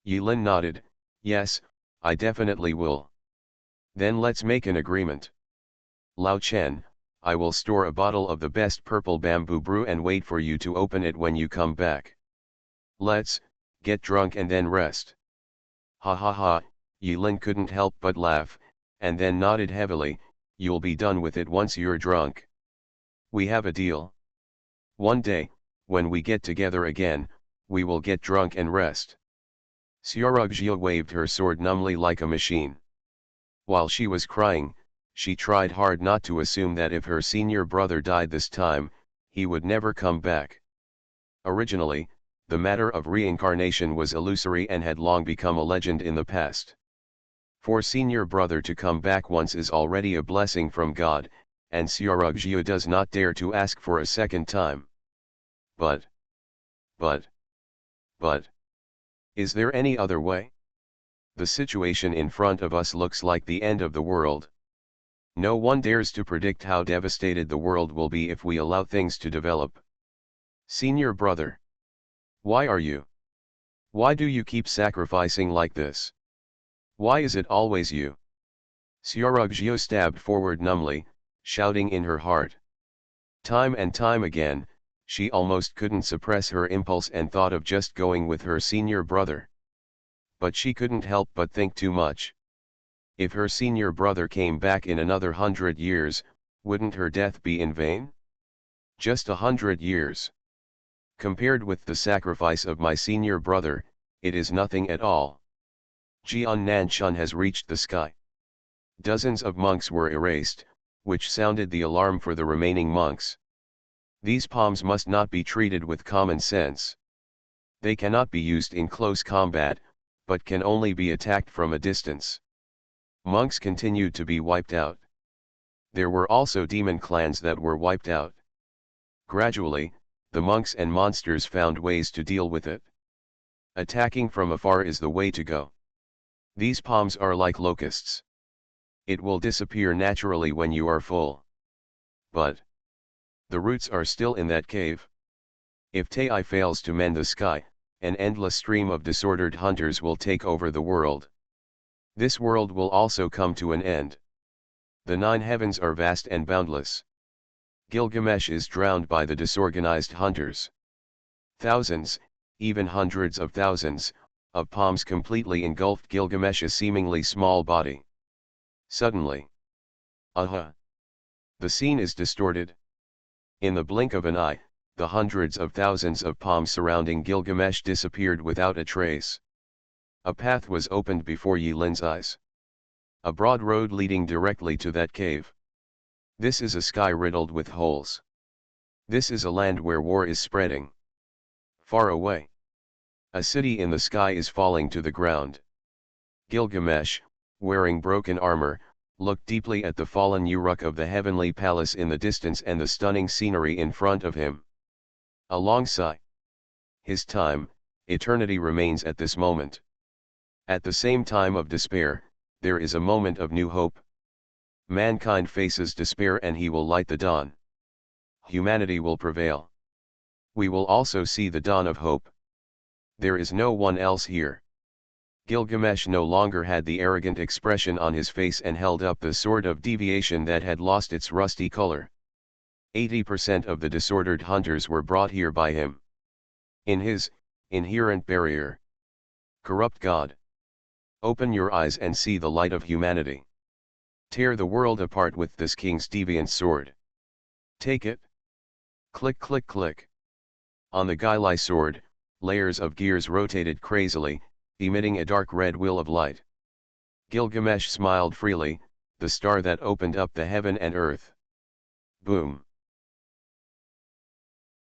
Yilin nodded, "Yes, I definitely will." "Then let's make an agreement. Lao Chen, I will store a bottle of the best purple bamboo brew and wait for you to open it when you come back. Let's get drunk and then rest." Ha ha ha, Yilin couldn't help but laugh, and then nodded heavily. "You'll be done with it once you're drunk. We have a deal. One day, when we get together again, we will get drunk and rest." Xiaorugxia waved her sword numbly like a machine. While she was crying, she tried hard not to assume that if her senior brother died this time, he would never come back. Originally, the matter of reincarnation was illusory and had long become a legend in the past. For senior brother to come back once is already a blessing from God, and Xiaorugxia does not dare to ask for a second time. But, is there any other way? The situation in front of us looks like the end of the world. No one dares to predict how devastated the world will be if we allow things to develop. Senior brother. Why are you? Why do you keep sacrificing like this? Why is it always you? Xiaorugxia stabbed forward numbly, shouting in her heart. Time and time again, she almost couldn't suppress her impulse and thought of just going with her senior brother. But she couldn't help but think too much. If her senior brother came back in another 100 years, wouldn't her death be in vain? Just 100 years. Compared with the sacrifice of my senior brother, it is nothing at all. Jian Nanshun has reached the sky. Dozens of monks were erased, which sounded the alarm for the remaining monks. These palms must not be treated with common sense. They cannot be used in close combat, but can only be attacked from a distance. Monks continued to be wiped out. There were also demon clans that were wiped out. Gradually, the monks and monsters found ways to deal with it. Attacking from afar is the way to go. These palms are like locusts. It will disappear naturally when you are full. But the roots are still in that cave. If Tai fails to mend the sky, an endless stream of disordered hunters will take over the world. This world will also come to an end. The 9 heavens are vast and boundless. Gilgamesh is drowned by the disorganized hunters. Thousands, even hundreds of thousands, of palms completely engulfed Gilgamesh's seemingly small body. Suddenly. Aha! The scene is distorted. In the blink of an eye, the hundreds of thousands of palms surrounding Gilgamesh disappeared without a trace. A path was opened before Yilin's eyes. A broad road leading directly to that cave. This is a sky riddled with holes. This is a land where war is spreading. Far away. A city in the sky is falling to the ground. Gilgamesh, wearing broken armor, looked deeply at the fallen Uruk of the heavenly palace in the distance and the stunning scenery in front of him. A long sigh. His time, eternity remains at this moment. At the same time of despair, there is a moment of new hope. Mankind faces despair and he will light the dawn. Humanity will prevail. We will also see the dawn of hope. There is no one else here. Gilgamesh no longer had the arrogant expression on his face and held up the sword of deviation that had lost its rusty color. 80% of the disordered hunters were brought here by him. In his inherent barrier. Corrupt God. Open your eyes and see the light of humanity. Tear the world apart with this king's deviant sword. Take it. Click click click. On the Gailai sword, layers of gears rotated crazily, emitting a dark red wheel of light. Gilgamesh smiled freely, the star that opened up the heaven and earth. Boom.